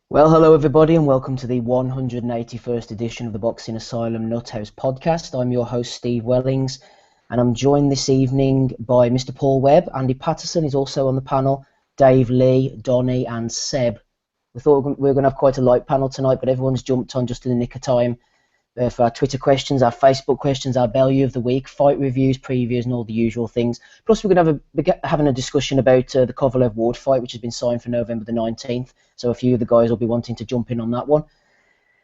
Well, hello everybody, and welcome to the 181st edition of the Boxing Asylum Nuthouse Podcast. I'm your host, Steve Wellings, and I'm joined this evening by Mr. Paul Webb. Andy Patterson is also on the panel, Dave Lee, Donny, and Seb. We thought we were going to have quite a light panel tonight, but everyone's jumped on just in the nick of time for our Twitter questions, our Facebook questions, our Bellew of the Week, fight reviews, previews, and all the usual things. Plus, we're going to be having a discussion about the Kovalev Ward fight, which has been signed for November the 19th. So a few of the guys will be wanting to jump in on that one.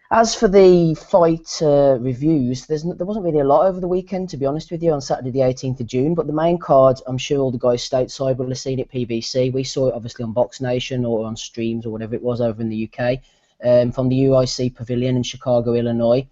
As for the fight reviews, there wasn't really a lot over the weekend, to be honest with you, on Saturday the 18th of June. But the main card, I'm sure all the guys stateside will have seen it PBC. We saw it obviously on Box Nation or on streams or whatever it was over in the UK from the UIC Pavilion in Chicago, Illinois.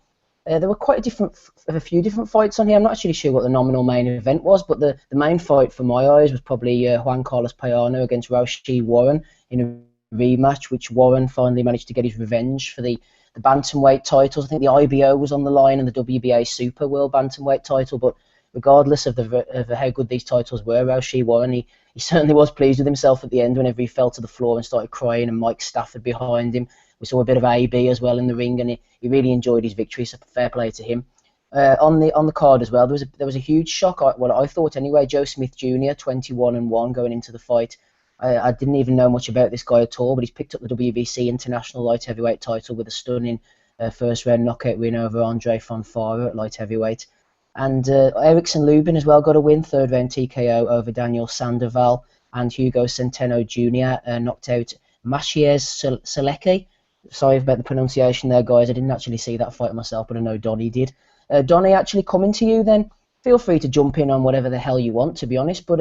There were quite a few different fights on here. I'm not actually sure what the nominal main event was, but the main fight for my eyes was probably Juan Carlos Payano against Raushi Warren in a rematch, which Warren finally managed to get his revenge for the bantamweight titles. I think the IBO was on the line and the WBA Super World Bantamweight title, but regardless of how good these titles were, Raushi Warren, he certainly was pleased with himself at the end whenever he fell to the floor and started crying, and Mike Stafford behind him. We saw a bit of AB as well in the ring, and he really enjoyed his victory, so fair play to him. On the card as well, there was a huge shock. I thought anyway. Joe Smith Jr. 21-1 going into the fight. I didn't even know much about this guy at all, but he's picked up the WBC International Light Heavyweight title with a stunning first round knockout win over Andre Fonfara at light heavyweight. And Erickson Lubin as well got a win, third round TKO over Daniel Sandoval, and Hugo Centeno Jr. Knocked out Maciej Selecki. Sorry about the pronunciation there, guys. I didn't actually see that fight myself, but I know Donny did. Donny, actually coming to you then. Feel free to jump in on whatever the hell you want, to be honest. But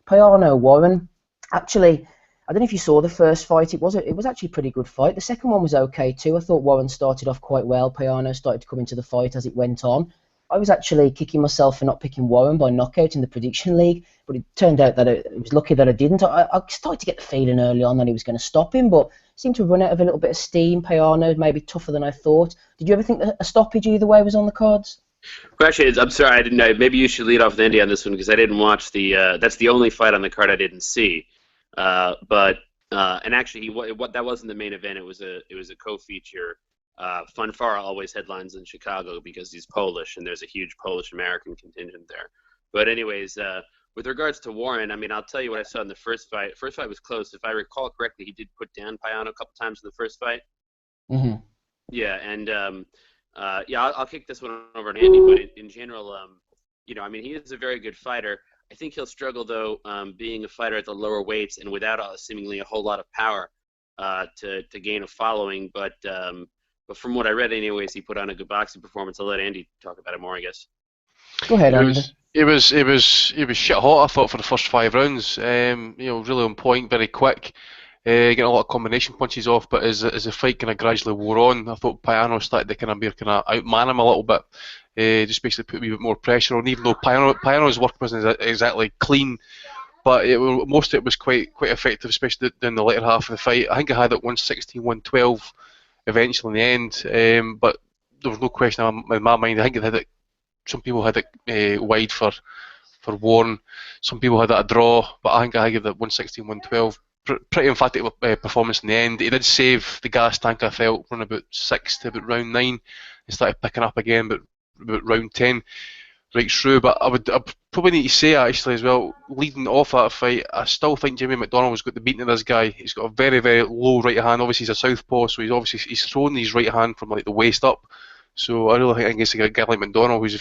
Payano Warren, actually, I don't know if you saw the first fight. It was actually a pretty good fight. The second one was okay too. I thought Warren started off quite well. Payano started to come into the fight as it went on. I was actually kicking myself for not picking Warren by knockout in the prediction league, but it turned out that it was lucky that I didn't. I started to get the feeling early on that he was going to stop him, but seemed to run out of a little bit of steam. Payano maybe tougher than I thought. Did you ever think that a stoppage either way was on the cards? Well, actually, I'm sorry, I didn't know. Maybe you should lead off with Andy on this one because I didn't watch the. That's the only fight on the card I didn't see. And actually, that wasn't the main event. It was a co-feature. Fonfara always headlines in Chicago because he's Polish, and there's a huge Polish-American contingent there. But anyways, with regards to Warren, I mean, I'll tell you what I saw in the first fight. First fight was close. If I recall correctly, he did put down Payano a couple times in the first fight. Mm-hmm. Yeah, and I'll kick this one over to Andy. But in general, I mean, he is a very good fighter. I think he'll struggle though, being a fighter at the lower weights and without seemingly a whole lot of power to gain a following. But from what I read, anyways, he put on a good boxing performance. I'll let Andy talk about it more, I guess. Go ahead, Andy. It was shit hot, I thought, for the first 5 rounds. Really on point, very quick, getting a lot of combination punches off. But as the fight kind of gradually wore on, I thought Payano started to kind of outman him a little bit. Just basically put a wee bit more pressure on. Even though Payano's work wasn't exactly clean, but most of it was quite effective, especially in the later half of the fight. I think I had it 116, 112 eventually in the end. But there was no question in my mind. I think some people had it wide for Warren. Some people had it a draw, but I think I gave it 116, 112. Pretty emphatic performance in the end. He did save the gas tank, I felt, from about 6 to about round 9. He started picking up again, but about round 10 right through. But I probably need to say actually as well, leading off that fight, I still think Jimmy McDonald's got the beating of this guy. He's got a very, very low right hand. Obviously he's a southpaw, so he's throwing his right hand from like the waist up. So I really think against a guy like McDonald, who's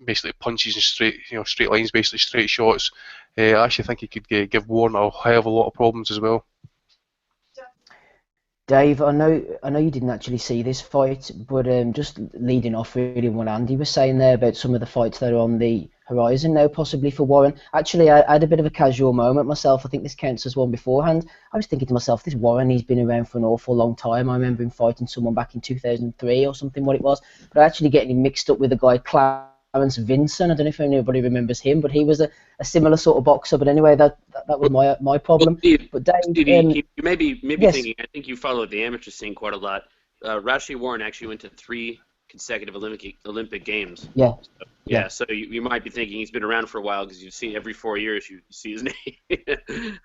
basically punches in straight lines, basically straight shots. I actually think he could give Warren a hell of a lot of problems as well. Dave, I know you didn't actually see this fight, but just leading off really what Andy was saying there about some of the fights that are on the horizon now, possibly for Warren. Actually, I had a bit of a casual moment myself. I think this counts as one beforehand. I was thinking to myself, this Warren, he's been around for an awful long time. I remember him fighting someone back in 2003 or something, what it was. But actually getting him mixed up with a guy, Clarence Vinson. I don't know if anybody remembers him, but he was a similar sort of boxer. But anyway, that was my problem. Well, Steve, but Dave, you may be yes. thinking, I think you followed the amateur scene quite a lot. Raushi Warren actually went to 3 consecutive Olympic Games. Yeah. So you might be thinking he's been around for a while because you see every 4 years you see his name.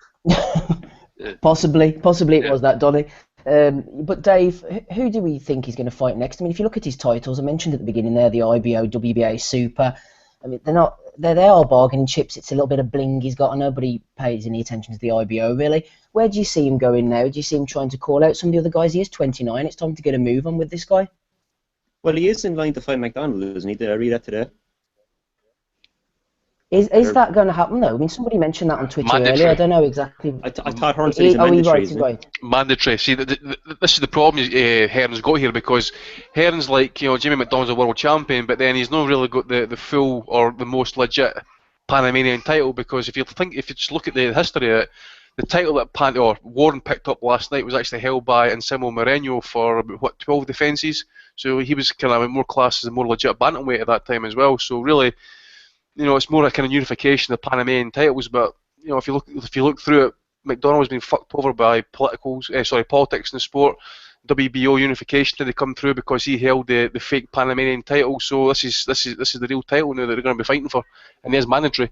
Possibly it was that, Donny. But Dave, who do we think he's going to fight next? I mean, if you look at his titles, I mentioned at the beginning there, the IBO, WBA Super. I mean, they are bargaining chips. It's a little bit of bling he's got. Nobody pays any attention to the IBO really. Where do you see him going now? Do you see him trying to call out some of the other guys? He is 29. It's time to get a move on with this guy. Well, he is in line to fight McDonald, isn't he? Did I read that today? Is that going to happen though? I mean, somebody mentioned that on Twitter earlier. I don't know exactly. I thought Hearn said he's mandatory. Right. Mandatory. See, this is the problem Hearn's got here, because Hearn's like, Jimmy McDonald's a world champion, but then he's not really got the full or the most legit Panamanian title, because if you just look at the history of it, the title that Warren picked up last night was actually held by Anselmo Moreno for 12 defences. So he was kind of more classed as a more legit bantamweight at that time as well. So really, it's more a kind of unification of Panamanian titles. But if you look through it, McDonald's been fucked over by politics in the sport. WBO unification did they come through because he held the fake Panamanian title. So this is the real title now that they're going to be fighting for, and there's mandatory.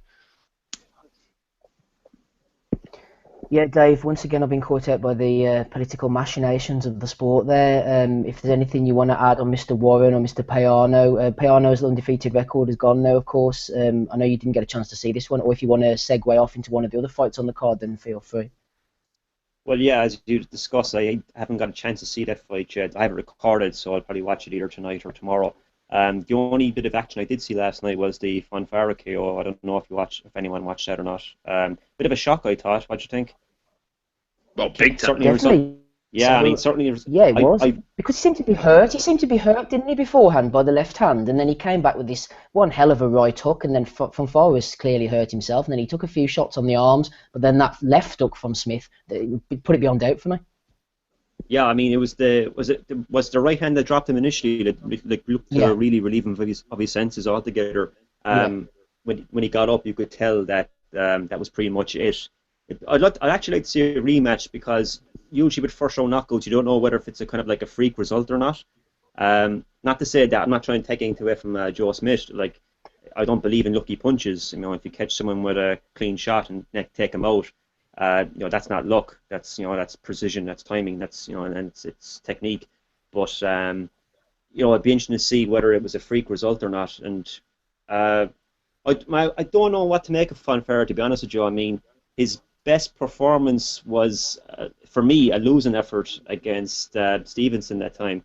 Yeah, Dave, once again I've been caught out by the political machinations of the sport there. If there's anything you want to add on Mr. Warren or Mr. Payano, Payano's undefeated record is gone now, of course. I know you didn't get a chance to see this one, or if you want to segue off into one of the other fights on the card, then feel free. Well, yeah, as you discussed, I haven't got a chance to see that fight yet. I have it recorded, so I'll probably watch it either tonight or tomorrow. The only bit of action I did see last night was the Fonfara KO. I don't know if anyone watched that or not. Bit of a shock, I thought. What do you think? Well, big time. Definitely. Yeah, I mean, certainly. Yeah, it was. Because he seemed to be hurt. He seemed to be hurt, didn't he, beforehand by the left hand? And then he came back with this one hell of a right hook, and then Fonfara was clearly hurt himself. And then he took a few shots on the arms, but then that left hook from Smith put it beyond doubt for me. Yeah, I mean, it was the right hand that dropped him initially that looked to really relieve him of his senses altogether. When he got up, you could tell that that was pretty much it. I'd actually like to see a rematch, because usually with first round knockouts you don't know whether if it's a kind of like a freak result or not. Not to say that I'm not trying to take anything away from Joe Smith. Like, I don't believe in lucky punches. If you catch someone with a clean shot and take him out, that's not luck. That's precision. That's timing. And it's technique. But it'd be interesting to see whether it was a freak result or not. And I don't know what to make of Fonfara, to be honest with you. I mean, his best performance was, for me, a losing effort against Stevenson that time.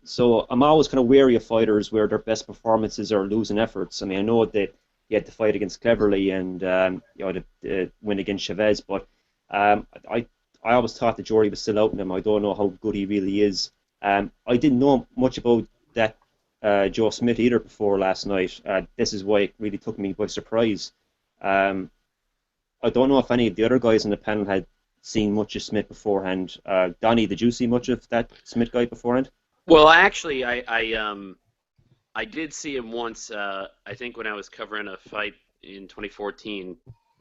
So I'm always kind of wary of fighters where their best performances are losing efforts. I mean, I know that he had to fight against Cleverly and the win against Chavez, but I always thought the jury was still out on him. I don't know how good he really is. I didn't know much about that Joe Smith either before last night. This is why it really took me by surprise. I don't know if any of the other guys on the panel had seen much of Smith beforehand. Donnie, did you see much of that Smith guy beforehand? Well, actually, I did see him once. I think when I was covering a fight in 2014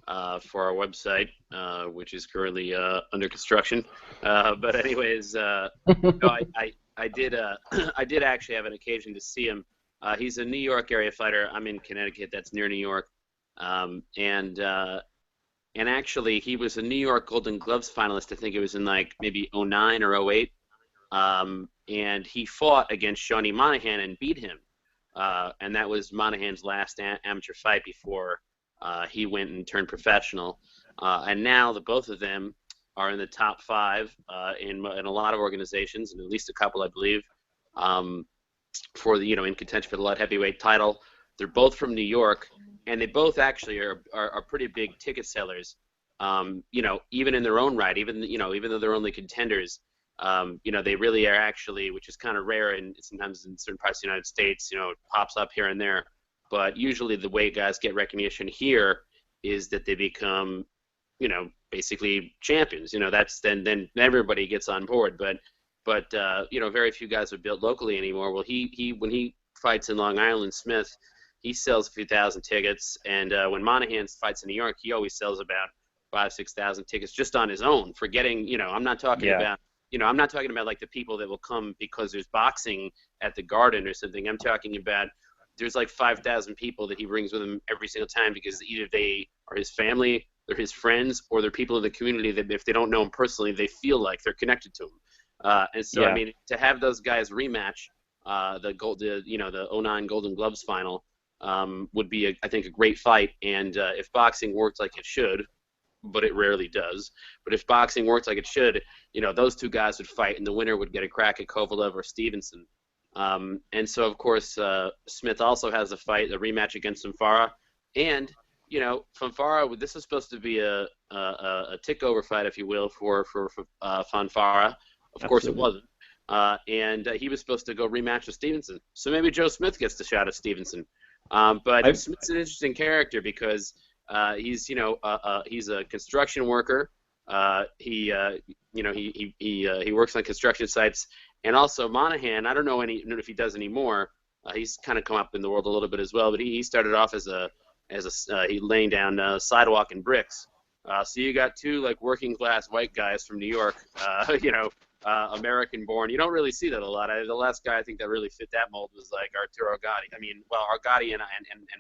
for our website, which is currently under construction. But anyways, no, I did actually have an occasion to see him. He's a New York area fighter. I'm in Connecticut. That's near New York, and actually, he was a New York Golden Gloves finalist. I think it was in like maybe 09 or 08. And he fought against Shawnee Monahan and beat him. And that was Monahan's last amateur fight before he went and turned professional. And now the both of them are in the top 5 in a lot of organizations, and at least a couple, I believe, for the in contention for the light heavyweight title. They're both from New York. And they both actually are pretty big ticket sellers, even in their own right. Even though they're only contenders, they really are actually, which is kind of rare, and sometimes in certain parts of the United States, it pops up here and there. But usually the way guys get recognition here is that they become, basically champions. That's then everybody gets on board. But very few guys are built locally anymore. Well, he when he fights in Long Island, Smith, he sells a few thousand tickets, and when Monahan fights in New York, he always sells about 5,000-6,000 tickets just on his own. Forgetting, I'm not talking about, I'm not talking about like the people that will come because there's boxing at the Garden or something. I'm talking about there's like 5,000 people that he brings with him every single time because either they are his family they're his friends, or they're people in the community that if they don't know him personally, they feel like they're connected to him. And so, I mean, to have those guys rematch the 09 Golden Gloves final would be, I think, a great fight. And if boxing worked like it should, but it rarely does, but if boxing worked like it should, those two guys would fight, and the winner would get a crack at Kovalev or Stevenson. And so, of course, Smith also has a rematch against Fonfara. And, Fonfara, this is supposed to be a tick-over fight, if you will, for Fonfara. Of course it wasn't. And he was supposed to go rematch with Stevenson. So maybe Joe Smith gets the shot at Stevenson. But Smith's an interesting character because he's a construction worker. He works on construction sites. And also Monahan, I don't know if he does anymore. He's kind of come up in the world a little bit as well, but he started off as he laying down sidewalk and bricks. So you got two like working class white guys from New York, American born. You don't really see that a lot. The last guy I think that really fit that mold was like Arturo Gatti. Gatti and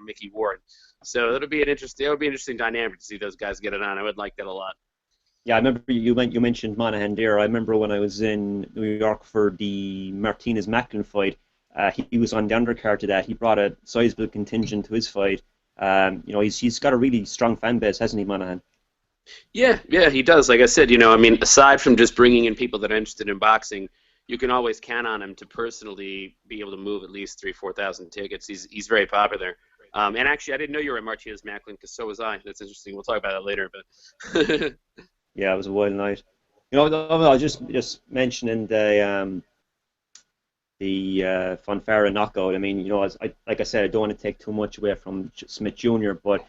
Mickey Ward. So that would be an interesting dynamic to see those guys get it on. I would like that a lot. Yeah, I remember you mentioned Monahan there. I remember when I was in New York for the Martinez-Macklin fight, he was on the undercard to that. He brought a sizable contingent to his fight. He's got a really strong fan base, hasn't he, Monahan? Yeah, he does. Like I said, aside from just bringing in people that are interested in boxing, you can always count on him to personally be able to move at least 3,000-4,000 tickets. He's very popular. And actually, I didn't know you were at Martinez-Macklin, because so was I. That's interesting. We'll talk about that later. But yeah, it was a wild night. I was just mentioning the Fonfara knockout. I mean, like I said, I don't want to take too much away from Smith Jr., but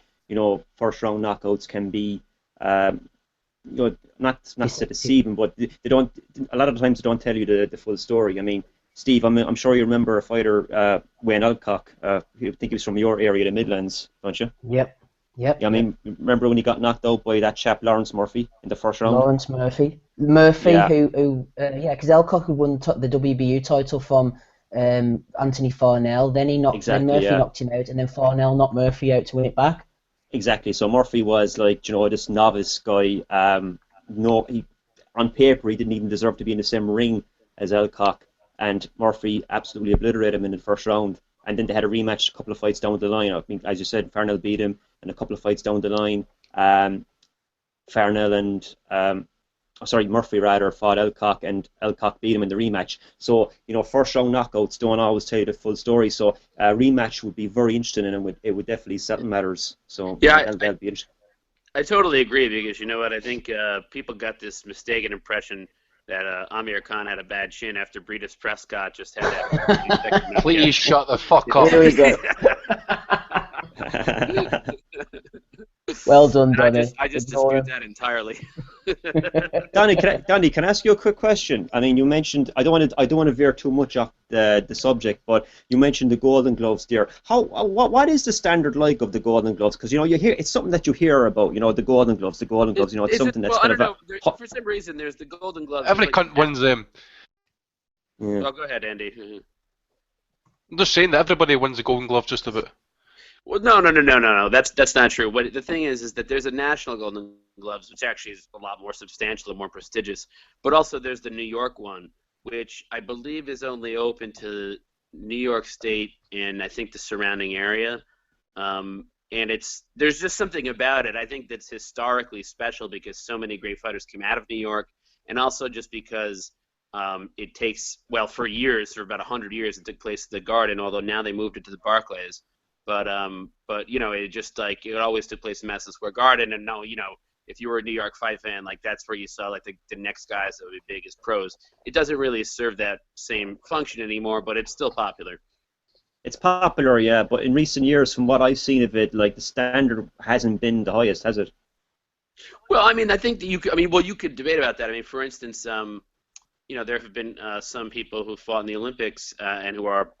first round knockouts can be not to deceive, but they don't. A lot of times they don't tell you the full story. I mean, Steve, I'm sure you remember a fighter, Wayne Alcock. I think he was from your area, the Midlands, don't you? Yep. Yeah, I mean, remember when he got knocked out by that chap Lawrence Murphy in the first round? Lawrence Murphy, who because Alcock had won the WBU title from Anthony Farnell. Then Murphy knocked him out, and then Farnell knocked Murphy out to win it back. Exactly. So Murphy was like, this novice guy. On paper, he didn't even deserve to be in the same ring as Alcock, and Murphy absolutely obliterated him in the first round. And then they had a rematch a couple of fights down the line. I mean, as you said, Farnell beat him, and a couple of fights down the line, Murphy fought Alcock, and Alcock beat him in the rematch. So, first round knockouts don't always tell you the full story. So a rematch would be very interesting, and it would definitely settle matters. So that'll be interesting. I totally agree, because you know what? I think people got this mistaken impression that Amir Khan had a bad chin after Breedis Prescott just had that. Please shut the fuck up. Here we go. Well done, Donny. I just dispute that entirely. Donny, can I ask you a quick question? I mean, you mentioned, I don't want to veer too much off the subject, but you mentioned the Golden Gloves there. What is the standard like of the Golden Gloves? Because you hear it's something that you hear about. The Golden Gloves. It's something that's kind of for some reason there's the Golden Gloves. Every cunt wins them. Yeah. Oh, go ahead, Andy. I'm just saying that everybody wins the Golden Glove just about. Well, no. That's not true. What the thing is that there's a national Golden Gloves, which actually is a lot more substantial and more prestigious. But also there's the New York one, which I believe is only open to New York State and I think the surrounding area. And there's just something about it. I think that's historically special because so many great fighters came out of New York, and also just because it takes for about 100 years, it took place at the Garden, although now they moved it to the Barclays. But it just like it always took place in Madison Square Garden, and now if you were a New York fight fan, like that's where you saw like the next guys that would be big as pros. It doesn't really serve that same function anymore, but it's still popular. It's popular, yeah, but in recent years, from what I've seen of it, like the standard hasn't been the highest, has it? Well, I mean, I think that you could debate about that. I mean, for instance, there have been some people who fought in the Olympics and who are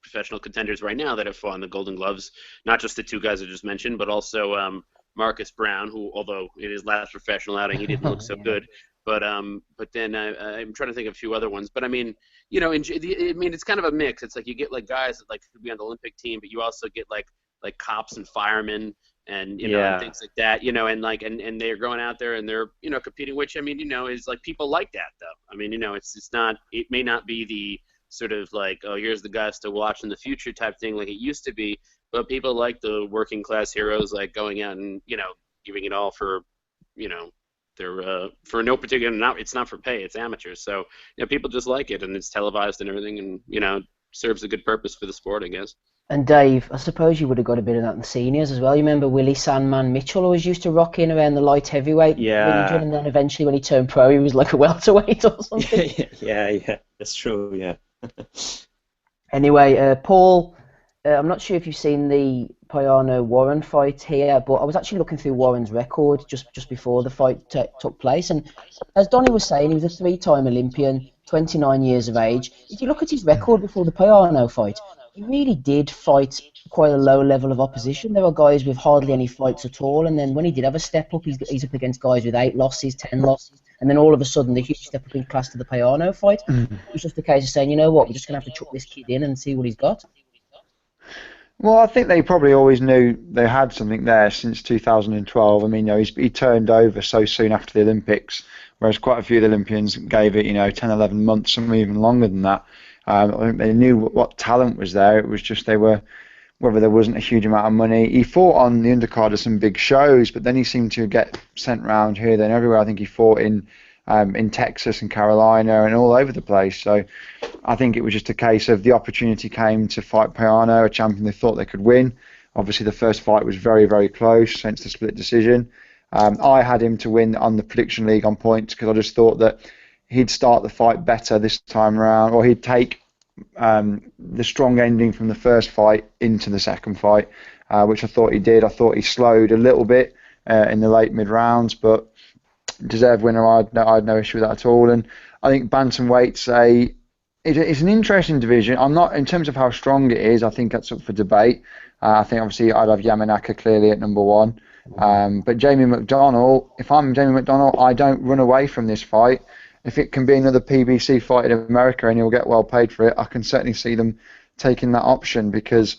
professional contenders right now that have fought in the Golden Gloves, not just the two guys I just mentioned, but also Marcus Brown, who, although in his last professional outing he didn't look so good, but then I'm trying to think of a few other ones. But I mean, it's kind of a mix. It's like you get like guys that like could be on the Olympic team, but you also get like cops and firemen and and things like that, and they're going out there and they're competing, which is like people like that though. It's not, it may not be the sort of like, oh, here's the guys to watch in the future type thing like it used to be, but people like the working class heroes, like going out and giving it all for they're for no particular, it's not for pay, it's amateurs, so people just like it, and it's televised and everything, and serves a good purpose for the sport, I guess. And Dave, I suppose you would have got a bit of that in the seniors as well. You remember Willie Sandman Mitchell always used to rock in around the light heavyweight region, and then eventually when he turned pro, he was like a welterweight or something. yeah, that's true, yeah. Anyway, Paul, I'm not sure if you've seen the Payano-Warren fight here, but I was actually looking through Warren's record just before the fight took place, and as Donnie was saying, he was a three-time Olympian, 29 years of age. If you look at his record before the Payano fight, he really did fight quite a low level of opposition. There were guys with hardly any fights at all, and then when he did have a step up, he's up against guys with 8 losses, 10 losses, and then all of a sudden the huge step up in class to the Payano fight. It was just a case of saying, you know what, we're just going to have to chuck this kid in and see what he's got. Well, I think they probably always knew they had something there since 2012. I mean, he turned over so soon after the Olympics, whereas quite a few of the Olympians gave it, 10, 11 months, some even longer than that. I think they knew what talent was there. It was just whether there wasn't a huge amount of money. He fought on the undercard of some big shows, but then he seemed to get sent around here, then everywhere. I think he fought in Texas and Carolina and all over the place. So I think it was just a case of the opportunity came to fight Payano, a champion they thought they could win. Obviously, the first fight was very, very close, hence the split decision. I had him to win on the prediction league on points because I just thought that he'd start the fight better this time around, or he'd take the strong ending from the first fight into the second fight, which I thought he did. I thought he slowed a little bit in the late mid rounds, but deserved winner. I had no issue with that at all. And I think bantamweight's it's an interesting division. I'm not, in terms of how strong it is, I think that's up for debate. I think obviously I'd have Yamanaka clearly at number 1. But Jamie McDonnell, if I'm Jamie McDonnell, I don't run away from this fight. If it can be another PBC fight in America and he'll get well paid for it, I can certainly see them taking that option, because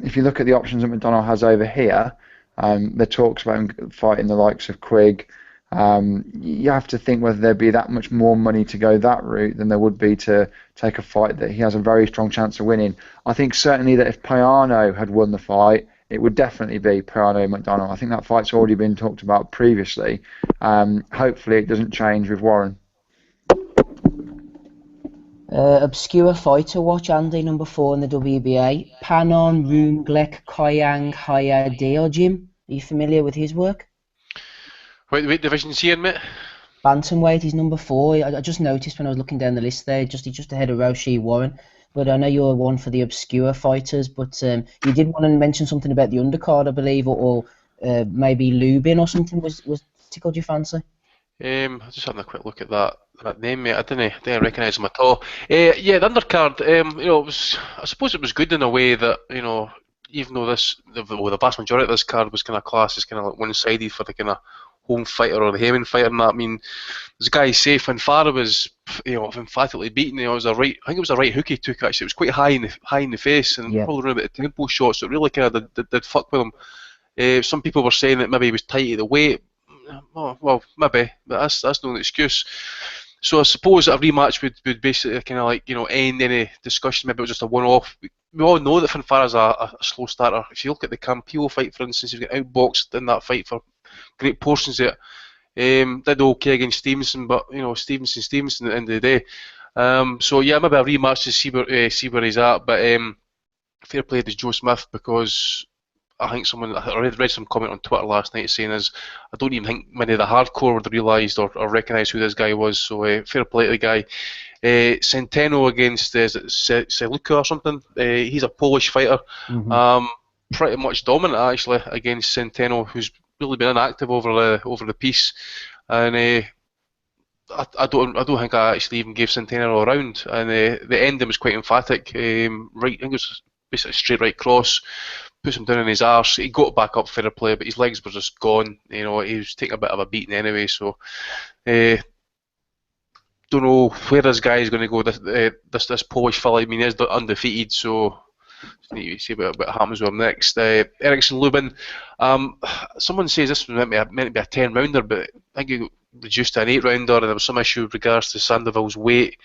if you look at the options that McDonnell has over here, there talks about him fighting the likes of Quigg. You have to think whether there'd be that much more money to go that route than there would be to take a fight that he has a very strong chance of winning. I think certainly that if Payano had won the fight, it would definitely be Payano-McDonnell. I think that fight's already been talked about previously. Hopefully it doesn't change with Warren. Obscure fighter watch, Andy, number 4 in the WBA. Panon Runglek Koyang Hayadeo. Are you familiar with his work? Wait division's he in, mate? Bantamweight, he's number 4. I just noticed when I was looking down the list there, he's just ahead of Roshi Warren. But I know you're one for the obscure fighters, but you did want to mention something about the undercard, I believe, or maybe Lubin or something was tickled your fancy? I'm just having a quick look at that name, mate. I didn't recognise him at all. Yeah, the undercard, I suppose it was good in a way that, even though the vast majority of this card was kind of classed as kind of like one-sided for the kind of home fighter or the Heyman fighter, and that, I mean, this guy Safe and Farah was, emphatically beaten. I think it was a right hook he took, actually. It was quite high in the face, and probably around about the tempo shot, so it really kind of did fuck with him. Some people were saying that maybe he was tight at the weight. Well, maybe, but that's no excuse. So I suppose a rematch would basically kind of like, end any discussion. Maybe it was just a one-off. We all know that Finfara's a slow starter. If you look at the Campillo fight, for instance, he's got outboxed in that fight for great portions of it. Did okay against Stevenson, but Stevenson at the end of the day. So yeah, maybe a rematch to see where he's at. But fair play to Joe Smith, because I think I read some comment on Twitter last night saying I don't even think many of the hardcore would have realised or recognised who this guy was. So fair play to the guy. Centeno against Seluka or something. He's a Polish fighter. Mm-hmm. Pretty much dominant actually against Centeno, who's really been inactive over the piece. And I don't think I actually even gave Centeno a round. And the ending was quite emphatic. I think it was basically a straight right cross. Puts him down on his arse. He got back up, fair play, but his legs were just gone. He was taking a bit of a beating anyway. So, don't know where this guy is going to go. This Polish fella, I mean, he's undefeated. So, Just need to see what happens with him next. Ericsson Lubin. Someone says this was meant to be a 10-rounder, but I think he reduced to an 8-rounder, and there was some issue with regards to Sandoval's weight.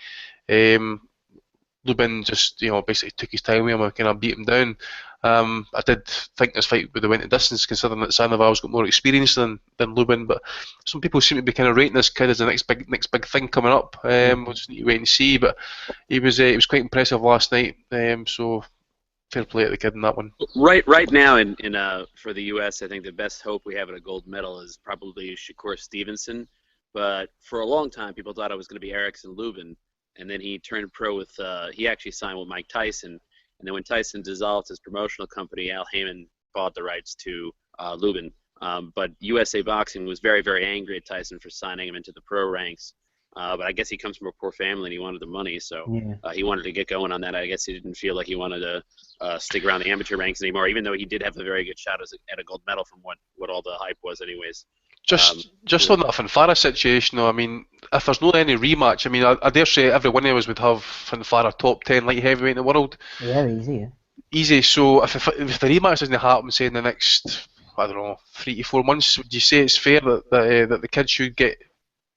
Lubin just, basically took his time with him and kind of beat him down. I did think this fight would have went to distance, considering that Sandoval's got more experience than Lubin, but some people seem to be kind of rating this kid as the next big thing coming up. We'll just need to wait and see, but he was quite impressive last night, so fair play to the kid in that one. Right now in for the U.S., I think the best hope we have at a gold medal is probably Shakur Stevenson, but for a long time people thought it was going to be Ericsson Lubin, and then he turned pro with he actually signed with Mike Tyson. And then when Tyson dissolved his promotional company, Al Heyman bought the rights to Lubin. But USA Boxing was very, very angry at Tyson for signing him into the pro ranks. But I guess he comes from a poor family and he wanted the money, so he wanted to get going on that. I guess he didn't feel like he wanted to stick around the amateur ranks anymore, even though he did have a very good shot at a gold medal from what all the hype was anyways. Just on that Fanfara situation, though, I mean, if there's not any rematch, I mean, I dare say every one of us would have Fanfara top 10 light heavyweight in the world. Yeah, easy. Yeah. Easy. So if the rematch doesn't happen, say in the next, I don't know, 3 to 4 months, would you say it's fair that the kid should get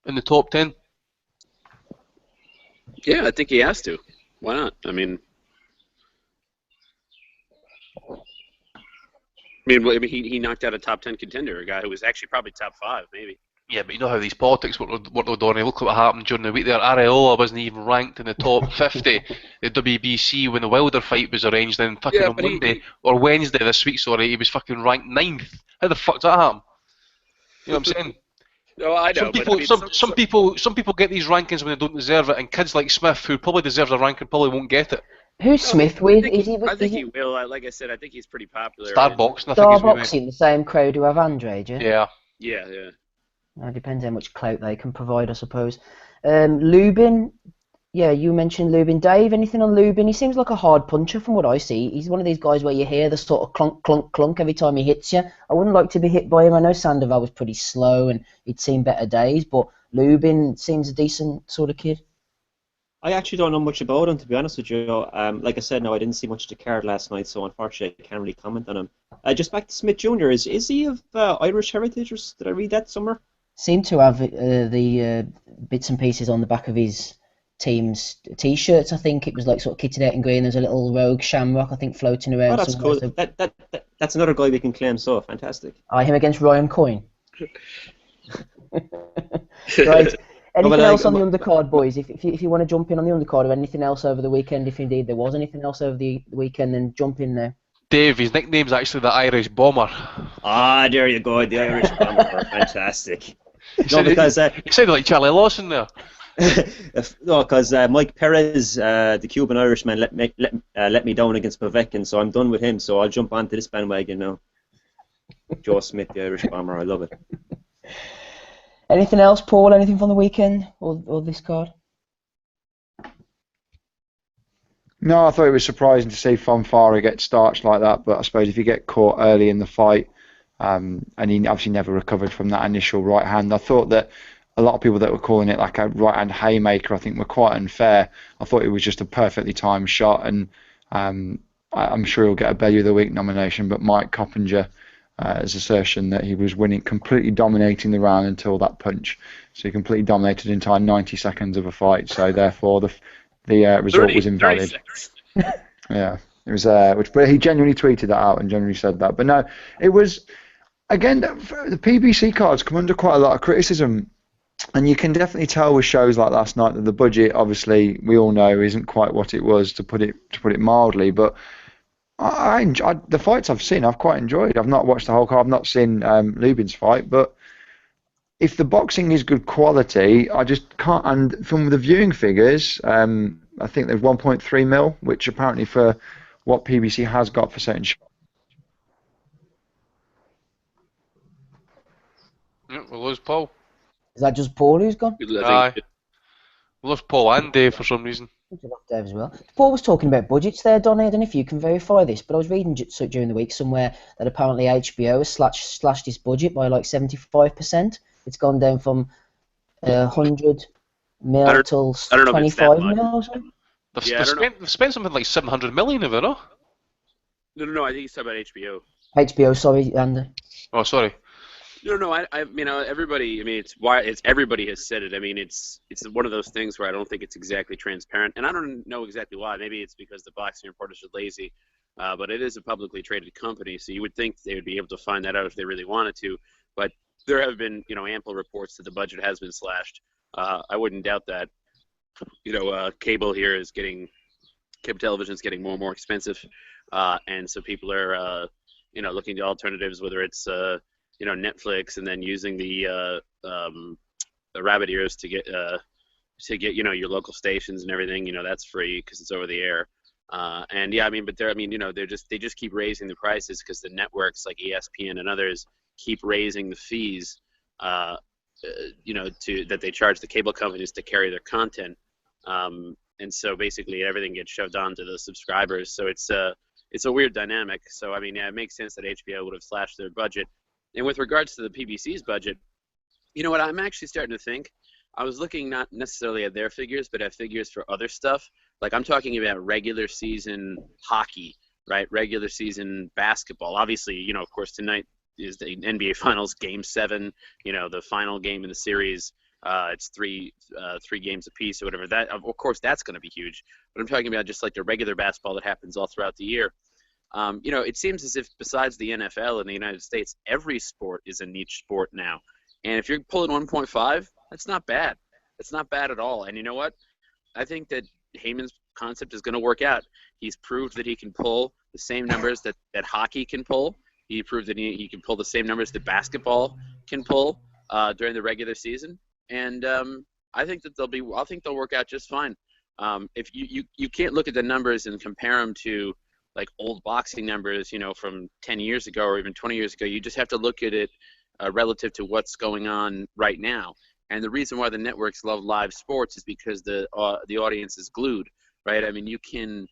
in the top 10? Yeah, I think he has to. Why not? I mean, he knocked out a top 10 contender, a guy who was actually probably top 5, maybe. Yeah, but you know how these politics work, Donnie. Look what happened during the week there. Areola wasn't even ranked in the top 50. The WBC when the Wilder fight was arranged, then fucking on Monday or Wednesday this week, he was fucking ranked 9th. How the fuck does that happen? You know what I'm saying? No, I know. Some people get these rankings when they don't deserve it, and kids like Smith, who probably deserves a ranking, probably won't get it. Who's Smith with? I think he will. Like I said, I think he's pretty popular. Starboxing, Starboxing, the same crowd who have Andre, do you? Yeah. Yeah. Well, it depends how much clout they can provide, I suppose. Lubin, yeah, you mentioned Lubin. Dave, anything on Lubin? He seems like a hard puncher from what I see. He's one of these guys where you hear the sort of clunk, clunk, clunk every time he hits you. I wouldn't like to be hit by him. I know Sandoval was pretty slow and he'd seen better days, but Lubin seems a decent sort of kid. I actually don't know much about him, to be honest with you. Like I said, no, I didn't see much of the card last night, so unfortunately I can't really comment on him. Just back to Smith Jr., is he of Irish heritage, or did I read that somewhere? Seemed to have the bits and pieces on the back of his team's T-shirts. I think it was like sort of kitted out in green. There's a little rogue shamrock, I think, floating around. Oh, that's cool. So that's another guy we can claim. So fantastic. Him against Ryan Coyne. Right. Anything else on the undercard, boys? If you want to jump in on the undercard, or anything else over the weekend, if indeed there was anything else over the weekend, then jump in now. Dave, his nickname's actually the Irish Bomber. Ah, there you go, the Irish Bomber. Fantastic. No, because you sounded like Charlie Lawson there. No, because Mike Perez, the Cuban Irishman, let me down against Povetkin, so I'm done with him. So I'll jump onto this bandwagon now. Joe Smith, the Irish Bomber, I love it. Anything else, Paul? Anything from the weekend or this card? No, I thought it was surprising to see Fanfara get starched like that, but I suppose if you get caught early in the fight, and he obviously never recovered from that initial right hand, I thought that a lot of people that were calling it like a right hand haymaker, I think, were quite unfair. I thought it was just a perfectly timed shot, and I'm sure he'll get a Bellew of the Week nomination, but Mike Coppinger, his assertion that he was winning, completely dominating the round until that punch. So he completely dominated the entire 90 seconds of a fight, so therefore the result was invalid. Yeah, it was but he genuinely tweeted that out and genuinely said that. But no, it was, again, the PBC cards come under quite a lot of criticism, and you can definitely tell with shows like last night that the budget, obviously, we all know, isn't quite what it was, to put it mildly. But the fights I've seen, I've quite enjoyed. I've not watched the whole card. I've not seen Lubin's fight, but if the boxing is good quality, I just can't. And from the viewing figures, I think there's 1.3 mil, which apparently for what PBC has got for certain shows. Yeah, we lost Paul. Is that just Paul who's gone? Aye. We lost Paul and Dave for some reason. Dave as well. Paul was talking about budgets there, Donny. I don't know if you can verify this, but I was reading during the week somewhere that apparently HBO has slashed its budget by like 75%. It's gone down from 100 mil till 25 mil or something. They've spent something like 700 million of it, no? No. I think he's talking about HBO. HBO, sorry, Andy. Oh, sorry. No. I everybody. I mean, it's everybody has said it. I mean, it's one of those things where I don't think it's exactly transparent, and I don't know exactly why. Maybe it's because the boxing reporters are lazy, but it is a publicly traded company, so you would think they would be able to find that out if they really wanted to. But there have been, ample reports that the budget has been slashed. I wouldn't doubt that. Cable television is getting more and more expensive, and so people are, looking to alternatives, whether it's Netflix, and then using the rabbit ears to get your local stations and everything. That's free because it's over the air. And yeah, I mean, but they just keep raising the prices because the networks like ESPN and others keep raising the fees, that they charge the cable companies to carry their content. And so basically everything gets shoved onto the subscribers. So it's a weird dynamic. So I mean, yeah, it makes sense that HBO would have slashed their budget. And with regards to the PBC's budget, you know what? I'm actually starting to think. I was looking not necessarily at their figures, but at figures for other stuff. Like I'm talking about regular season hockey, right? Regular season basketball. Obviously, of course, tonight is the NBA Finals, Game 7. The final game in the series. It's three games apiece or whatever. That of course that's going to be huge. But I'm talking about just like the regular basketball that happens all throughout the year. It seems as if besides the NFL in the United States, every sport is a niche sport now. And if you're pulling 1.5, that's not bad. It's not bad at all. And you know what? I think that Heyman's concept is going to work out. He's proved that he can pull the same numbers that hockey can pull. He proved that he can pull the same numbers that basketball can pull during the regular season. And I think that they'll work out just fine. If you can't look at the numbers and compare them to like old boxing numbers, from 10 years ago or even 20 years ago. You just have to look at it relative to what's going on right now. And the reason why the networks love live sports is because the audience is glued, right? I mean, you can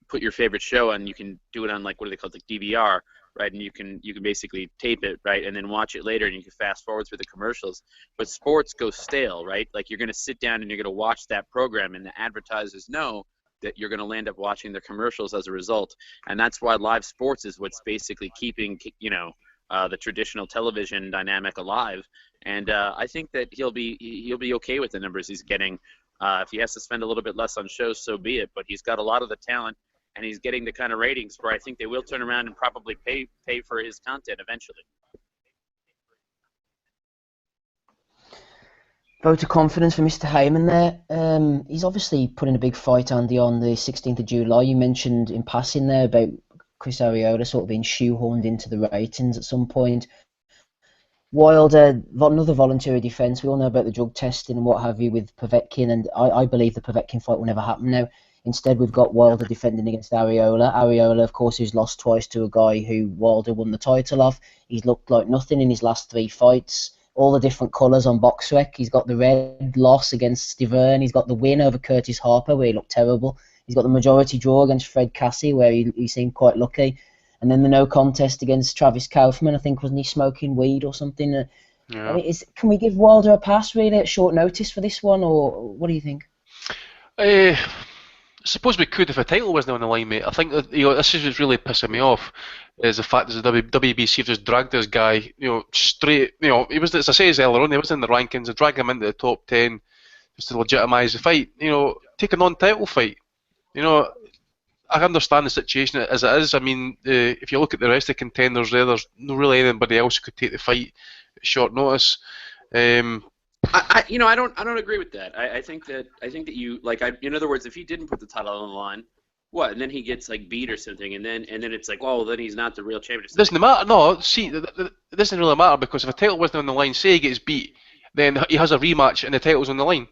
put your favorite show on. You can do it on like what do they call it, like DVR, right? And you can basically tape it, right, and then watch it later, and you can fast forward through the commercials. But sports go stale, right? Like you're going to sit down and you're going to watch that program, and the advertisers know that you're going to land up watching the commercials as a result. And that's why live sports is what's basically keeping the traditional television dynamic alive. And I think that he'll be okay with the numbers he's getting. If he has to spend a little bit less on shows, so be it. But he's got a lot of the talent, and he's getting the kind of ratings where I think they will turn around and probably pay for his content eventually. Vote of confidence for Mr. Heyman there. He's obviously putting a big fight, Andy, on the 16th of July. You mentioned in passing there about Chris Arreola sort of being shoehorned into the ratings at some point. Wilder, another voluntary defence. We all know about the drug testing and what have you with Povetkin, and I believe the Povetkin fight will never happen now. Instead, we've got Wilder defending against Arreola. Arreola, of course, who's lost twice to a guy who Wilder won the title off. He's looked like nothing in his last 3 fights. All the different colours on BoxRec. He's got the red loss against Stiverne. He's got the win over Curtis Harper, where he looked terrible. He's got the majority draw against Fred Cassie, where he seemed quite lucky. And then the no contest against Travis Kaufman. I think, wasn't he smoking weed or something? Yeah. I mean, can we give Wilder a pass, really, at short notice for this one, or what do you think? I suppose we could if a title wasn't on the line, mate. I think that, this is what's really pissing me off, is the fact that the WBC have just dragged this guy, straight. He was, as I say earlier on, he was in the rankings. They dragged him into the top 10 just to legitimise the fight. Take a non-title fight. I understand the situation as it is. I mean, if you look at the rest of the contenders there's no really anybody else who could take the fight at short notice. I don't agree with that. I think that you in other words, if he didn't put the title on the line, what? And then he gets like beat or something, and then it's like, well, then he's not the real champion. It doesn't matter. No, see, it doesn't really matter, because if a title wasn't on the line, say he gets beat, then he has a rematch and the title's on the line.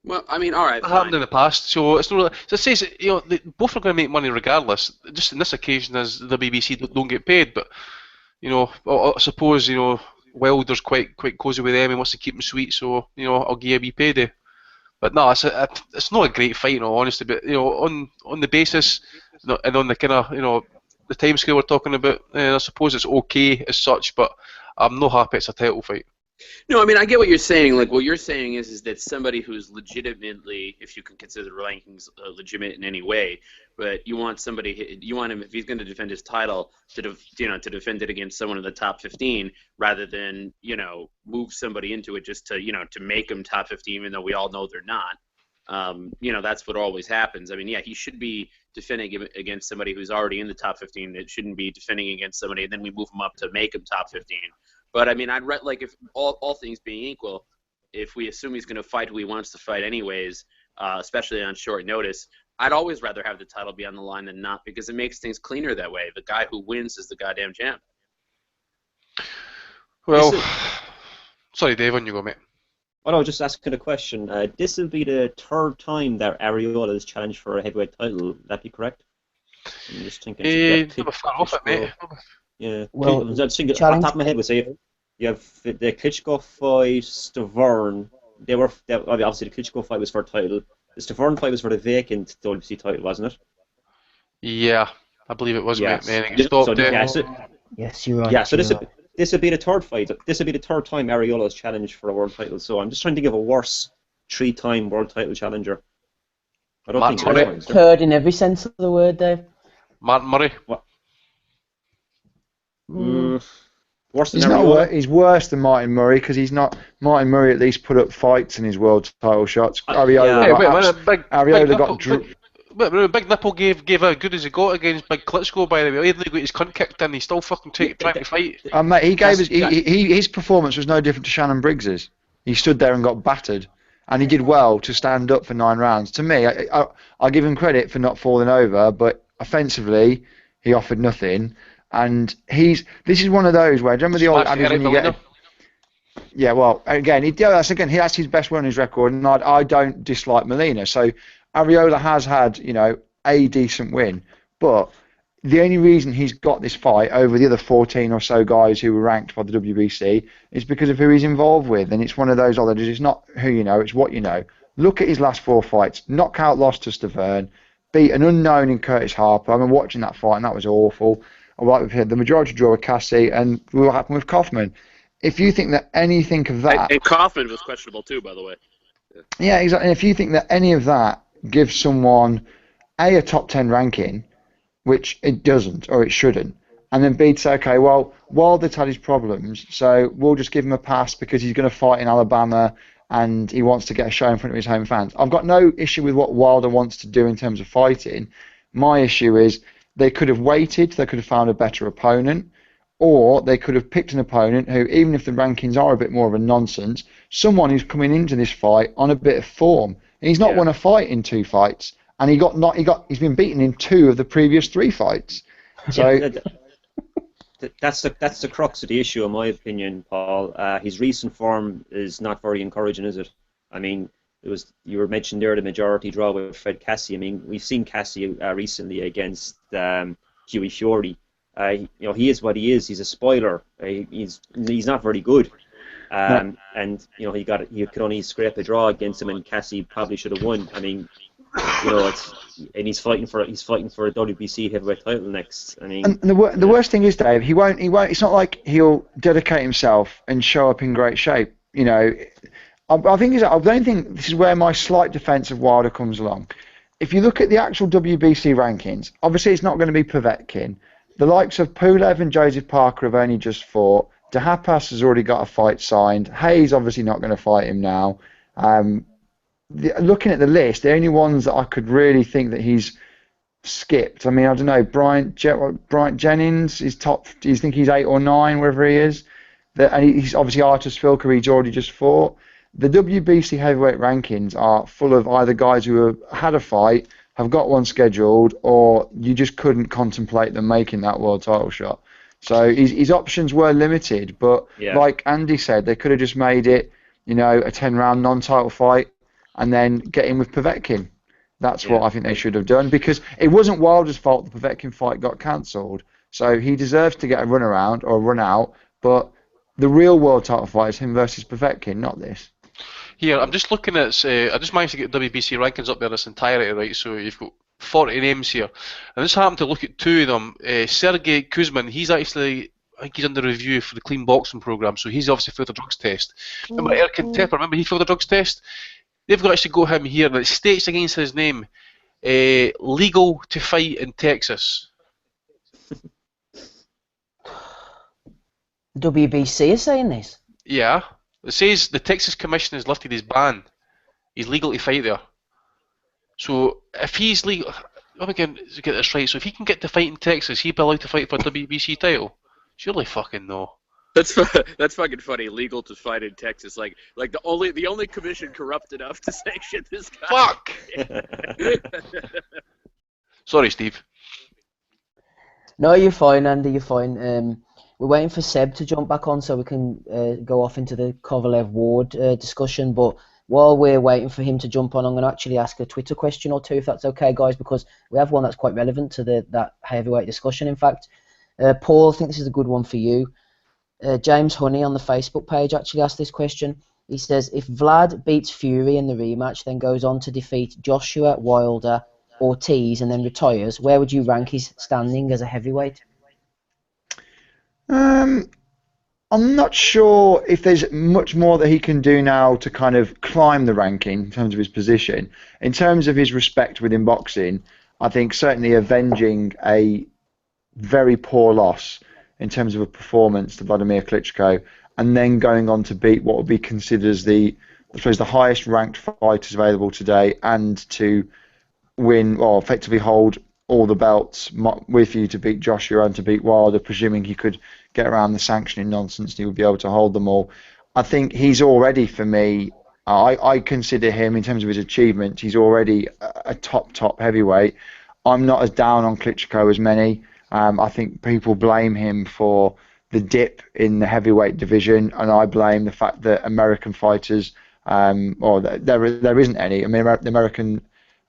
Well, I mean, all right. That happened in the past, so it's not really. So it says, they both are going to make money regardless. Just in this occasion, as the BBC don't get paid, but I suppose Wilder's quite cozy with them and wants to keep them sweet, so I'll give you a wee payday. But no, it's not a great fight, in all honesty. But on the basis and on the kind of the timescale we're talking about, I suppose it's okay as such. But I'm not happy it's a title fight. No, I mean, I get what you're saying. Like, what you're saying is that somebody who's legitimately, if you can consider the rankings legitimate in any way, but you want him, if he's going to defend his title, to defend it against someone in the top 15, rather than, move somebody into it just to make him top 15, even though we all know they're not. That's what always happens. I mean, yeah, he should be defending against somebody who's already in the top 15. It shouldn't be defending against somebody and then we move him up to make him top 15. But I mean, if all things being equal, if we assume he's going to fight who he wants to fight anyways, especially on short notice, I'd always rather have the title be on the line than not, because it makes things cleaner that way. The guy who wins is the goddamn champ. Well, sorry, Dave, on you go, mate. Well, I was just asking a question. This will be the third time that Ariola is challenged for a heavyweight title. Would that be correct? I'm just thinking. Never far off it, mate. Yeah. Well, I'm just thinking, off the top of my head, you have the Klitschko fight, Stavern. Obviously the Klitschko fight was for a title. The Stavern fight was for the vacant WBC title, wasn't it? Yeah, I believe it was, mate. Yes, you're right. Yeah, so this would be the third fight. This would be the third time Ariola is challenged for a world title. So I'm just trying to think of a worse three-time world title challenger. I don't think Murray. Third in every sense of the word, Dave. Martin Murray. What? Worse than he's worse than Martin Murray, because he's not. Martin Murray at least put up fights in his world title shots. Ariola got Big Nipple gave as good as he got against Big Klitschko, by the way. He got his cunt kicked in, he still fucking trying to fight. Mate, his performance was no different to Shannon Briggs's. He stood there and got battered, and he did well to stand up for 9 rounds. To me, I give him credit for not falling over, but offensively, he offered nothing. And this is one of those where, do you remember the old adage when you get... Yeah, well, again, that's his best win on his record, and I don't dislike Molina. So Ariola has had, a decent win, but the only reason he's got this fight over the other 14 or so guys who were ranked by the WBC is because of who he's involved with, and it's one of those others. It's not who you know, it's what you know. Look at his last 4 fights: knockout loss to Stavern, beat an unknown in Curtis Harper. I remember watching that fight, and that was awful. The majority draw with Cassie, and what happened with Kaufman. If you think that anything of that... And Kaufman was questionable too, by the way. Yeah, exactly. And if you think that any of that gives someone, a top 10 ranking, which it doesn't, or it shouldn't, and then B, to say, okay, well, Wilder's had his problems, so we'll just give him a pass because he's going to fight in Alabama and he wants to get a show in front of his home fans. I've got no issue with what Wilder wants to do in terms of fighting. My issue is they could have waited, they could have found a better opponent, or they could have picked an opponent who, even if the rankings are a bit more of a nonsense, someone who's coming into this fight on a bit of form. And he's not won a fight in 2 fights, and he's been beaten in 2 of the previous 3 fights. So that's the crux of the issue, in my opinion, Paul. His recent form is not very encouraging, is it? I mean, you were mentioning there the majority draw with Fred Cassie. I mean, we've seen Cassie recently against Huey Fury. He is what he is. He's a spoiler. He's not very good. And he could only scrape a draw against him, and Cassie probably should have won. I mean, he's fighting for a WBC heavyweight title next. I mean, and the worst thing is, Dave, he won't. It's not like he'll dedicate himself and show up in great shape. I don't think this is where my slight defence of Wilder comes along. If you look at the actual WBC rankings, obviously it's not going to be Povetkin. The likes of Pulev and Joseph Parker have only just fought. Dahapas has already got a fight signed. Hayes obviously not going to fight him now. Looking at the list, the only ones that I could really think that he's skipped, I mean, I don't know, Bryant Jennings is top. Do you think he's 8 or 9, wherever he is? And he's obviously Artus Filker, he's already just fought. The WBC heavyweight rankings are full of either guys who have had a fight, have got one scheduled, or you just couldn't contemplate them making that world title shot. So his options were limited, but like Andy said, they could have just made it, a 10-round non-title fight and then get in with Povetkin. That's what I think they should have done, because it wasn't Wilder's fault the Povetkin fight got cancelled. So he deserves to get a run around or a run out, but the real world title fight is him versus Povetkin, not this. Here, I'm just looking at, I just managed to get WBC rankings up there in its entirety, right? So you've got 40 names here. And I just happened to look at 2 of them. Sergey Kuzmin, he's actually I think he's under review for the clean boxing program, so he's obviously failed the drugs test. Remember Erkin Tepper? Remember he failed the drugs test? They've got to actually go him here, and it states against his name, legal to fight in Texas. The WBC is saying this. Yeah, it says the Texas Commission has lifted his ban. He's legal to fight there. So if he's legal, I'm again to get this right. So if he can get to fight in Texas, he'd be allowed to fight for a WBC title. Surely fucking no. That's fucking funny. Legal to fight in Texas, like the only commission corrupt enough to sanction this guy. Fuck. Sorry, Steve. No, you're fine, Andy. You're fine. We're waiting for Seb to jump back on so we can go off into the Kovalev Ward discussion. But while we're waiting for him to jump on, I'm going to actually ask a Twitter question or two, if that's okay, guys, because we have one that's quite relevant to that heavyweight discussion. In fact, Paul, I think this is a good one for you. James Honey on the Facebook page actually asked this question. He says, if Vlad beats Fury in the rematch, then goes on to defeat Joshua, Wilder, Ortiz, and then retires, where would you rank his standing as a heavyweight? I'm not sure if there's much more that he can do now to kind of climb the ranking in terms of his position. In terms of his respect within boxing, I think certainly avenging a very poor loss in terms of a performance to Vladimir Klitschko, and then going on to beat what would be considered as the highest ranked fighters available today, and to win, or effectively hold all the belts with you, to beat Joshua and to beat Wilder, presuming he could get around the sanctioning nonsense and he would be able to hold them all. I think he's already, for me, I consider him, in terms of his achievements, he's already a top heavyweight. I'm not as down on Klitschko as many. I think people blame him for the dip in the heavyweight division, and I blame the fact that American fighters, or there isn't any. I mean, the American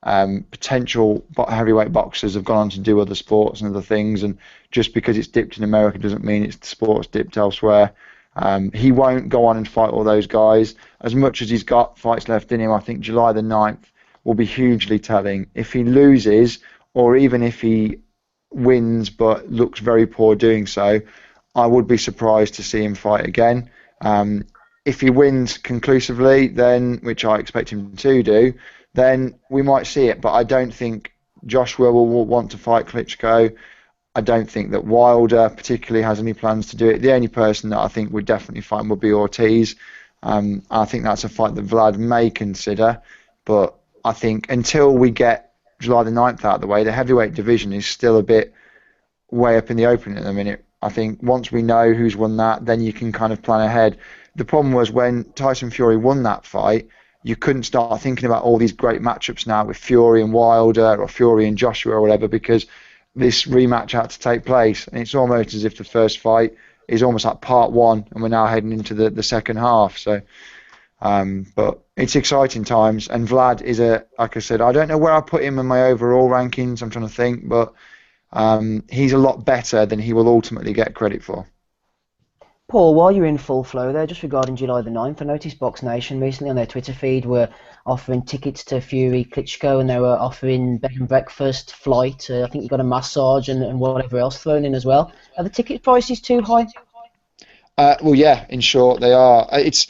potential heavyweight boxers have gone on to do other sports and other things, and just because it's dipped in America doesn't mean it's the sport's dipped elsewhere. He won't go on and fight all those guys. As much as he's got fights left in him, I think July the 9th will be hugely telling. If he loses, or even if he wins but looks very poor doing so, I would be surprised to see him fight again. If he wins conclusively, then, which I expect him to do, then we might see it. But I don't think Joshua will want to fight Klitschko. I don't think that Wilder particularly has any plans to do it. The only person that I think would definitely fight would be Ortiz. I think that's a fight that Vlad may consider. But I think until we get July the 9th out of the way, the heavyweight division is still a bit way up in the open at the minute. I think once we know who's won that, then you can kind of plan ahead. The problem was when Tyson Fury won that fight, you couldn't start thinking about all these great matchups now with Fury and Wilder, or Fury and Joshua or whatever, because this rematch had to take place. And it's almost as if the first fight is almost like part one, and we're now heading into the second half. So, but it's exciting times. And Vlad is like I said, I don't know where I put him in my overall rankings. I'm trying to think, but he's a lot better than he will ultimately get credit for. Paul, while you're in full flow there, just regarding July the 9th, I noticed Box Nation recently on their Twitter feed were offering tickets to Fury Klitschko, and they were offering bed and breakfast, flight, I think you got a massage and whatever else thrown in as well. Are the ticket prices too high? Well, yeah, in short, they are. It's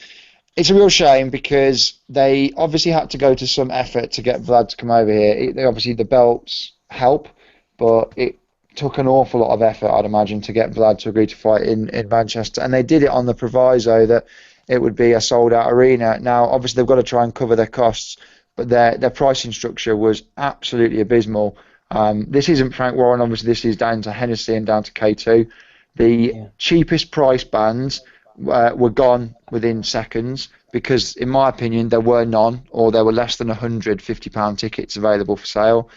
a real shame, because they obviously had to go to some effort to get Vlad to come over here. Obviously, the belts help, but it took an awful lot of effort, I'd imagine, to get Vlad to agree to fight in Manchester, and they did it on the proviso that it would be a sold-out arena. Now, obviously, they've got to try and cover their costs, but their pricing structure was absolutely abysmal. This isn't Frank Warren, obviously. This is down to Hennessy and down to K2. The cheapest price bands were gone within seconds, because, in my opinion, there were none, or there were less than £150 tickets available for sale.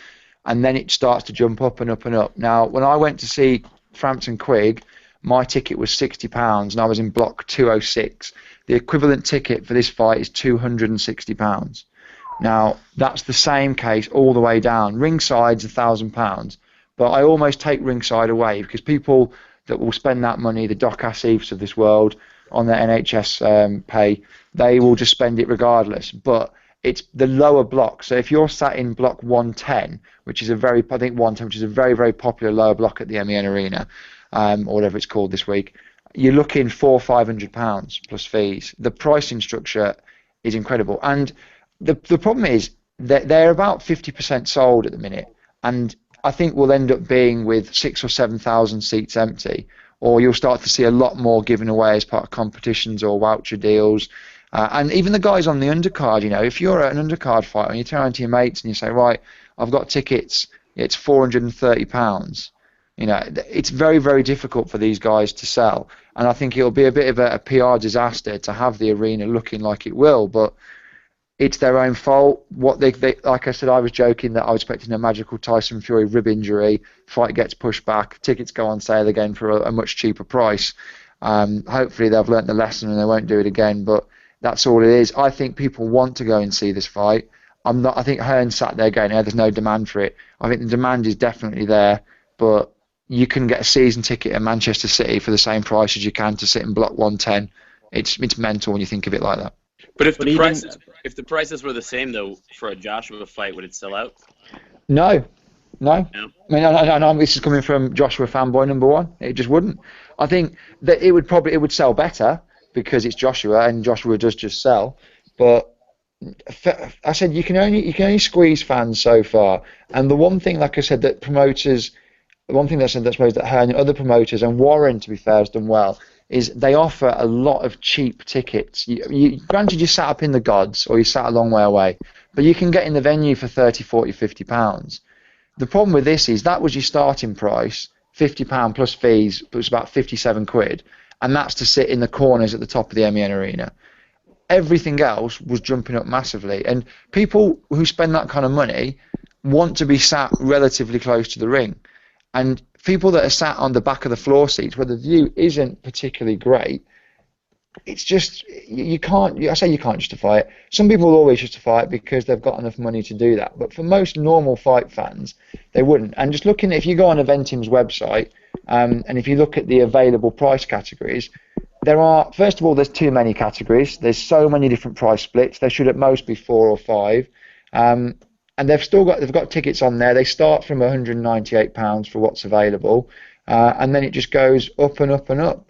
And then it starts to jump up and up and up. Now, when I went to see Frampton Quigg, my ticket was £60, and I was in block 206. The equivalent ticket for this fight is £260. Now, that's the same case all the way down. Ringside's £1,000, but I almost take ringside away, because people that will spend that money, the Doc Asifs of this world, on their NHS pay, they will just spend it regardless. But it's the lower block. So if you're sat in block 110, which is a very, I think 110, which is a very, very popular lower block at the MEN Arena, or whatever it's called this week, you're looking £400-500 plus fees. The pricing structure is incredible, and the problem is that they're about 50% sold at the minute, and I think we'll end up being with 6,000 or 7,000 seats empty, or you'll start to see a lot more given away as part of competitions or voucher deals. And even the guys on the undercard, if you're an undercard fighter and you turn around to your mates and you say, right, I've got tickets, it's £430. It's very, very difficult for these guys to sell. And I think it'll be a bit of a PR disaster to have the arena looking like it will, but it's their own fault. What they like I said, I was joking that I was expecting a magical Tyson Fury rib injury, fight gets pushed back, tickets go on sale again for a much cheaper price. Hopefully they've learnt the lesson and they won't do it again, but that's all it is. I think people want to go and see this fight. I think Hearn sat there going, there's no demand for it. I think the demand is definitely there, but you can get a season ticket in Manchester City for the same price as you can to sit in Block 110. It's mental when you think of it like that. But if the prices were the same though for a Joshua fight, would it sell out? No. Yeah. I mean, I know this is coming from Joshua fanboy number one. It just wouldn't. I think that it would sell better because it's Joshua and Joshua does just sell. But I said you can only squeeze fans so far. And the one thing, like I said, that promoters, the one thing that I said that suppose that Hearn and other promoters and Warren, to be fair, has done well, is they offer a lot of cheap tickets. Granted, you sat up in the gods or you sat a long way away, but you can get in the venue for 30, 40, £50. The problem with this is that was your starting price, £50 plus fees, but it was about 57 quid, and that's to sit in the corners at the top of the MEN Arena. Everything else was jumping up massively, and people who spend that kind of money want to be sat relatively close to the ring. And people that are sat on the back of the floor seats where the view isn't particularly great, it's just, you can't justify it. Some people will always justify it because they've got enough money to do that. But for most normal fight fans, they wouldn't. And just looking, if you go on Eventim's website, and if you look at the available price categories, first of all, there's too many categories. There's so many different price splits. There should at most be 4 or 5. And they've got tickets on there. They start from £198 for what's available, and then it just goes up and up and up.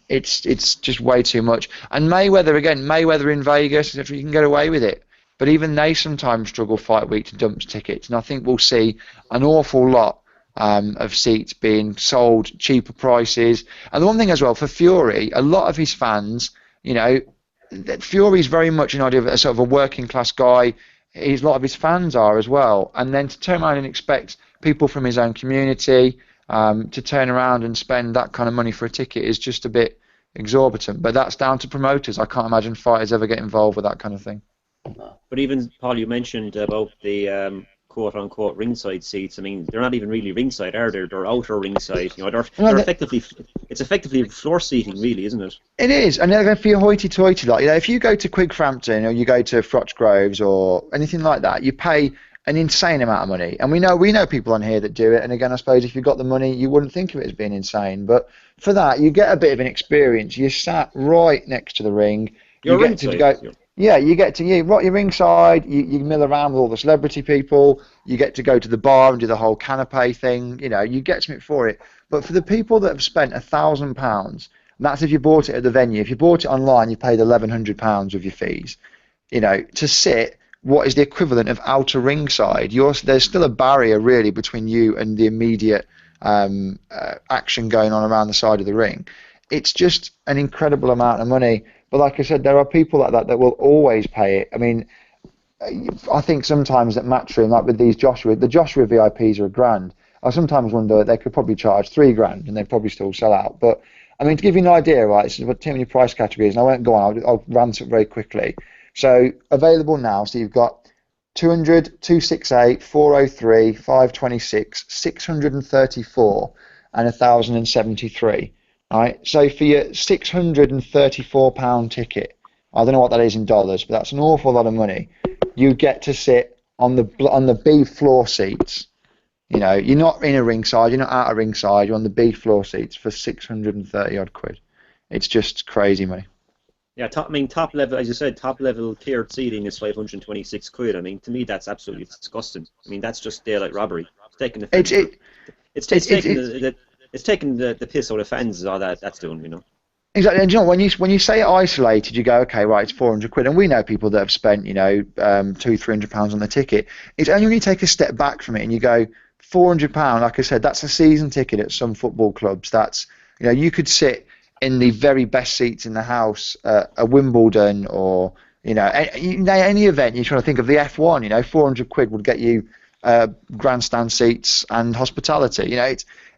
It's just way too much. And Mayweather in Vegas, you can get away with it. But even they sometimes struggle fight week to dump tickets. And I think we'll see an awful lot of seats being sold cheaper prices. And the one thing as well for Fury, a lot of his fans, Fury's very much an idea of a sort of a working class guy. A lot of his fans are as well, and then to turn around and expect people from his own community to turn around and spend that kind of money for a ticket is just a bit exorbitant. But that's down to promoters. I can't imagine fighters ever get involved with that kind of thing. But even, Paul, you mentioned about the quote-unquote ringside seats. I mean, they're not even really ringside, are they? They're outer ringside. They're effectively floor seating, really, isn't it? It is, and they're going to feel hoity-toity. Like, if you go to Quig Frampton or you go to Froch Groves or anything like that, you pay an insane amount of money. And we know people on here that do it. And again, I suppose if you've got the money, you wouldn't think of it as being insane. But for that, you get a bit of an experience. You're sat right next to the ring. You get to go. Yeah, you're ringside, you mill around with all the celebrity people, you get to go to the bar and do the whole canapé thing, you get something for it. But for the people that have spent £1,000, and that's if you bought it at the venue, if you bought it online, you paid £1,100 of your fees, to sit what is the equivalent of outer ringside, there's still a barrier really between you and the immediate action going on around the side of the ring. It's just an incredible amount of money. But like I said, there are people like that will always pay it. I mean, I think sometimes at Matchroom, like with the Joshua VIPs are £1,000. I sometimes wonder they could probably charge £3,000 and they'd probably still sell out. But I mean, to give you an idea, right, this is too many price categories, and I won't go on. I'll rant it very quickly. So available now. So you've got 200, 268, 403, 526, 634, and 1,073. Right, so for your £634 ticket, I don't know what that is in dollars, but that's an awful lot of money. You get to sit on the B floor seats. You're not in a ringside, you're not out a ringside, you're on the B floor seats for 630 odd quid. It's just crazy money. Yeah, top level, as you said, top level tiered seating is 526 quid. I mean, to me, that's absolutely disgusting. I mean, that's just daylight robbery. It's taking the it's taking the piss out of fans is all that's doing, you know. Exactly, and you know, when you say it isolated, you go, okay, right, it's £400, and we know people that have spent, you know, £200-300 on the ticket. It's only when you take a step back from it and you go, £400, like I said, that's a season ticket at some football clubs. That's, you know, you could sit in the very best seats in the house at Wimbledon or, you know, any event. You're trying to think of the F1, you know, £400 would get you grandstand seats and hospitality. You know,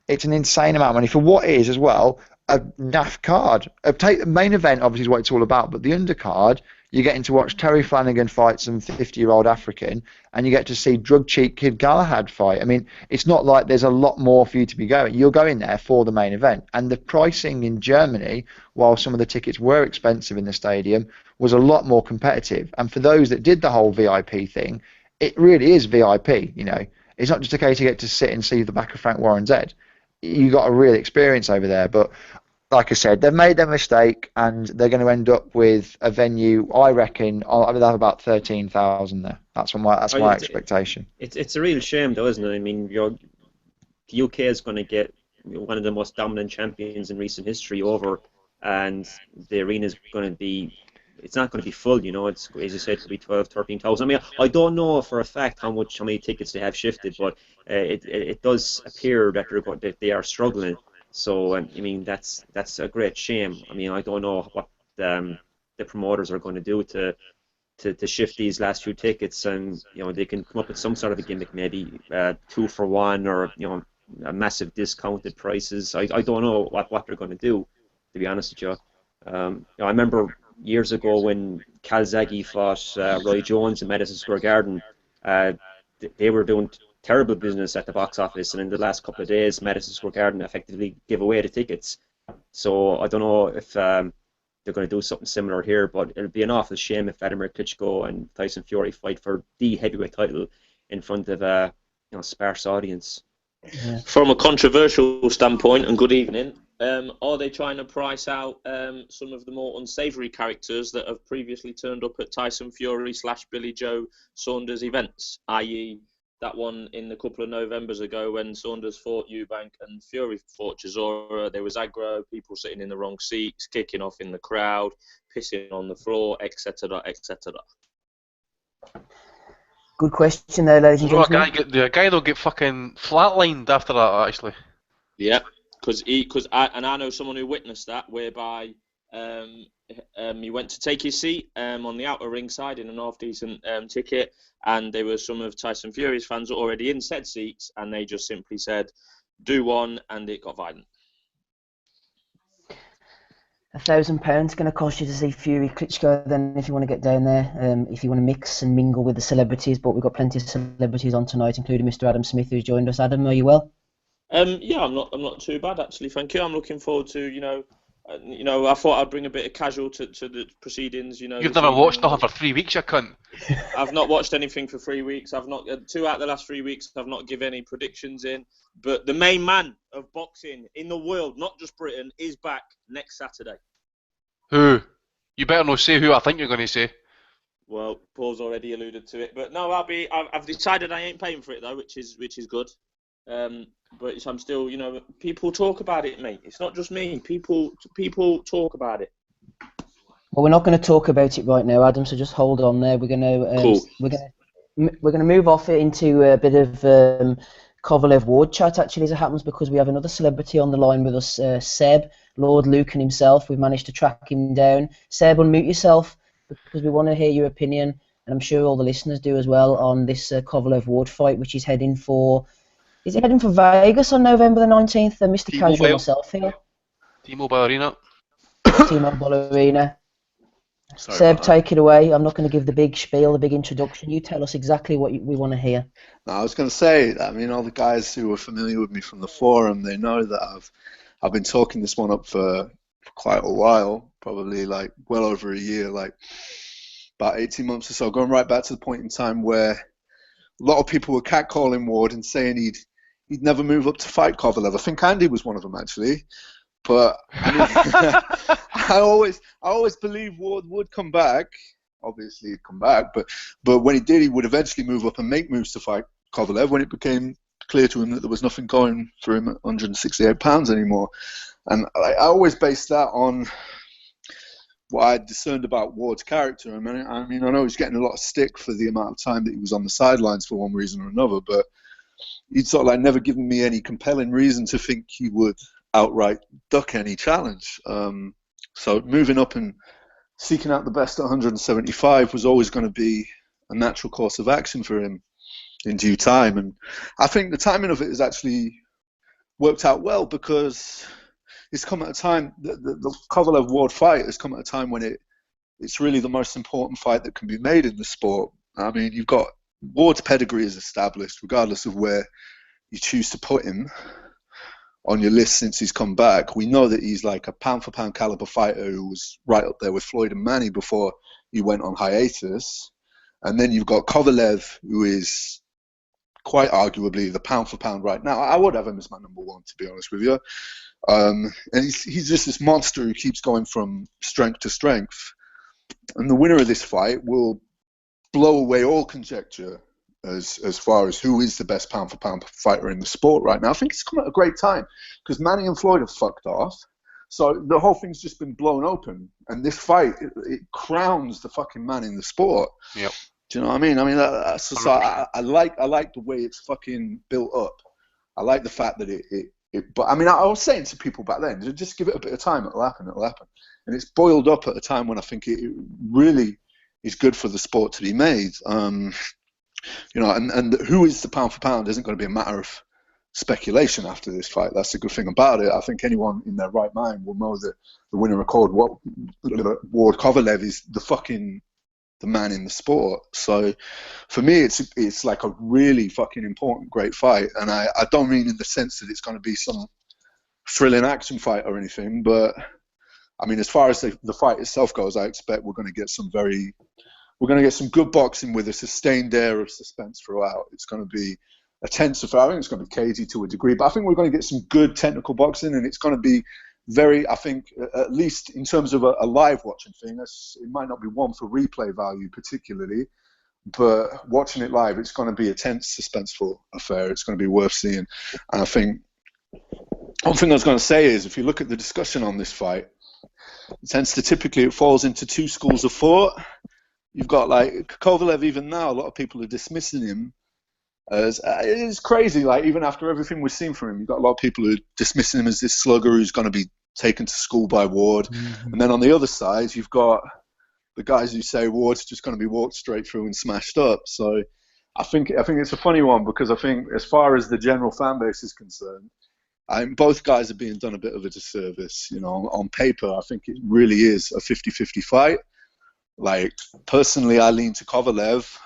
it's an insane amount of money for what is as well a naff card. The main event obviously is what it's all about, but the undercard, you're getting to watch Terry Flanagan fight some 50-year-old African, and you get to see drug cheat Kid Galahad fight. I mean, it's not like there's a lot more for you to be going. You're going there for the main event. And the pricing in Germany, while some of the tickets were expensive in the stadium, was a lot more competitive. And for those that did the whole VIP thing, it really is VIP, you know. It's not just a case you get to sit and see the back of Frank Warren's head. You got a real experience over there. But like I said, they've made their mistake, and they're going to end up with a venue. I reckon they'll have about 13,000 there. That's my expectation. It's a real shame, though, isn't it? I mean, the UK is going to get one of the most dominant champions in recent history over, and the arena is going to be. It's not going to be full, you know. It's, as you said, it could be 12,000, 13,000. I mean, I don't know for a fact how many tickets they have shifted, but it does appear that they are struggling. So I mean, that's a great shame. I mean, I don't know what the promoters are going to do to shift these last few tickets, and you know, they can come up with some sort of a gimmick, maybe 2 for 1, or you know, a massive discounted prices. I don't know what they're going to do, to be honest with you. You know, I remember years ago when Calzaghe fought Roy Jones in Madison Square Garden. They were doing terrible business at the box office, and in the last couple of days, Madison Square Garden effectively gave away the tickets. So I don't know if they're going to do something similar here, but it'll be an awful shame if Vladimir Klitschko and Tyson Fury fight for the heavyweight title in front of a sparse audience. Yeah. From a controversial standpoint, and good evening, are they trying to price out some of the more unsavoury characters that have previously turned up at Tyson Fury / Billy Joe Saunders events, i.e. that one in a couple of Novembers ago when Saunders fought Eubank and Fury fought Chisora? There was aggro, people sitting in the wrong seats, kicking off in the crowd, pissing on the floor, etc., etc. Good question there, ladies and gentlemen. The guy will get fucking flatlined after that, actually. Yeah, because I know someone who witnessed that, whereby he went to take his seat on the outer ring side in an half-decent ticket, and there were some of Tyson Fury's fans already in said seats, and they just simply said, do one, and it got violent. £1,000 going to cost you to see Fury Klitschko then, if you want to get down there, if you want to mix and mingle with the celebrities. But we've got plenty of celebrities on tonight, including Mr. Adam Smith, who's joined us. Adam, are you well? Yeah, I'm not too bad actually, thank you. I'm looking forward to I thought I'd bring a bit of casual to the proceedings. You've never watched nothing for 3 weeks, you cunt. I've not watched anything for 3 weeks. I've not 2 out of the last 3 weeks. I've not given any predictions in. But the main man of boxing in the world, not just Britain, is back next Saturday. Who? You better not say who I think you're going to say. Well, Paul's already alluded to it, but no, I've decided I ain't paying for it though, which is good. But I'm still, people talk about it, mate. It's not just me. People talk about it. Well, we're not going to talk about it right now, Adam. So just hold on there. We're going to cool. We're going to move off it into a bit of Kovalev Ward chat, actually, as it happens, because we have another celebrity on the line with us, Seb, Lord Lucan himself. We've managed to track him down. Seb, unmute yourself, because we want to hear your opinion, and I'm sure all the listeners do as well, on this Kovalev Ward fight, which is heading for... Is it heading for Vegas on November the 19th? Mr. Casual myself here. T-Mobile Arena. T-Mobile Arena. Sorry, Seb, take it away. I'm not going to give the big spiel, the big introduction. You tell us exactly what we want to hear. No, I was going to say, all the guys who are familiar with me from the forum, they know that I've been talking this one up for quite a while, probably like well over a year, like about 18 months or so, going right back to the point in time where a lot of people were catcalling Ward and saying he'd never move up to fight Kovalev. I think Andy was one of them, actually. But I always believed Ward would come back. Obviously, he'd come back. But when he did, he would eventually move up and make moves to fight Kovalev when it became clear to him that there was nothing going for him at 168 pounds anymore. And I always based that on what I discerned about Ward's character. I mean, I know he's getting a lot of stick for the amount of time that he was on the sidelines for one reason or another, but he'd sort of like never given me any compelling reason to think he would outright duck any challenge. So moving up and seeking out the best at 175 was always going to be a natural course of action for him in due time. And I think the timing of it has actually worked out well, because it's come at a time, the Kovalev-Ward fight has come at a time when it's really the most important fight that can be made in the sport. I mean, you've got Ward's pedigree is established, regardless of where you choose to put him on your list since he's come back. We know that he's like a pound-for-pound caliber fighter who was right up there with Floyd and Manny before he went on hiatus. And then you've got Kovalev, who is quite arguably the pound-for-pound right now. I would have him as my number one, to be honest with you. And he's just this monster who keeps going from strength to strength. And the winner of this fight will blow away all conjecture as far as who is the best pound-for-pound fighter in the sport right now. I think it's come at a great time, because Manny and Floyd have fucked off. So the whole thing's just been blown open. And this fight, it crowns the fucking man in the sport. Yep. Do you know what I mean? I mean, that's just, I like the way it's fucking built up. I like the fact that but I mean, I was saying to people back then, just give it a bit of time, it'll happen. And it's boiled up at a time when I think it really is good for the sport to be made. And who is the pound for pound isn't going to be a matter of speculation after this fight. That's the good thing about it. I think anyone in their right mind will know that the winner of Ward Kovalev is the man in the sport. So for me, it's like a really fucking important, great fight. And I don't mean in the sense that it's going to be some thrilling action fight or anything, but I mean, as far as the fight itself goes, I expect we're going to get some good boxing with a sustained air of suspense throughout. It's going to be a tense affair. I think it's going to be cagey to a degree, but I think we're going to get some good technical boxing, and it's going to be very, I think, at least in terms of a live watching thing, it might not be one for replay value particularly, but watching it live, it's going to be a tense, suspenseful affair. It's going to be worth seeing. And I think one thing I was going to say is, if you look at the discussion on this fight, it falls into two schools of thought. You've got like Kovalev, even now, a lot of people are dismissing him as it's crazy. Like, even after everything we've seen from him, you've got a lot of people who are dismissing him as this slugger who's going to be taken to school by Ward. Mm-hmm. And then on the other side, you've got the guys who say Ward's just going to be walked straight through and smashed up. So I think it's a funny one, because I think as far as the general fan base is concerned, both guys are being done a bit of a disservice. You know, on paper, I think it really is a 50-50 fight. Like, personally, I lean to Kovalev,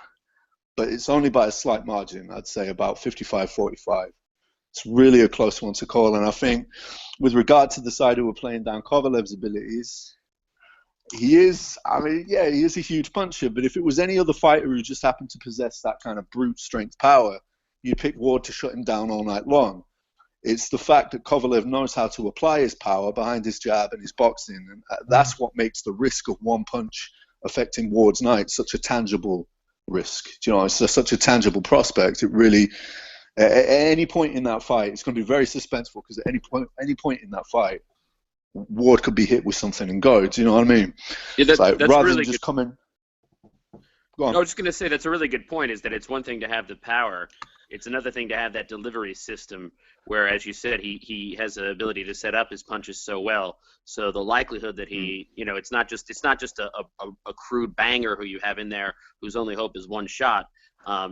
but it's only by a slight margin. I'd say about 55-45. It's really a close one to call. And I think with regard to the side who are playing down Kovalev's abilities, he is a huge puncher. But if it was any other fighter who just happened to possess that kind of brute strength power, you'd pick Ward to shut him down all night long. It's the fact that Kovalev knows how to apply his power behind his jab and his boxing. And that's what makes the risk of one punch affecting Ward's night such a tangible risk. You know, it's such a tangible prospect. It really, at any point in that fight, it's going to be very suspenseful, because at any point in that fight, Ward could be hit with something and go. Do you know what I mean? Yeah, that's rather really than just good. coming. Go on. I was just going to say that's a really good point. Is that it's one thing to have the power, it's another thing to have that delivery system where, as you said, he has the ability to set up his punches so well. So the likelihood that he, you know, it's not just a crude banger who you have in there whose only hope is one shot.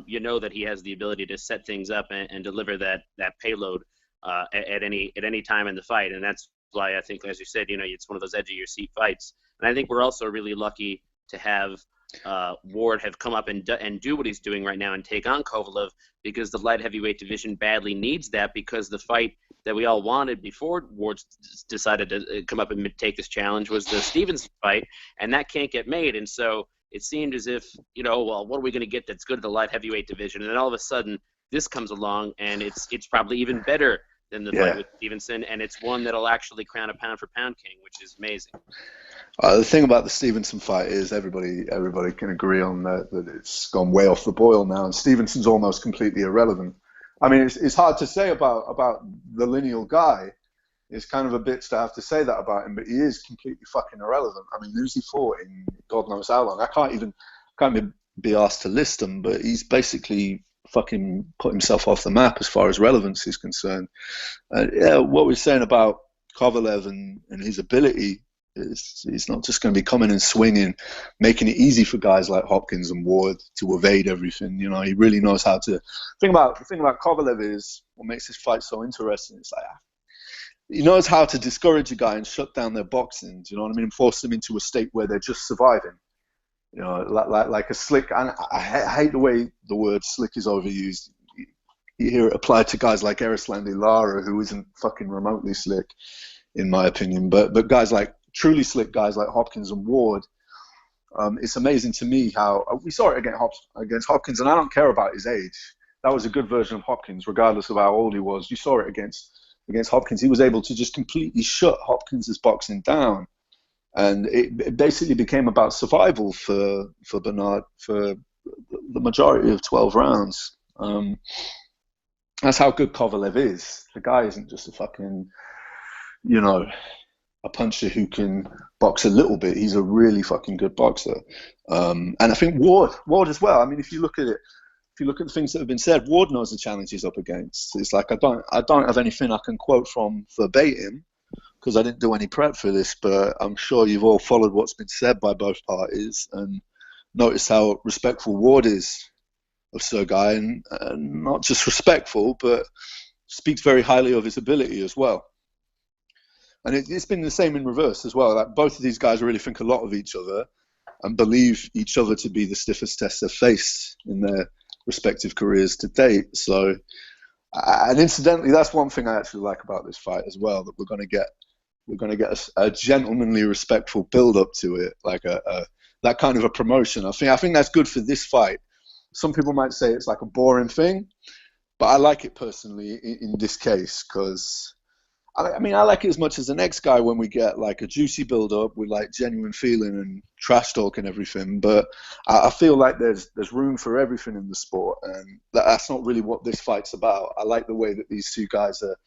You know that he has the ability to set things up and deliver that payload at any time in the fight. And that's why I think, as you said, you know, it's one of those edge of your seat fights. And I think we're also really lucky to have Ward have come up and do what he's doing right now and take on Kovalev, because the light heavyweight division badly needs that, because the fight that we all wanted before Ward decided to come up and take this challenge was the Stevenson fight, and that can't get made. And so it seemed as if, you know, well, what are we going to get that's good at the light heavyweight division? And then all of a sudden this comes along, and it's probably even better than the fight with Stevenson, and it's one that'll actually crown a pound-for-pound king, which is amazing. The thing about the Stevenson fight is everybody can agree on that it's gone way off the boil now, and Stevenson's almost completely irrelevant I mean, it's hard to say about the lineal guy. It's kind of a bitch to have to say that about him, but he is completely fucking irrelevant. I mean, who's he fought in God knows how long? I can't be asked to list him, but he's basically fucking put himself off the map as far as relevance is concerned. Yeah, what we're saying about Kovalev and his ability is he's not just going to be coming and swinging, making it easy for guys like Hopkins and Ward to evade everything. You know, he really knows how to. The thing about Kovalev is what makes this fight so interesting. It's like he knows how to discourage a guy and shut down their boxing. Do you know what I mean? And force them into a state where they're just surviving. You know, like a slick. And I hate the way the word slick is overused. You hear it applied to guys like Erislandy Lara, who isn't fucking remotely slick, in my opinion. But guys like truly slick guys like Hopkins and Ward. It's amazing to me how we saw it against Hopkins, and I don't care about his age. That was a good version of Hopkins, regardless of how old he was. You saw it against Hopkins. He was able to just completely shut Hopkins' boxing down. And it basically became about survival for Bernard for the majority of 12 rounds. That's how good Kovalev is. The guy isn't just a fucking, a puncher who can box a little bit. He's a really fucking good boxer. And I think Ward as well. I mean, if you look at the things that have been said, Ward knows the challenge he's up against. It's like I don't have anything I can quote from verbatim, because I didn't do any prep for this, but I'm sure you've all followed what's been said by both parties and noticed how respectful Ward is of Sergei, and not just respectful, but speaks very highly of his ability as well. And it's been the same in reverse as well. Like, both of these guys really think a lot of each other and believe each other to be the stiffest test they've faced in their respective careers to date. So, and incidentally, that's one thing I actually like about this fight as well, that we're going to get a gentlemanly, respectful build-up to it, like that kind of a promotion. I think that's good for this fight. Some people might say it's like a boring thing, but I like it personally in this case, because I mean, I like it as much as the next guy when we get like a juicy build-up with like genuine feeling and trash talk and everything. But I feel like there's room for everything in the sport, and that's not really what this fight's about. I like the way that these two guys are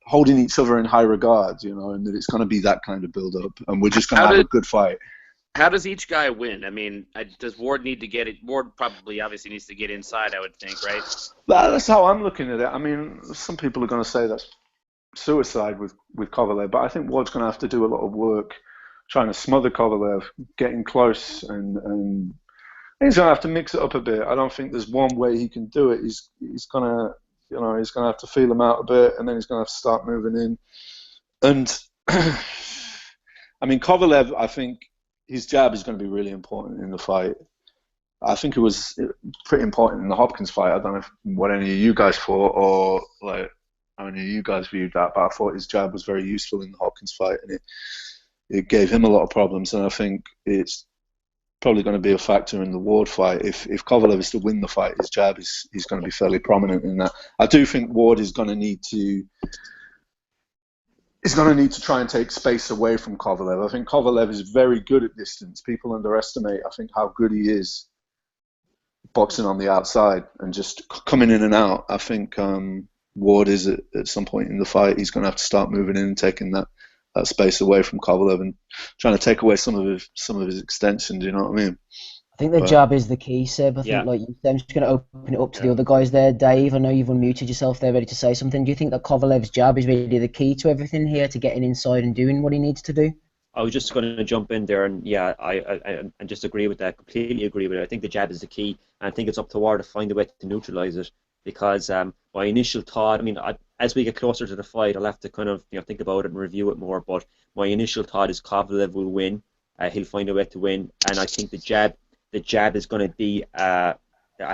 holding each other in high regard, and that it's going to be that kind of build-up, and we're just going to have a good fight. How does each guy win? I mean, does Ward need to get it? Ward probably obviously needs to get inside, I would think, right? That's how I'm looking at it. I mean, some people are going to say that's suicide with Kovalev, but I think Ward's going to have to do a lot of work trying to smother Kovalev, getting close, and he's going to have to mix it up a bit. I don't think there's one way he can do it. He's going to, he's going to have to feel him out a bit, and then he's going to have to start moving in. And I mean, Kovalev, I think his jab is going to be really important in the fight. I think it was pretty important in the Hopkins fight. I don't know what any of you guys thought, or like how many of you guys viewed that, but I thought his jab was very useful in the Hopkins fight, and it gave him a lot of problems. And I think it's probably going to be a factor in the Ward fight. If Kovalev is to win the fight, his jab he's going to be fairly prominent in that. I do think Ward is going to need to. He's going to need to try and take space away from Kovalev. I think Kovalev is very good at distance. People underestimate, I think, how good he is boxing on the outside and just coming in and out. I think Ward is at some point in the fight, he's going to have to start moving in and taking that space away from Kovalev and trying to take away some of his extension. Do you know what I mean? I think the jab is the key, Seb. I think, like you said, I'm just going to open it up to the other guys there. Dave, I know you've unmuted yourself there, ready to say something. Do you think that Kovalev's jab is really the key to everything here, to getting inside and doing what he needs to do? I was just going to jump in there, and I just agree with that. Completely agree with it. I think the jab is the key, and I think it's up to Ward to find a way to neutralise it. Because my initial thought, I mean, as we get closer to the fight, I'll have to kind of think about it and review it more. But my initial thought is Kovalev will win. He'll find a way to win, and I think the jab is going to be a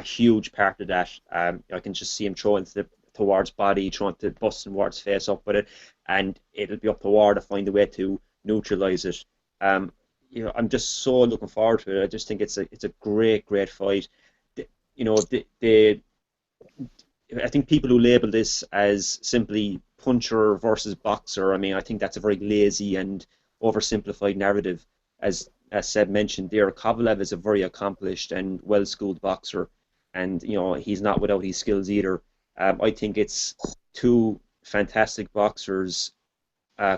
huge part of that. I can just see him throwing to Ward's body, trying to bust Ward's face up with it, and it'll be up to Ward to find a way to neutralise it. I'm just so looking forward to it. I just think it's a great fight. I think people who label this as simply puncher versus boxer, I mean, I think that's a very lazy and oversimplified narrative. As Seb mentioned there, Kovalev is a very accomplished and well-schooled boxer. and he's not without his skills either. I think it's two fantastic boxers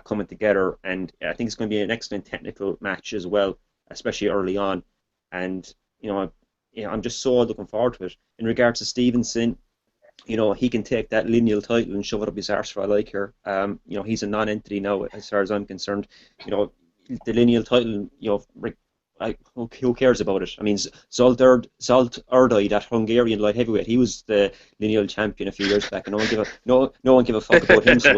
coming together, and I think it's going to be an excellent technical match as well, especially early on. And I'm just so looking forward to it. In regards to Stevenson, he can take that lineal title and shove it up his arse for I like her. He's a non-entity now as far as I'm concerned. The lineal title, who cares about it? I mean, Zsolt Erdős, that Hungarian light heavyweight, he was the lineal champion a few years back, and no one give a fuck about him. So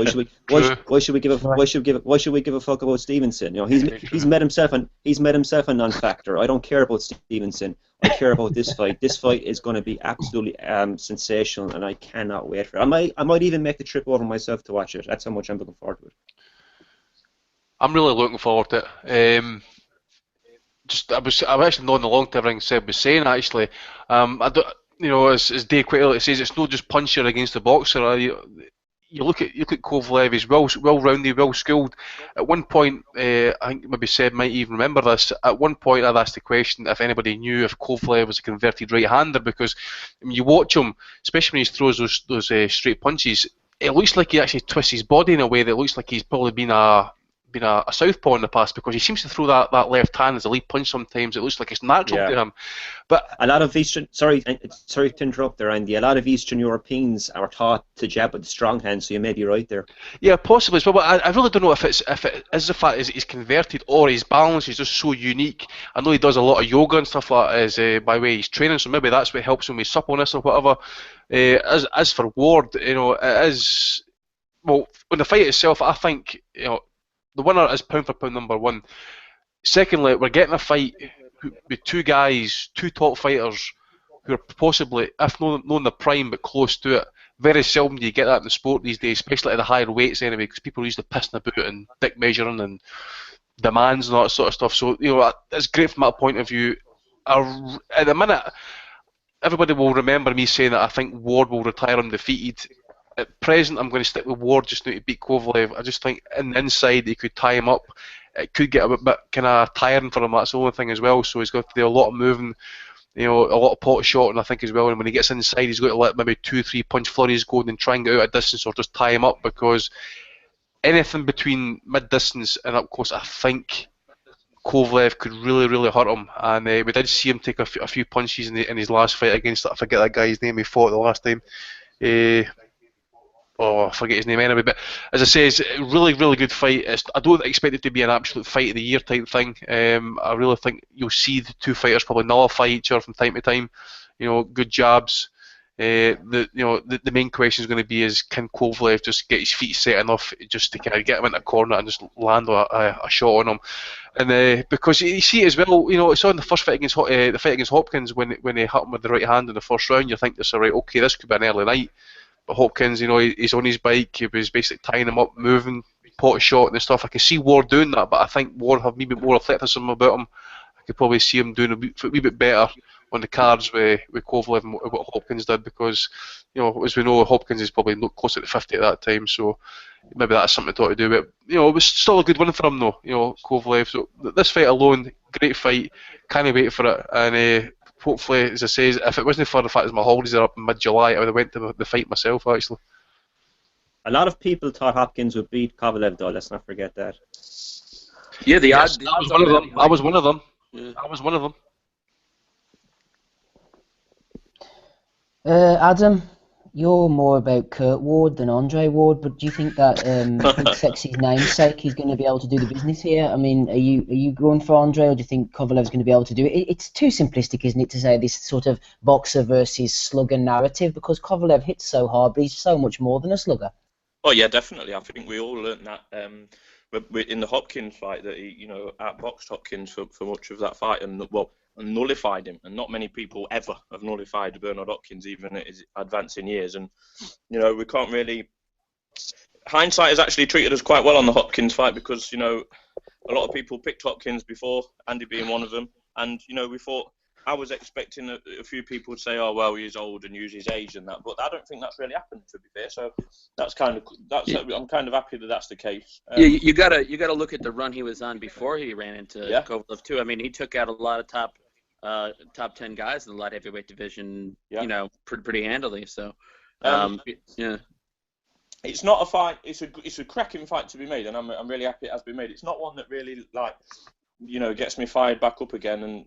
why should we give a fuck about Stevenson? He's made himself a non-factor. I don't care about Stevenson. I care about this fight. This fight is going to be absolutely sensational, and I cannot wait for it. I might even make the trip over myself to watch it. That's how much I'm looking forward to it. I'm really looking forward to it. I'm actually nodding along to everything Seb was saying. Actually, I don't, as Dave quite earlier says, it's not just puncher against the boxer. You look at Kovalev, he's well-rounded, well-skilled. At one point, I think maybe Seb might even remember this. At one point, I'd asked the question if anybody knew if Kovalev was a converted right-hander, because you watch him, especially when he throws those straight punches, it looks like he actually twists his body in a way that looks like he's probably been a southpaw in the past, because he seems to throw that left hand as a lead punch sometimes. It looks like it's natural to him. But a lot of sorry to interrupt there, Andy. A lot of Eastern Europeans are taught to jab with the strong hand, so you may be right there. Yeah, possibly as well. But I really don't know if it is the fact that he's converted or his balance is just so unique. I know he does a lot of yoga and stuff like that as by way he's training, so maybe that's what helps him with suppleness or whatever. As for Ward, it is, well, on the fight itself, I think the winner is pound for pound number one. Secondly, we're getting a fight with two top fighters who are possibly, if not in the prime, but close to it. Very seldom do you get that in the sport these days, especially at the higher weights anyway, because people are usually pissing about and dick measuring and demands and all that sort of stuff. So, it's great from that point of view. At the minute, everybody will remember me saying that I think Ward will retire undefeated. At present, I'm going to stick with Ward just now to beat Kovalev. I just think in the inside he could tie him up. It could get a bit kind of tiring for him. That's the only thing as well. So he's got to do a lot of moving, a lot of pot shotting, I think, as well. And when he gets inside, he's got to let maybe 2-3 punch flurries go and try and get out of distance or just tie him up, because anything between mid-distance and up close, I think Kovalev could really, really hurt him. And we did see him take a few punches in his last fight against, I forget that guy's name he fought the last time. I forget his name anyway, but as I say, it's a really, really good fight. I don't expect it to be an absolute fight of the year type thing. I really think you'll see the two fighters probably nullify each other from time to time. Good jabs. The main question is going to be is, can Kovalev just get his feet set enough just to kind of get him into a corner and just land a shot on him? And because you see as well, it's on the first fight against Hopkins when they hit him with the right hand in the first round. You think this, all right, okay, this could be an early night. But Hopkins, he's on his bike. He was basically tying him up, moving, pot shot and stuff. I can see Ward doing that, but I think Ward have maybe more athleticism about him. I could probably see him doing a wee bit better on the cards with Kovalev and what Hopkins did, because as we know, Hopkins is probably closer to 50 at that time, so maybe that's something to do with it. It was still a good win for him though, Kovalev. So this fight alone, great fight. Can't wait for it, and hopefully, as I say, if it wasn't for the fact that my holidays are up in mid-July, I would have went to the fight myself actually. A lot of people thought Hopkins would beat Kovalev though, let's not forget that. Yeah, the odds. I was one of them. Yeah. I was one of them. Adam, you're more about Kurt Ward than Andre Ward, but do you think that Big Sexy's namesake is going to be able to do the business here? I mean, are you going for Andre, or do you think Kovalev's going to be able to do it? It's too simplistic, isn't it, to say this sort of boxer versus slugger narrative, because Kovalev hits so hard, but he's so much more than a slugger. Oh yeah, definitely. I think we all learnt that in the Hopkins fight, that he, outboxed Hopkins for much of that fight, and nullified him. And not many people ever have nullified Bernard Hopkins, even at his advancing years. And we can't really. Hindsight has actually treated us quite well on the Hopkins fight, because a lot of people picked Hopkins before, Andy being one of them, and we thought. I was expecting a few people would say, "Oh well, he's old and use his age and that," but I don't think that's really happened, to be fair. So I'm kind of happy that that's the case. You gotta look at the run he was on before he ran into Kovalev too. I mean, he took out a lot of top top 10 guys in the light heavyweight division, Yeah. pretty handily. So, yeah. It's not a fight. It's a cracking fight to be made, and I'm really happy it has been made. It's not one that really gets me fired back up again, and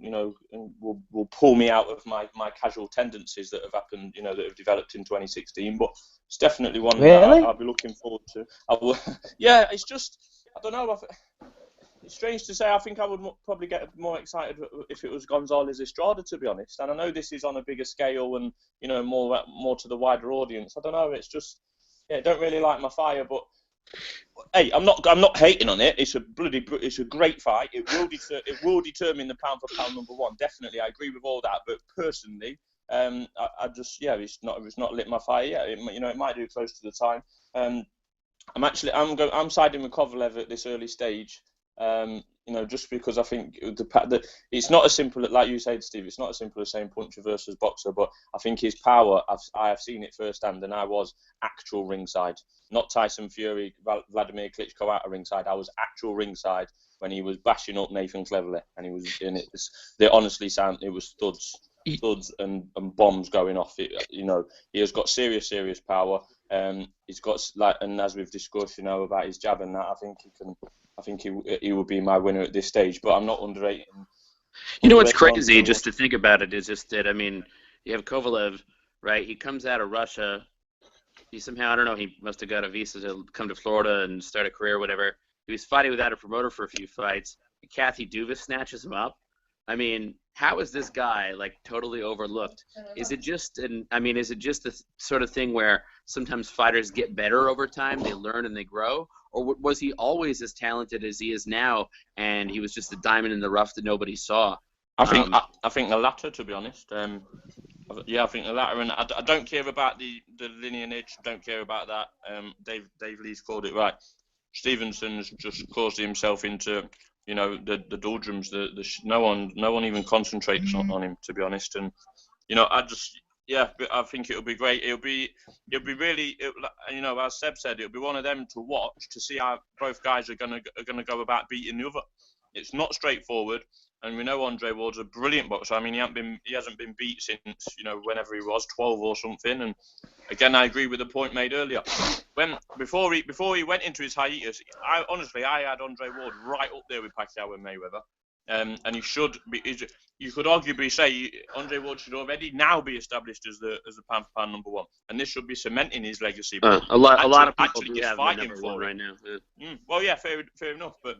and will pull me out of my casual tendencies that have happened, that have developed in 2016. But it's definitely one that I'll be looking forward to. Yeah, it's just, I don't know. It's strange to say. I think I would probably get more excited if it was Gonzalez Estrada, to be honest. And I know this is on a bigger scale and more to the wider audience. I don't know. It's just, don't really light my fire. But hey, I'm not hating on it. It's a great fight. It will determine the pound for pound number one. Definitely, I agree with all that. But personally, I just it's not lit my fire yet. It might do close to the time. I'm siding with Kovalev at this early stage. Just because I think it's not as simple, like you said, Steve. It's not as simple as saying puncher versus boxer, but I think his power. I have seen it firsthand, and I was actual ringside, not Tyson Fury, Vladimir Klitschko out of ringside. I was actual ringside when he was bashing up Nathan Cleverly, and he was in it. They honestly it was thuds and bombs going off. He has got serious power. He's got and as we've discussed, about his jab and that, I think he will be my winner at this stage, but I'm not underrating. What's crazy, just to think about it, is just that, you have Kovalev, right? He comes out of Russia. He somehow, I don't know, he must have got a visa to come to Florida and start a career or whatever. He was fighting without a promoter for a few fights. Kathy Duvis snatches him up. How is this guy totally overlooked? Is it just the sort of thing where sometimes fighters get better over time, they learn and they grow, or was he always as talented as he is now, and he was just a diamond in the rough that nobody saw? I think the latter, to be honest. I think the latter, and I don't care about the lineage. Don't care about that. Dave Lee's called it right. Stevenson's just caused himself into the doldrums. No one even concentrates on him, to be honest. And I think it'll be great. It'll be really, as Seb said, it'll be one of them to watch to see how both guys are gonna go about beating the other. It's not straightforward, and we know Andre Ward's a brilliant boxer. He hasn't been beat since whenever he was 12 or something. And again, I agree with the point made earlier. Before he went into his hiatus, I had Andre Ward right up there with Pacquiao and Mayweather. And he should be. You could arguably say Andre Ward should already now be established as the pound for pound number one, and this should be cementing his legacy. A lot of people do have fighting for it right now. Yeah. Well, yeah, fair enough, but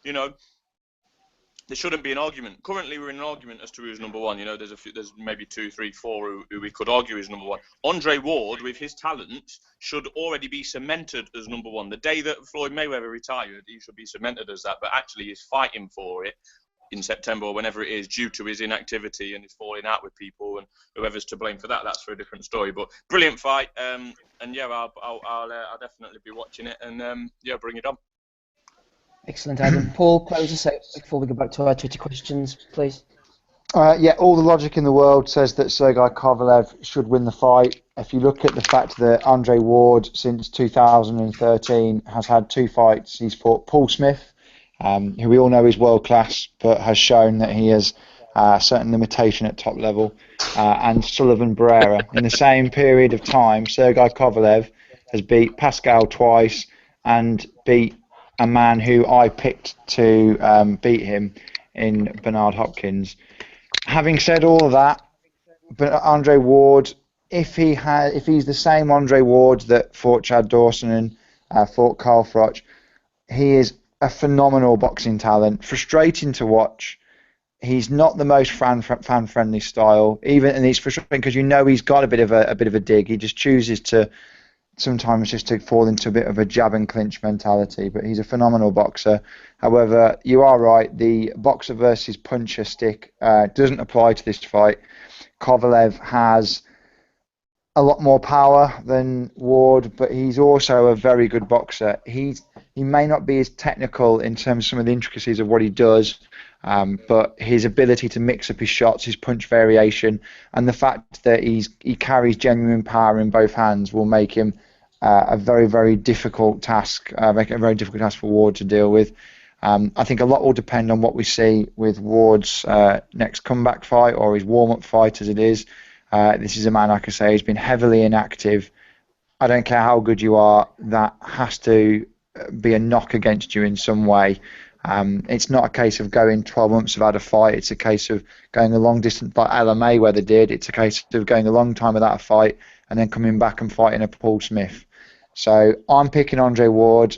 there shouldn't be an argument. Currently, we're in an argument as to who's number one. There's maybe 2, 3, 4 who we could argue is number one. Andre Ward, with his talents, should already be cemented as number one. The day that Floyd Mayweather retired, he should be cemented as that. But actually, he's fighting for it in September or whenever it is, due to his inactivity and his falling out with people, and whoever's to blame for that, that's for a different story. But brilliant fight, and I'll definitely be watching it, and bring it on. Excellent, Adam. Paul, close us out before we go back to our Twitter questions, please. All the logic in the world says that Sergei Kovalev should win the fight. If you look at the fact that Andre Ward, since 2013, has had 2 fights, he's fought Paul Smith, who we all know is world class, but has shown that he has a certain limitation at top level, and Sullivan Barrera. In the same period of time, Sergei Kovalev has beat Pascal twice and beat a man who I picked to beat him in Bernard Hopkins. Having said all of that, but Andre Ward, if he's the same Andre Ward that fought Chad Dawson and fought Carl Froch, he is a phenomenal boxing talent, frustrating to watch. He's not the most fan-friendly style, and it's frustrating because he's got a bit of a dig. He just chooses to sometimes just to fall into a bit of a jab and clinch mentality, but he's a phenomenal boxer. However, you are right, the boxer versus puncher stick doesn't apply to this fight. Kovalev has a lot more power than Ward, but he's also a very good boxer. He may not be as technical in terms of some of the intricacies of what he does, but his ability to mix up his shots, his punch variation, and the fact that he carries genuine power in both hands will make him a very, very difficult task, make it a very difficult task for Ward to deal with. I think a lot will depend on what we see with Ward's next comeback fight or his warm-up fight as it is. This is a man, like I say, who's been heavily inactive. I don't care how good you are, that has to be a knock against you in some way. It's not a case of going 12 months without a fight. It's a case of going a long distance like Ella Mayweather did. It's a case of going a long time without a fight and then coming back and fighting a Paul Smith. So I'm picking Andre Ward.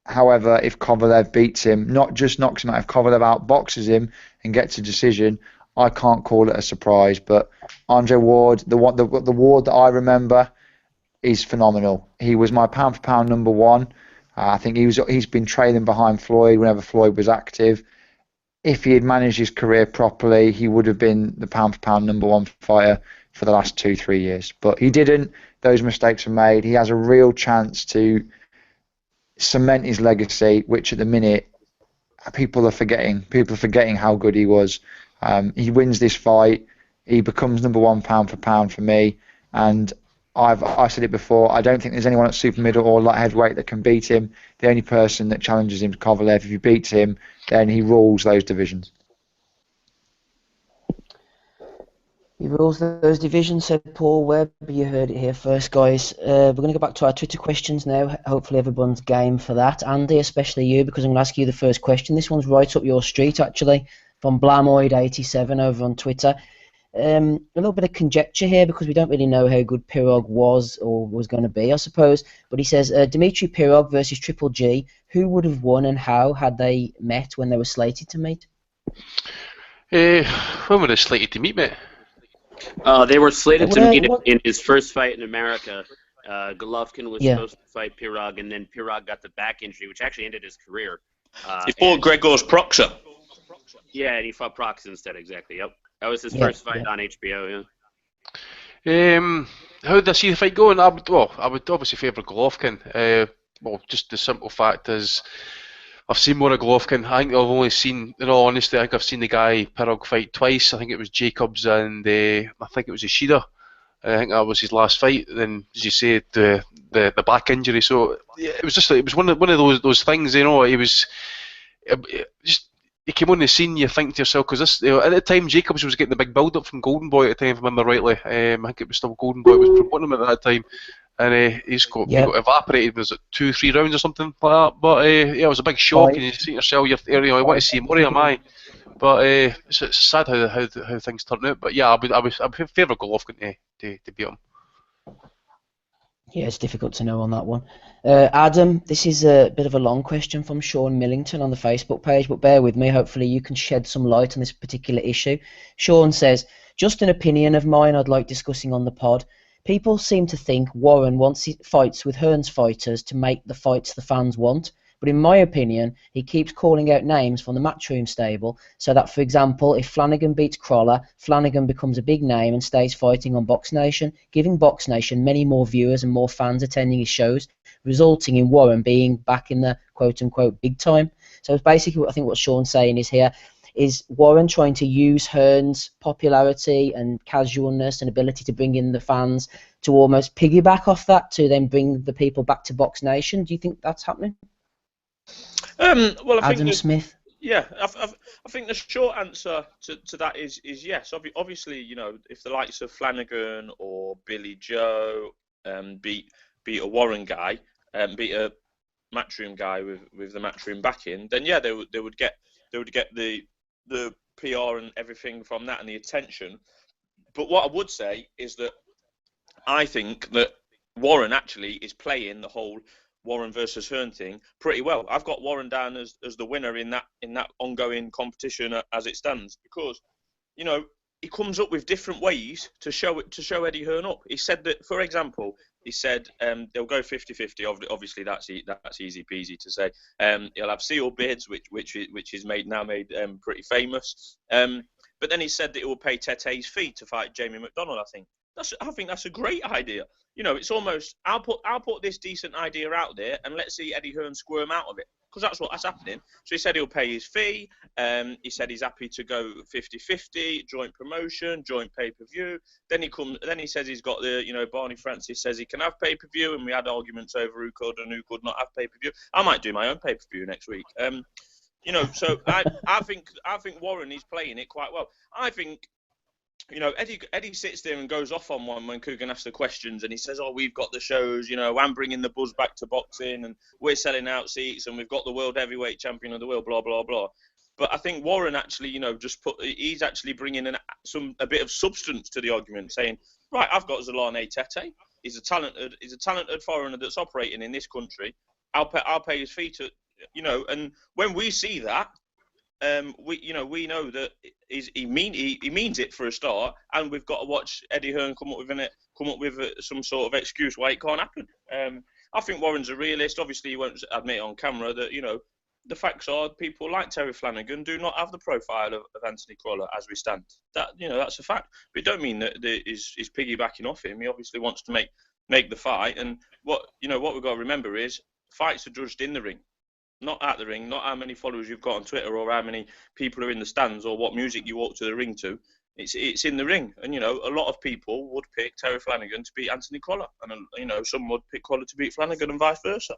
However, if Kovalev beats him, not just knocks him out, if Kovalev outboxes him and gets a decision, I can't call it a surprise. But Andre Ward, the Ward that I remember, is phenomenal. He was my pound for pound number one. I think he's been trailing behind Floyd whenever Floyd was active. If he had managed his career properly, he would have been the pound for pound number one fighter for the last 2-3 years. But he didn't. Those mistakes were made. He has a real chance to cement his legacy, which at the minute people are forgetting. People are forgetting how good he was. He wins this fight. He becomes number one pound for pound for me. And I said it before, I don't think there's anyone at super middle or light heavyweight that can beat him. The only person that challenges him is Kovalev. If he beats him, then he rules those divisions. He rules those divisions, said Paul Webb. You heard it here first, guys. We're going to go back to our Twitter questions now. Hopefully everyone's game for that. Andy, especially you, because I'm going to ask you the first question. This one's right up your street, actually, from Blamoid87 over on Twitter. A little bit of conjecture here because we don't really know how good Pirog was or was going to be, I suppose. But he says, Dimitri Pirog versus Triple G, who would have won and how had they met when they were slated to meet? When were they slated to meet, mate? They were slated to meet in his first fight in America. Golovkin was supposed to fight Pirog, and then Pirog got the back injury, which actually ended his career. He fought Gregor's Proxer. Yeah, and he fought Proxer instead, exactly, yep. That was his first fight on HBO, How did I see the fight going? I would obviously favour Golovkin. Just the simple fact is, I've seen more of Golovkin. I think I've only seen, in all honesty, I think I've seen the guy Pirog fight twice. I think it was Jacobs and I think it was Ishida. I think that was his last fight. Then, as you say, the back injury. So yeah, it was one of those things. He was just. He came on the scene, you think to yourself, because at the time Jacobs was getting the big build-up from Golden Boy at the time, if I remember rightly. I think it was still Golden Boy was promoting him at that time, and he got evaporated. Was it 2-3 rounds or something like that? But it was a big shock, and you see yourself, I want to see more of him, But it's sad how things turned out. But yeah, I would favour Golovkin to beat him. Yeah, it's difficult to know on that one. Adam, this is a bit of a long question from Sean Millington on the Facebook page, but bear with me. Hopefully you can shed some light on this particular issue. Sean says, just an opinion of mine I'd like discussing on the pod. People seem to think Warren wants fights with Hearns fighters to make the fights the fans want. But in my opinion, he keeps calling out names from the Matchroom stable so that, for example, if Flanagan beats Crolla, Flanagan becomes a big name and stays fighting on Box Nation, giving Box Nation many more viewers and more fans attending his shows, resulting in Warren being back in the quote-unquote big time. So it's basically I think what Sean's saying is here, is Warren trying to use Hearns' popularity and casualness and ability to bring in the fans to almost piggyback off that to then bring the people back to Box Nation? Do you think that's happening? Well, I Adam think Smith. Yeah, I think the short answer to that is yes. Obviously, if the likes of Flanagan or Billy Joe beat a Warren guy, beat a Matchroom guy with the Matchroom backing, then yeah, they would get the PR and everything from that and the attention. But what I would say is that I think that Warren actually is playing the whole Warren versus Hearn thing pretty well. I've got Warren down as the winner in that ongoing competition as it stands, because he comes up with different ways to show Eddie Hearn up. He said that, for example, they'll go 50-50. Obviously that's easy peasy to say. He'll have sealed bids, which is made pretty famous. But then he said that he will pay Tete's fee to fight Jamie McDonald. I think that's a great idea. It's almost I'll put this decent idea out there and let's see Eddie Hearn squirm out of it. because that's happening. So he said he'll pay his fee. He said he's happy to go 50-50, joint promotion, joint pay-per-view. Then he says he's got Barney Francis says he can have pay-per-view, and we had arguments over who could and who could not have pay-per-view. I might do my own pay-per-view next week. So I think Warren is playing it quite well. I think, Eddie sits there and goes off on one when Coogan asks the questions, and he says, "Oh, we've got the shows. I'm bringing the buzz back to boxing, and we're selling out seats, and we've got the world heavyweight champion of the world, blah blah blah." But I think Warren actually, he's actually bringing a bit of substance to the argument, saying, "Right, I've got Zolane Tete. He's a talented foreigner that's operating in this country. I'll pay his fee to, and when we see that." We know that he means it for a start, and we've got to watch Eddie Hearn come up with some sort of excuse why it can't happen. I think Warren's a realist. Obviously, he won't admit it on camera that the facts are people like Terry Flanagan do not have the profile of Anthony Crolla as we stand. That's a fact. But it don't mean that he's piggybacking off him. He obviously wants to make the fight, and what we've got to remember is fights are judged in the ring. Not at the ring, not how many followers you've got on Twitter or how many people are in the stands or what music you walk to the ring to. It's in the ring. And, a lot of people would pick Terry Flanagan to beat Anthony Crolla. And, some would pick Crolla to beat Flanagan and vice versa.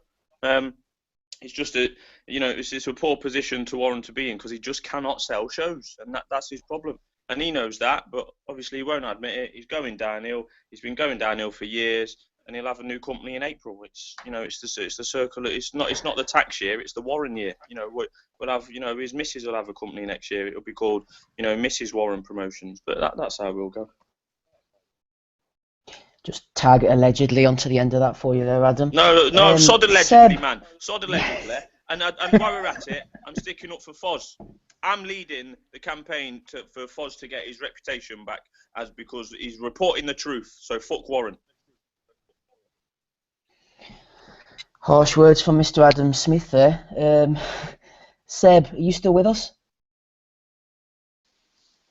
It's just it's a poor position to Warren to be in because he just cannot sell shows. And that's his problem. And he knows that, but obviously he won't admit it. He's going downhill. He's been going downhill for years. And he'll have a new company in April, which it's the circle. It's not the tax year. It's the Warren year. We'll have his missus will have a company next year. It'll be called Mrs. Warren Promotions. But that's how we'll go. Just tag allegedly onto the end of that for you there, Adam. No, sod allegedly, man. Sod allegedly. And while we're at it, I'm sticking up for Foz. I'm leading the campaign for Foz to get his reputation back because he's reporting the truth. So fuck Warren. Harsh words from Mr. Adam Smith there. Seb, are you still with us?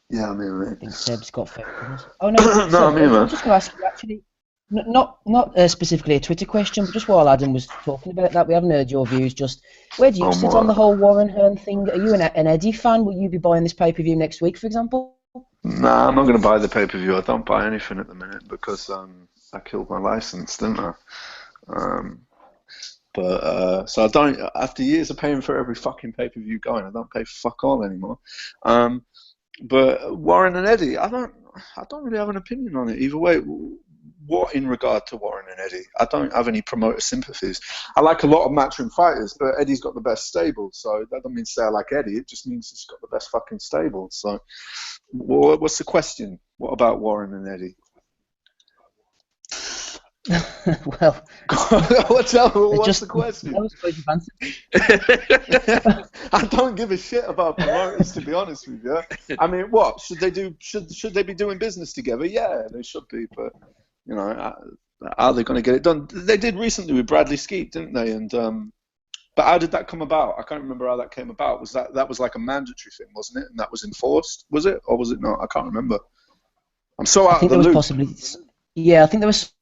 Yeah, I'm here, mate. I think Seb's got focus. Oh no, no, Seb, I'm here, man. I'm just going to ask you actually, not specifically a Twitter question, but just while Adam was talking about that, we haven't heard your views. Just where do you sit on the whole Warren Hearn thing? Are you an Eddie fan? Will you be buying this pay-per-view next week, for example? Nah, I'm not going to buy the pay-per-view. I don't buy anything at the minute because I killed my license, didn't I? So I don't. After years of paying for every fucking pay-per-view going, I don't pay fuck all anymore. But Warren and Eddie, I don't really have an opinion on it either way. What in regard to Warren and Eddie? I don't have any promoter sympathies. I like a lot of matchroom fighters, but Eddie's got the best stable, so that doesn't mean to say I like Eddie. It just means he's got the best fucking stable. So, what's the question? What about Warren and Eddie? Well, what's the question? I don't give a shit about promoters, to be honest with you. I mean, what should they do? Should they be doing business together? Yeah, they should be, but are they going to get it done? They did recently with Bradley Skeet, didn't they? And but how did that come about? I can't remember how that came about. Was that was like a mandatory thing, wasn't it? And that was enforced, was it, or was it not? I can't remember. I'm so out of the loop. I think there was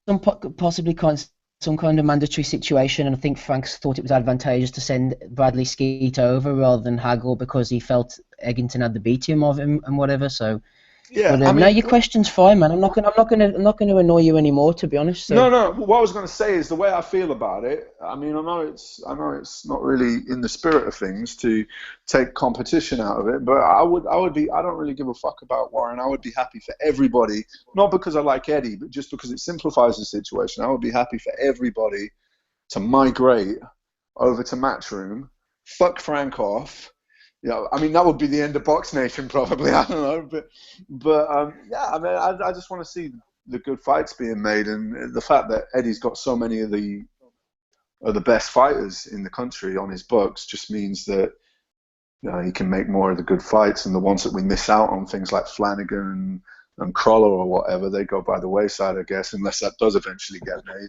some kind of mandatory situation, and I think Franks thought it was advantageous to send Bradley Skeet over rather than Hagel because he felt Eggington had the beating of him and whatever. So yeah, but, no, your question's fine, man. I'm not gonna annoy you anymore, to be honest. So. No. What I was gonna say is the way I feel about it. I mean, I know it's not really in the spirit of things to take competition out of it, but I would be. I don't really give a fuck about Warren. I would be happy for everybody, not because I like Eddie, but just because it simplifies the situation. I would be happy for everybody to migrate over to Matchroom, fuck Frank off. I mean, that would be the end of Box Nation, probably. I don't know, but yeah. I mean, I just want to see the good fights being made, and the fact that Eddie's got so many of the best fighters in the country on his books just means that he can make more of the good fights, and the ones that we miss out on, things like Flanagan and Crolla or whatever, they go by the wayside, I guess, unless that does eventually get made.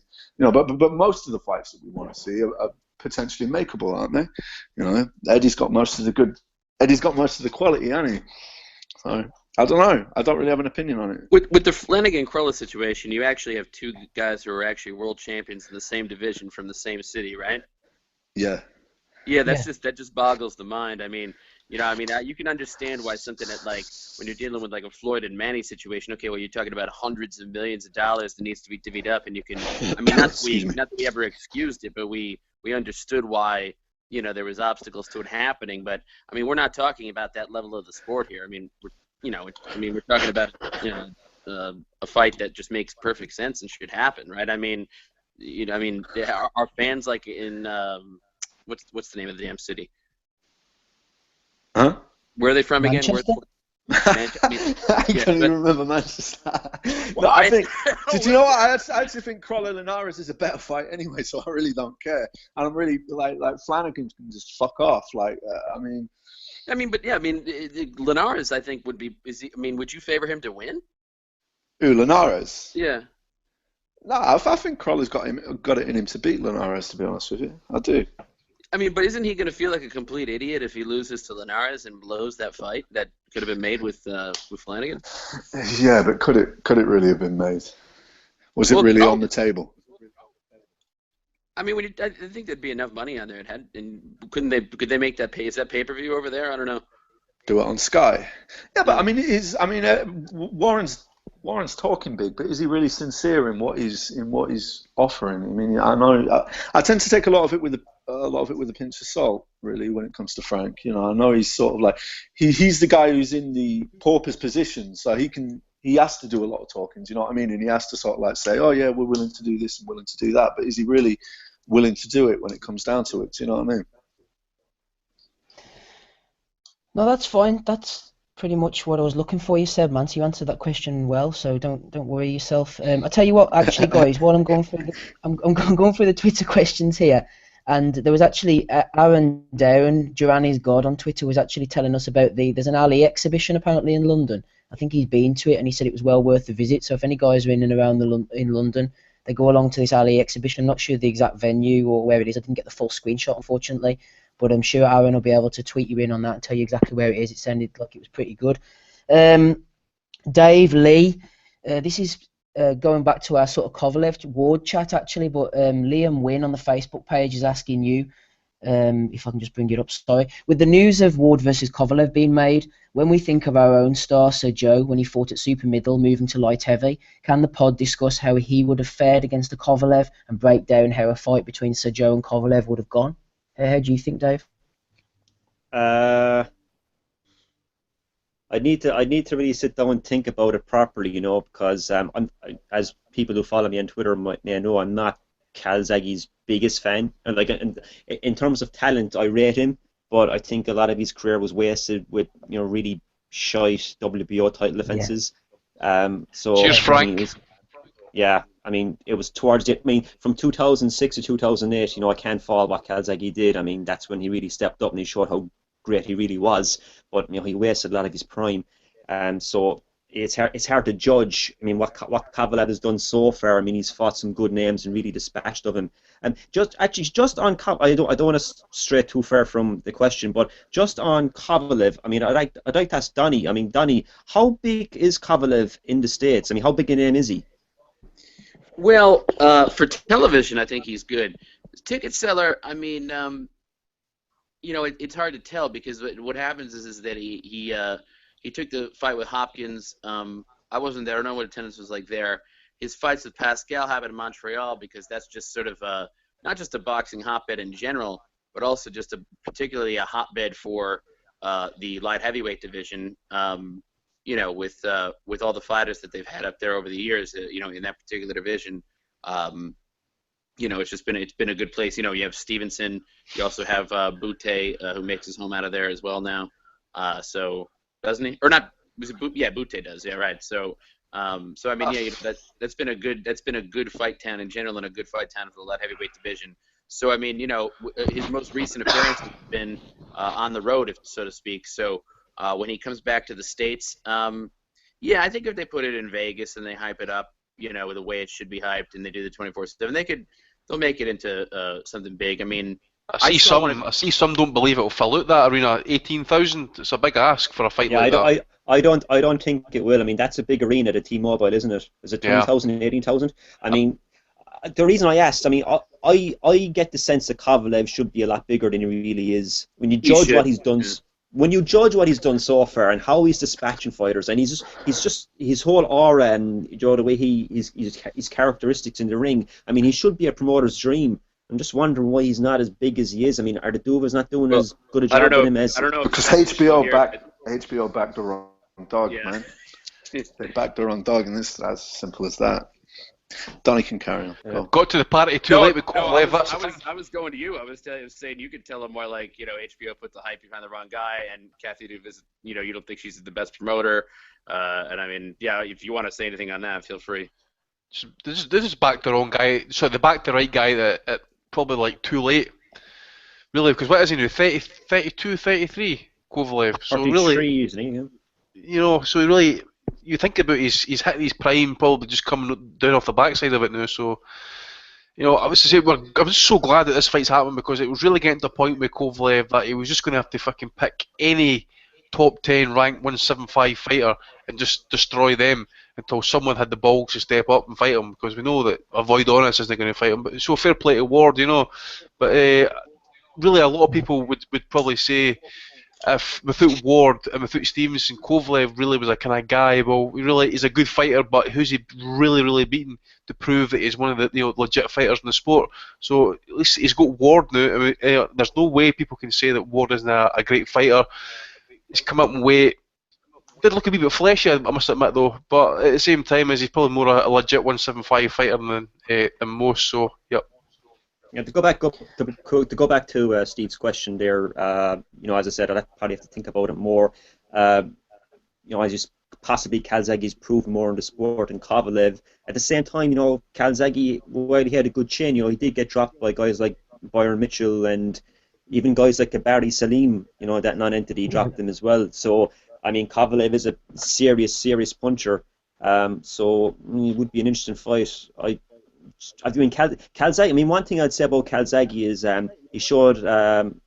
But most of the fights that we want to see are potentially makeable, aren't they? Eddie's got most of the quality, hasn't he? So I don't know. I don't really have an opinion on it. With the Flanagan-Crolla situation, you actually have two guys who are actually world champions in the same division from the same city, right? Yeah. Yeah, that just boggles the mind. I mean, you can understand why something that, like, when you're dealing with like a Floyd and Manny situation. Okay, well, you're talking about hundreds of millions of dollars that needs to be divvied up, and you can. I mean, not that we ever excused it, but we understood why there was obstacles to it happening. But I mean, we're not talking about that level of the sport here. I mean, we're talking about a fight that just makes perfect sense and should happen, right? I mean, our fans, like, in what's the name of the damn city? Huh? Where are they from again? I can't even remember Manchester. No, I think. Did you know what? I actually think Crawler Linares is a better fight anyway, so I really don't care. And I'm really like Flanagan can just fuck off. Like, Linares, I think, would be. Would you favor him to win? Who, Linares? Yeah. No, I think Crawler's got it in him to beat Linares. To be honest with you, I do. I mean, but isn't he going to feel like a complete idiot if he loses to Linares and blows that fight that could have been made with Flanagan? Yeah, but could it really have been made? Was it really on the table? I mean, I think there'd be enough money on there. Could they make that pay? Is that pay-per-view over there? I don't know. Do it on Sky. Yeah, but I mean, Warren's talking big, but is he really sincere in what he's offering? I mean, I know I tend to take a lot of it with a pinch of salt, really, when it comes to Frank. I know he's sort of like he's the guy who's in the pauper's position, so he has to do a lot of talking. Do you know what I mean? And he has to sort of like say, oh yeah, we're willing to do this and willing to do that, but is he really willing to do it when it comes down to it? Do you know what I mean? No, that's fine. That's pretty much what I was looking for. You said, man. So you answered that question well. So don't worry yourself. I tell you what, actually, guys, while I'm going through the Twitter questions here, and there was actually Aaron Down, Durrani's God on Twitter, was actually telling us about there's an Ali exhibition apparently in London. I think he's been to it, and he said it was well worth the visit. So if any guys are in and around in London, they go along to this Ali exhibition. I'm not sure the exact venue or where it is. I didn't get the full screenshot, unfortunately. But I'm sure Aaron will be able to tweet you in on that and tell you exactly where it is. It sounded like it was pretty good. Dave Lee, this is going back to our sort of Kovalev Ward chat, actually, but Liam Wynn on the Facebook page is asking you, if I can just bring it up, sorry. With the news of Ward versus Kovalev being made, when we think of our own star, Sir Joe, when he fought at super middle, moving to light heavy, can the pod discuss how he would have fared against a Kovalev and break down how a fight between Sir Joe and Kovalev would have gone? How do you think, Dave? I need to really sit down and think about it properly, because as people who follow me on Twitter may know, I'm not Calzaghe's biggest fan. And in terms of talent, I rate him, but I think a lot of his career was wasted with really shite WBO title defenses. Yeah. Cheers, Frank. It was towards it. From 2006 to 2008, I can't fault what Calzaghe did. That's when he really stepped up and he showed how great he really was. But he wasted a lot of his prime, so it's hard to judge. What Kovalev has done so far. He's fought some good names and really dispatched of him. And just on I don't want to stray too far from the question, but just on Kovalev, I'd like to ask Donny. Donny, how big is Kovalev in the States? How big a name is he? Well, for television, I think he's good. Ticket seller, it's hard to tell because what happens is that he took the fight with Hopkins. I wasn't there. I don't know what attendance was like there. His fights with Pascal happened in Montreal because that's just sort of not just a boxing hotbed in general, but also just particularly a hotbed for the light heavyweight division. With all the fighters that they've had up there over the years, in that particular division, it's been a good place. You have Stevenson, you also have Butte, who makes his home out of there as well now. So doesn't he? Or not? Was it Butte does? Yeah, right. So that's been a good fight town in general and a good fight town for the light heavyweight division. So his most recent appearance has been on the road, so to speak. So. When he comes back to the States, I think if they put it in Vegas and they hype it up, the way it should be hyped, and they do the 24/7, they'll make it into something big. I see some don't believe it will fill out that arena. 18,000. It's a big ask for a fight like that. I don't think it will. That's a big arena, the T-Mobile, isn't it? Is it 20,000 and 18,000? the reason I asked, I mean, I get the sense that Kovalev should be a lot bigger than he really is. When you judge what he's done, when you judge what he's done so far and how he's dispatching fighters, and he's just his whole aura and the way his characteristics in the ring. I mean, he should be a promoter's dream. I'm just wondering why he's not as big as he is. I mean, are the Duvas not doing as good a job with him as? I don't know. Because HBO backed the wrong dog, man. They backed the wrong dog, and it's as simple as that. Donnie can carry on. Yeah. Got to the party too late with Kovalev. I was going to you. I was saying you could tell him why, like, HBO put the hype behind the wrong guy, and Kathy Duvas, you don't think she's the best promoter. And I mean, yeah, if you want to say anything on that, feel free. This is back the wrong guy. So they backed the right guy that probably like too late. Really, because what is he now? 32, 33, Kovalev. So 33, really, isn't he? So really, you think about he's hit his prime, probably just coming down off the backside of it now. So, I was so glad that this fight's happened, because it was really getting to the point with Kovalev that he was just going to have to fucking pick any top 10 ranked 175 fighter and just destroy them until someone had the balls to step up and fight him, because we know that Avoid Honest isn't going to fight him. But so fair play to Ward, But really, a lot of people would probably say, if without Ward and without Stevenson, Kovalev really was a kind of guy. Well, he's a good fighter, but who's he really beaten to prove that he's one of the legit fighters in the sport? So at least he's got Ward now. I mean, there's no way people can say that Ward isn't a great fighter. He's come up in weight. Did look a wee bit fleshy, I must admit, though. But at the same time, he's probably more a legit 175 fighter than most. So, yep. Yeah, to go back to Steve's question there, as I said, I'd probably have to think about it more. As possibly Calzaghe's proven more in the sport than Kovalev. At the same time, Calzaghe, while he had a good chin, he did get dropped by guys like Byron Mitchell and even guys like Kabari Salim. That non-entity dropped him as well. So, I mean, Kovalev is a serious puncher. So it would be an interesting fight. I mean, Calzaghe. I mean, one thing I'd say about Calzaghe is he showed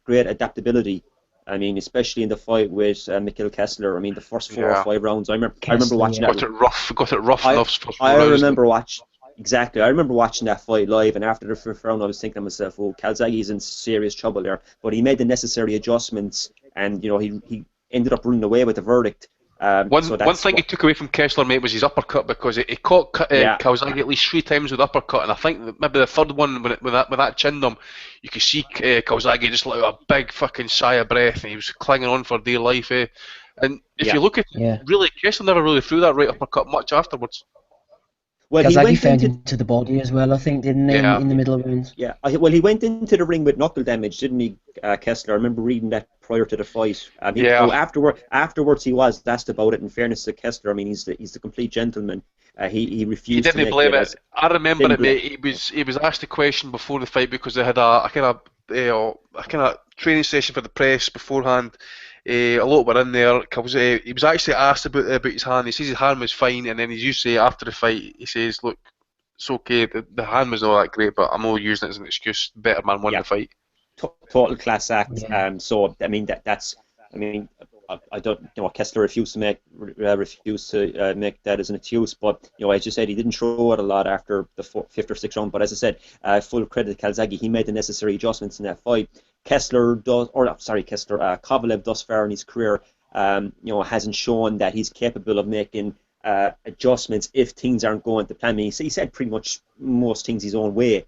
great adaptability. I mean, especially in the fight with Mikhail Kessler. I mean, the first 4 or 5 rounds. I remember watching that. Got it rough enough. I remember watching that fight live, and after the 5th round, I was thinking to myself, "Oh, Calzaghe's in serious trouble there." But he made the necessary adjustments, and he ended up running away with the verdict. One thing he took away from Kessler, mate, was his uppercut, because he caught Calzaghe at least 3 times with uppercut, and I think that maybe the third one with that chin dome, you could see Calzaghe just let out a big fucking sigh of breath, and he was clinging on for dear life. And if you look at it, really, Kessler never really threw that right uppercut much afterwards. Well, Calzaghe found into the body as well, I think, didn't he, in the middle of the rounds? Yeah, well, he went into the ring with knuckle damage, didn't he, Kessler? I remember reading that prior to the fight. Afterwards, he was asked about it. In fairness to Kessler, I mean, he's the complete gentleman. He refused. He didn't blame it. I remember it, mate. He was asked a question before the fight, because they had a kind of training session for the press beforehand. A lot were in there. He was actually asked about his hand. He says his hand was fine, and then he used to say after the fight, he says, "Look, it's okay. The hand was not that great, but I'm only using it as an excuse. Better man won the fight." Total class act. Yeah. So I mean that's. I mean, I don't. Kessler refused to make that as an excuse, but as you said, he didn't throw it a lot after the 5th or 6th round. But as I said, full credit to Calzaghe. He made the necessary adjustments in that fight. Kovalev thus far in his career, hasn't shown that he's capable of making adjustments if things aren't going to plan. I mean, he said pretty much most things his own way.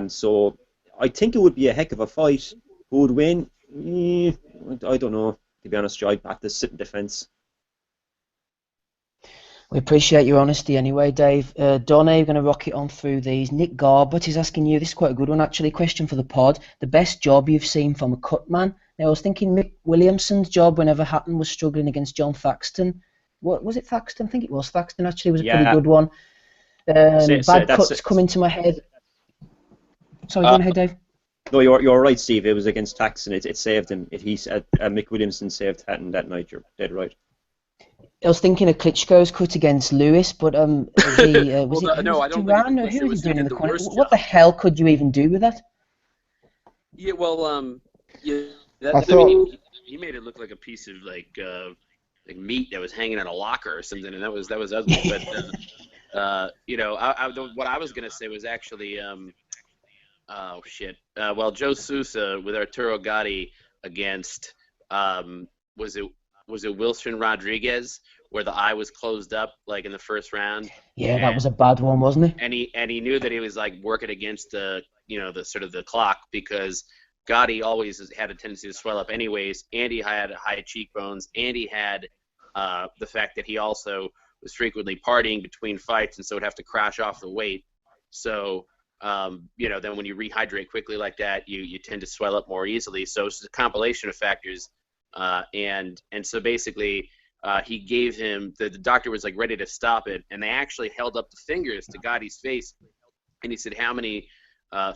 So I think it would be a heck of a fight. Who would win? I don't know. To be honest, I'd have to sit in defence. We appreciate your honesty anyway, Dave. Donna, you're going to rock it on through these. Nick Garbett is asking you, this is quite a good one actually, question for the pod. The best job you've seen from a cut man? Now, I was thinking Mick Williamson's job whenever Hatton was struggling against John Thaxton. What was it, Thaxton? I think it was Thaxton actually, was a pretty good one. Bad cuts come into my head. Sorry, go ahead, Dave. No, you're right, Steve. It was against Thaxton. It saved him. Mick Williamson saved Hatton that night. You're dead right. I was thinking of Klitschko's cut against Lewis, but Duran? Who was he doing in the corner? What the hell could you even do with that? Yeah, well, he made it look like a piece of like meat that was hanging in a locker or something, and that was ugly. But what I was gonna say was actually, oh shit. Joe Sousa with Arturo Gatti against, was it Wilson Rodriguez, where the eye was closed up like in the first round. Yeah, that was a bad one, wasn't it? And he knew that he was like working against the sort of the clock, because Gotti always had a tendency to swell up anyways, and he had high cheekbones, and he had the fact that he also was frequently partying between fights, and so would have to crash off the weight. So then when you rehydrate quickly like that, you tend to swell up more easily. So it's a compilation of factors, and so basically he gave him, the doctor was like ready to stop it, and they actually held up the fingers to Gotti's face, and he said, how many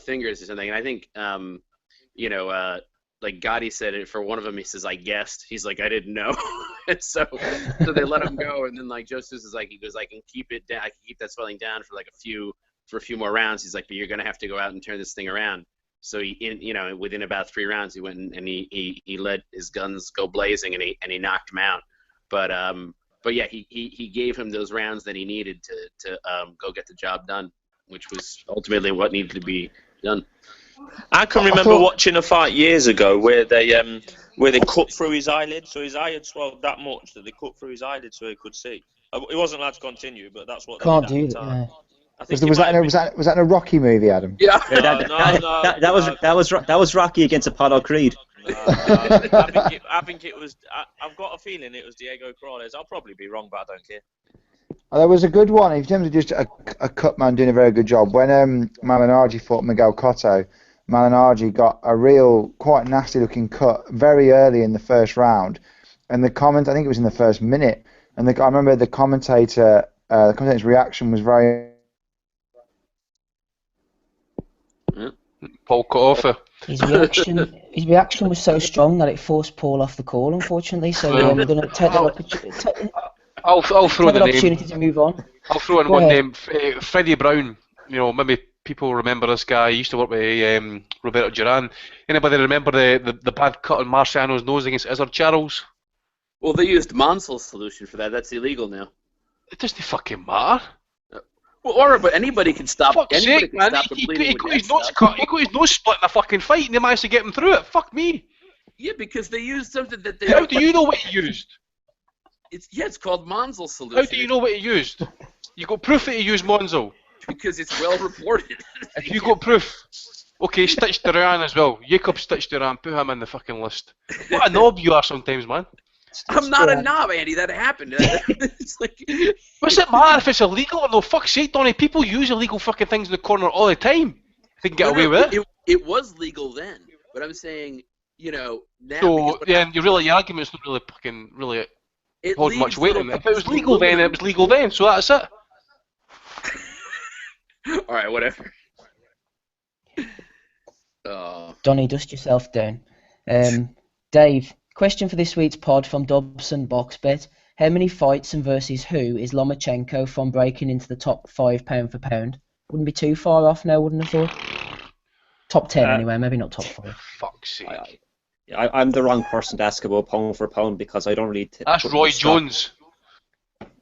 fingers or something? And I think like Gotti said it for one of them. He says, I guessed. He's like, I didn't know. And so they let him go. And then like Joe Sousa's like, he goes, I can keep it down. I can keep that swelling down for like a few more rounds. He's like, but you're going to have to go out and turn this thing around. So within about 3 rounds, he went and he let his guns go blazing, and he knocked him out. But yeah, he gave him those rounds that he needed to go get the job done, which was ultimately what needed to be done. I can remember watching a fight years ago where they cut through his eyelid, so his eye had swelled that much that they cut through his eyelid so he could see. He wasn't allowed to continue, but that's what can't they did do at the time. Was that in a Rocky movie, Adam? Yeah. That was Rocky against Apollo Creed. I think it was. I've got a feeling it was Diego Corrales. I'll probably be wrong, but I don't care. There was a good one in terms of just a cut man doing a very good job. When Malignaggi fought Miguel Cotto, Malignaggi got a real, quite nasty looking cut very early in the first round, and I think it was in the first minute, and I remember the commentator's reaction was very. Paul cut off. His reaction was so strong that it forced Paul off the call, unfortunately. So we're going to take that I'll throw the opportunity name. to move on. I'll throw in one name. Freddie Brown. Maybe people remember this guy. He used to work with Roberto Duran. Anybody remember the bad cut on Marciano's nose against Izzard Charles? Well, they used Monsel's solution for that. That's illegal now. It doesn't fucking matter. But anybody can stop. Fuck's sake, man. He got his nose cut. He got his nose split in a fucking fight, and they managed to get him through it. Fuck me. Yeah, because they used something that they. How do you know what he used? It's called Monsel's solution. How do you know what he used? You got proof that he used Monzel? Because it's well reported. If you got proof, okay, Stitch Duran as well. Jacob Stitch Duran, put him in the fucking list. What a knob you are sometimes, man. I'm not a knob, Andy. That happened. It's like, what's it matter if it's illegal or no? Fuck's sake, Donnie. People use illegal fucking things in the corner all the time. They can get away with it. It was legal then, but I'm saying, now. So yeah, your argument's not really fucking hold much weight on it. If it was legal then, it was legal then. So that's it. All right, whatever. Donnie, dust yourself down. Dave, question for this week's pod from Dobson Boxbet. How many fights and versus who is Lomachenko from breaking into the top 5 pound for pound? Wouldn't be too far off now, wouldn't have thought. Top 10 anyway, maybe not top 5. Fuck's sake. I'm the wrong person to ask about pound for pound because I don't really. That's Roy Jones.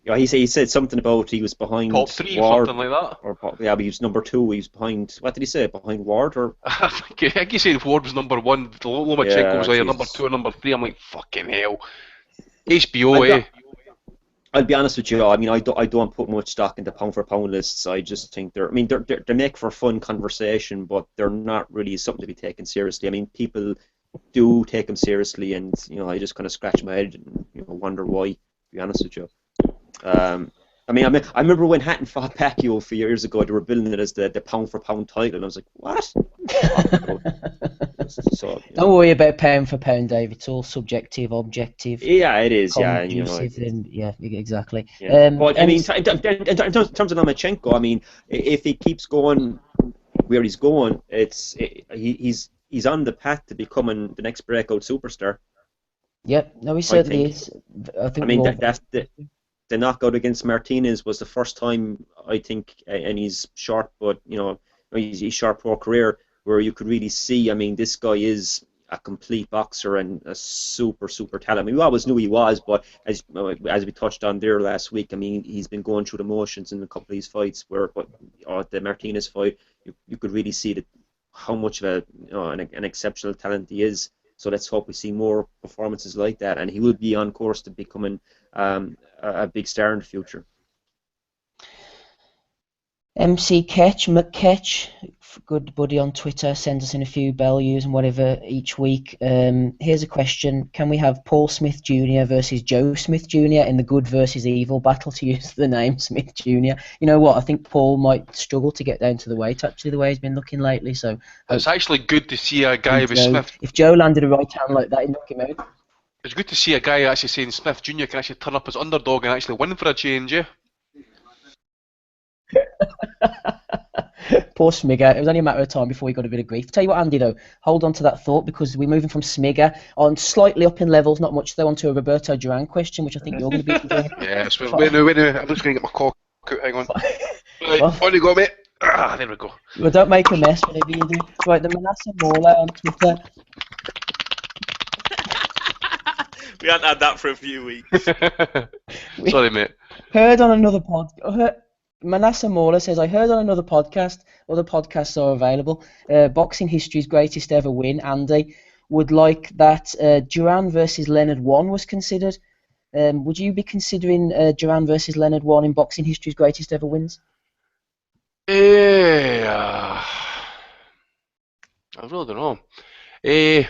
Yeah, he said something about he was behind top 3 Ward, or something like that. But he was number 2. He was behind. What did he say? Behind Ward or? I think he said Ward was number 1. Lomachenko was either number 2 or number 3. I'm like, fucking hell. HBO, I'll be honest with you. I mean, I don't put much stock into pound for pound lists. I just think they make for fun conversation, but they're not really something to be taken seriously. I mean, people do take them seriously, and I just kind of scratch my head and wonder why. To be honest with you. I remember when Hatton fought Pacquiao a few years ago. They were billing it as the pound for pound title, and I was like, what? Don't worry about pound for pound, Dave. It's all subjective, objective. Yeah, it is. Yeah, exactly. Yeah. But I mean, in terms of Lomachenko, I mean, if he keeps going where he's going, he's on the path to becoming the next breakout superstar. Yep, no, he certainly is. That's the knockout against Martinez was the first time, I think, in his short pro career where you could really see. I mean, this guy is a complete boxer and a super talent. I mean, we always knew he was, but as we touched on there last week, I mean, he's been going through the motions in a couple of these fights where, the Martinez fight, you could really see how much of an exceptional talent he is. So let's hope we see more performances like that, and he will be on course to becoming a big star in the future. MC McKetch, good buddy on Twitter, sends us in a few values and whatever each week. Here's a question: can we have Paul Smith Jr. versus Joe Smith Jr. in the good versus evil battle, to use the name Smith Jr.? You know what? I think Paul might struggle to get down to the weight, actually, the way he's been looking lately. So it's actually good to see a guy with Smith. If Joe landed a right hand like that, he'd knock him out. It's good to see a guy actually saying Smith Jr. can actually turn up as underdog and actually win for a change, yeah? Poor Smigger. It was only a matter of time before he got a bit of grief. Tell you what, Andy, though, hold on to that thought, because we're moving from Smigger on slightly up in levels, not much though, onto a Roberto Duran question, which I think you're going to be enjoying. Yes, wait now. I'm just going to get my cock out. Hang on. Right, on you go, mate. There we go. Well, don't make a mess whenever you do. Right, the Manasseh Mauler on Twitter. We haven't had that for a few weeks. Sorry, mate. Heard on another podcast. Manasseh Mauler says, I heard on another podcast, other podcasts are available, Boxing History's greatest ever win, Andy, would like that Duran versus Leonard 1 was considered. Would you be considering Duran versus Leonard 1 in Boxing History's greatest ever wins? I really don't know. It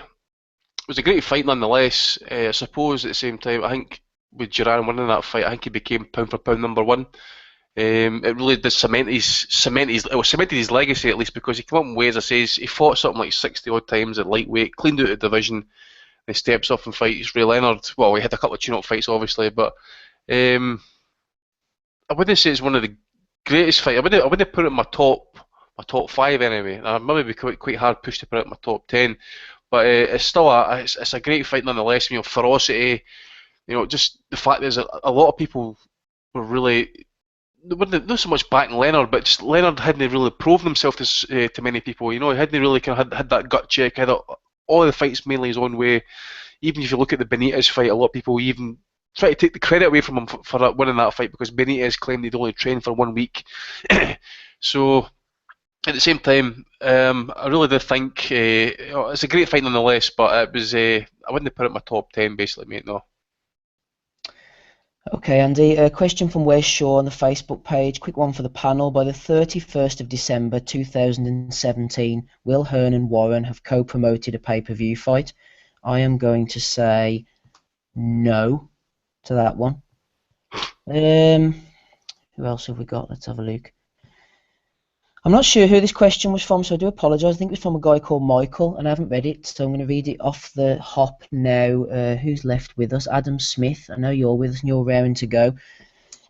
was a great fight nonetheless. I suppose at the same time, I think with Duran winning that fight, I think he became pound for pound number one. It really did cemented his legacy, at least, because he came up in weight, as I say, he fought something like 60 odd times at lightweight, cleaned out the division, he steps up and fights Ray Leonard. Well, he had a couple of tune-up fights, obviously, but I wouldn't say it's one of the greatest fights. I wouldn't put it in my top 5 anyway. I'd maybe be quite hard pushed to put it in my top 10, but it's still it's a great fight nonetheless. You know, ferocity. You know, just the fact there's a lot of people were really. Not so much backing Leonard, but just Leonard hadn't really proven himself to many people. You know, he hadn't really kind of had that gut check. Had all the fights mainly his own way. Even if you look at the Benitez fight, a lot of people even try to take the credit away from him for winning that fight, because Benitez claimed he'd only trained for 1 week. So at the same time, I really do think it's a great fight nonetheless. But it was I wouldn't put it in my top 10, basically, mate. No. Okay, Andy, a question from Wes Shaw on the Facebook page. Quick one for the panel. By the 31st of December 2017, will Hearn and Warren have co-promoted a pay-per-view fight? I am going to say no to that one. Who else have we got? Let's have a look. I'm not sure who this question was from, so I do apologise. I think it was from a guy called Michael, and I haven't read it, so I'm going to read it off the hop now. Who's left with us? Adam Smith. I know you're with us and you're raring to go.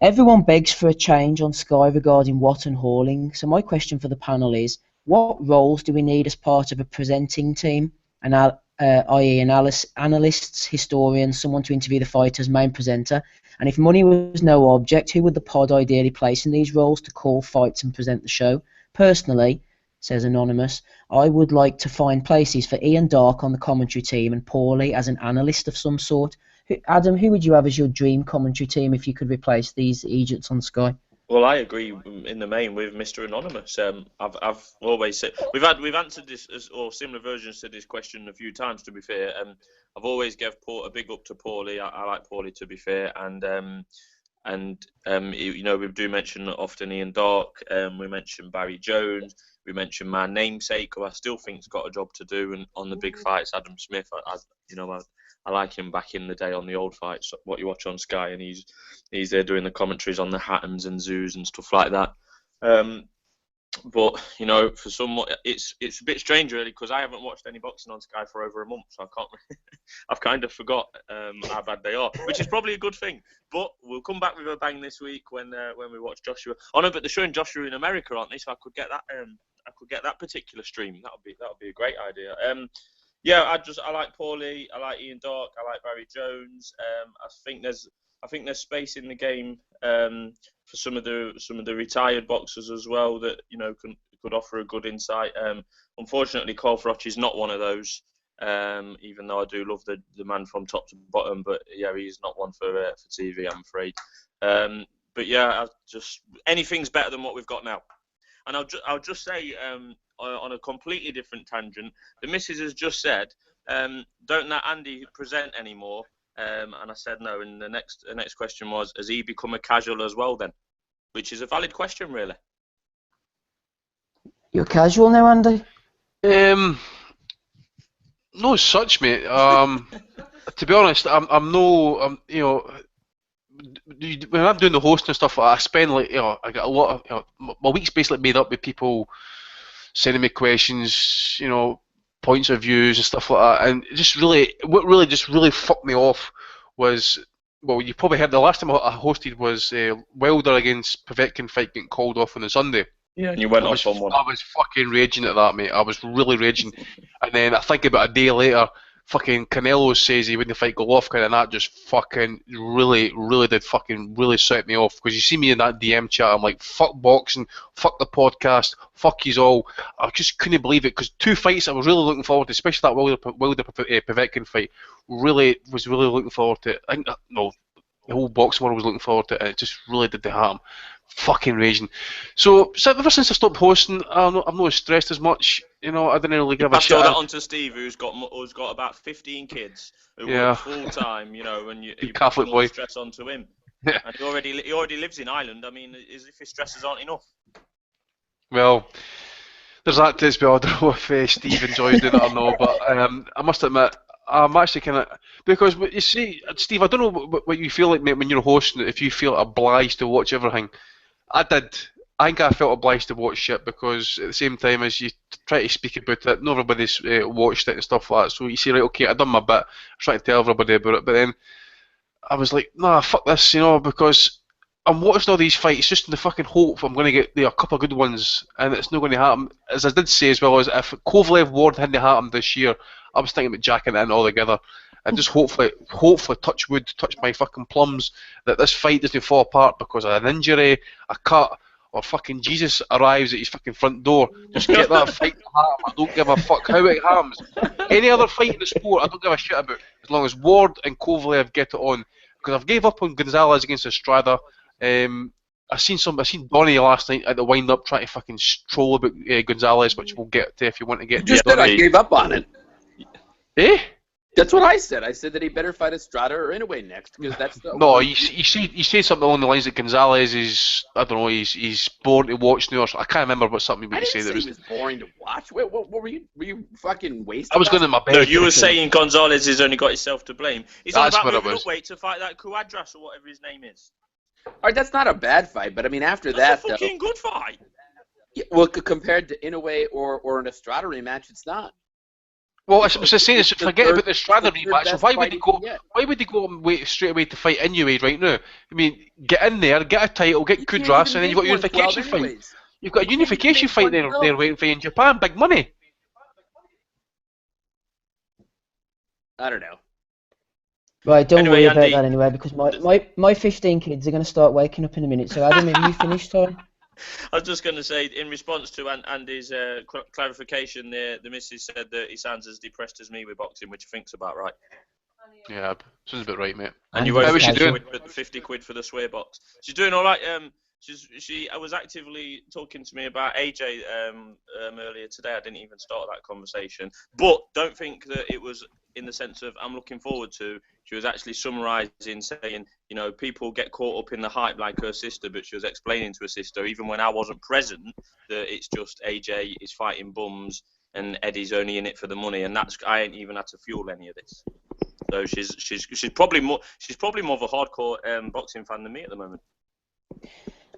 Everyone begs for a change on Sky regarding Watt and Horling, so my question for the panel is, what roles do we need as part of a presenting team, i.e. analysts, historians, someone to interview the fighters, main presenter? And if money was no object, who would the pod ideally place in these roles to call fights and present the show? Personally, says Anonymous, I would like to find places for Ian Darke on the commentary team and Paulie as an analyst of some sort. Adam, who would you have as your dream commentary team if you could replace these Egypts on Sky? Well, I agree in the main with Mr. Anonymous. I've always said we've answered this or similar versions to this question a few times. To be fair, I've always gave a big up to Paulie. I like Paulie, to be fair, and you know, we do mention often Ian Darke. We mention Barry Jones. We mention my namesake, who I still think's got a job to do, and on the big fights, Adam Smith. I like him back in the day on the old fights, what you watch on Sky, and he's there doing the commentaries on the Hattons and Zoos and stuff like that. But you know, for some, it's a bit strange really, because I haven't watched any boxing on Sky for over a month, so I can't. I've kind of forgot how bad they are, which is probably a good thing. But we'll come back with a bang this week when we watch Joshua. Oh no, but they're showing Joshua in America, aren't they? So I could get that. I could get that particular stream. That would be a great idea. Yeah, I like Paulie. I like Ian Darke. I like Barry Jones. I think there's space in the game for some of the retired boxers as well that, you know, could offer a good insight. Unfortunately, Cole Froch is not one of those. even though I do love the man from top to bottom. But yeah, he's not one for TV, I'm afraid. But yeah, anything's better than what we've got now. And I'll just say, on a completely different tangent, the missus has just said, don't let Andy present anymore. And I said no. And the next question was, has he become a casual as well then? Which is a valid question, really. You're casual now, Andy? No such, mate. To be honest, I'm you know, when I'm doing the hosting and stuff, I spend I get a lot of, my week's basically made up with people sending me questions, points of views and stuff like that. And what really fucked me off was, well, you probably heard the last time I hosted was Wilder against Povetkin fight getting called off on the Sunday. Yeah, and you went off on one. I was fucking raging at that, mate. I was really raging. And then I think about a day later, fucking Canelo says he wouldn't fight Golovkin, and that just fucking really did fucking really set me off. Because you see me in that DM chat, I'm like, fuck boxing, fuck the podcast, fuck yous all. I just couldn't believe it, because 2 fights I was really looking forward to, especially that Wilder Povetkin fight. Was really looking forward to it. I think, no, the whole boxing world was looking forward to it, and it just really did the harm. Fucking raging. So ever since I stopped hosting, I'm not stressed as much. I didn't really give a shit. Passed all that on to Steve, who's got about 15 kids who work full time. And you Catholic put all boy. the stress onto him. Yeah. And he already lives in Ireland. I mean, as if his stresses aren't enough. Well, there's that as well. I don't know if Steve enjoys doing it or not, but I must admit, I'm actually kind of, because you see, Steve, I don't know what you feel like, mate, when you're hosting it, if you feel obliged to watch everything. I did. I think I felt obliged to watch shit, because at the same time as you try to speak about it, not everybody's watched it and stuff like that. So you say, right, okay, I've done my bit, I try to tell everybody about it, but then I was like, nah, fuck this, because I'm watching all these fights just in the fucking hope I'm going to get a couple of good ones, and it's not going to happen. As I did say as well, as if Kovalev Ward hadn't happened this year, I was thinking about jacking it in altogether, and just hopefully, touch wood, touch my fucking plums, that this fight doesn't fall apart because of an injury, a cut, or fucking Jesus arrives at his fucking front door. Just get that fight to happen. I don't give a fuck how it happens. Any other fight in the sport, I don't give a shit about, as long as Ward and Kovalev get it on. Because I've gave up on Gonzalez against Estrada. I seen Donnie last night at the wind-up trying to fucking troll about Gonzalez, which we'll get to if you want to get to. You just said I gave up on it. Eh? That's what I said. I said that he better fight Estrada or Inoue next, because that's the... No, he said something along the lines that Gonzalez is, I don't know, he's bored to watch now, or something. I can't remember what something he said. I didn't say he was boring to watch. What were you fucking wasting? I was going to my bed. No, you were saying Gonzalez has only got himself to blame. He's all about moving up weight to fight that Cuadras or whatever his name is. All right, that's not a bad fight, but I mean, after that's that, a fucking good fight. Yeah, well, compared to Inoue or an Estrada rematch, it's not. Well, I was saying, forget about the Estrada rematch. So why would he go? Why would he go and wait straight away to fight Inoue right now? I mean, get in there, get a title, get Kudras, and then you've got a unification fight. You've got a unification fight there waiting for you in Japan. Big money. I don't know. Right, don't worry about that anyway, because my 15 kids are going to start waking up in a minute. So Adam, have you finished, Tom? I was just going to say, in response to Andy's clarification there, the missus said that he sounds as depressed as me with boxing, which I think's about right. Yeah, sounds about right, mate. And you won't doing 50 quid for the swear box. She's doing all right. I was actively talking to me about AJ earlier today. I didn't even start that conversation. But don't think that it was in the sense of I'm looking forward to. She was actually summarising, saying, people get caught up in the hype like her sister, but she was explaining to her sister, even when I wasn't present, that it's just AJ is fighting bums and Eddie's only in it for the money, and I ain't even had to fuel any of this. So she's probably more of a hardcore boxing fan than me at the moment.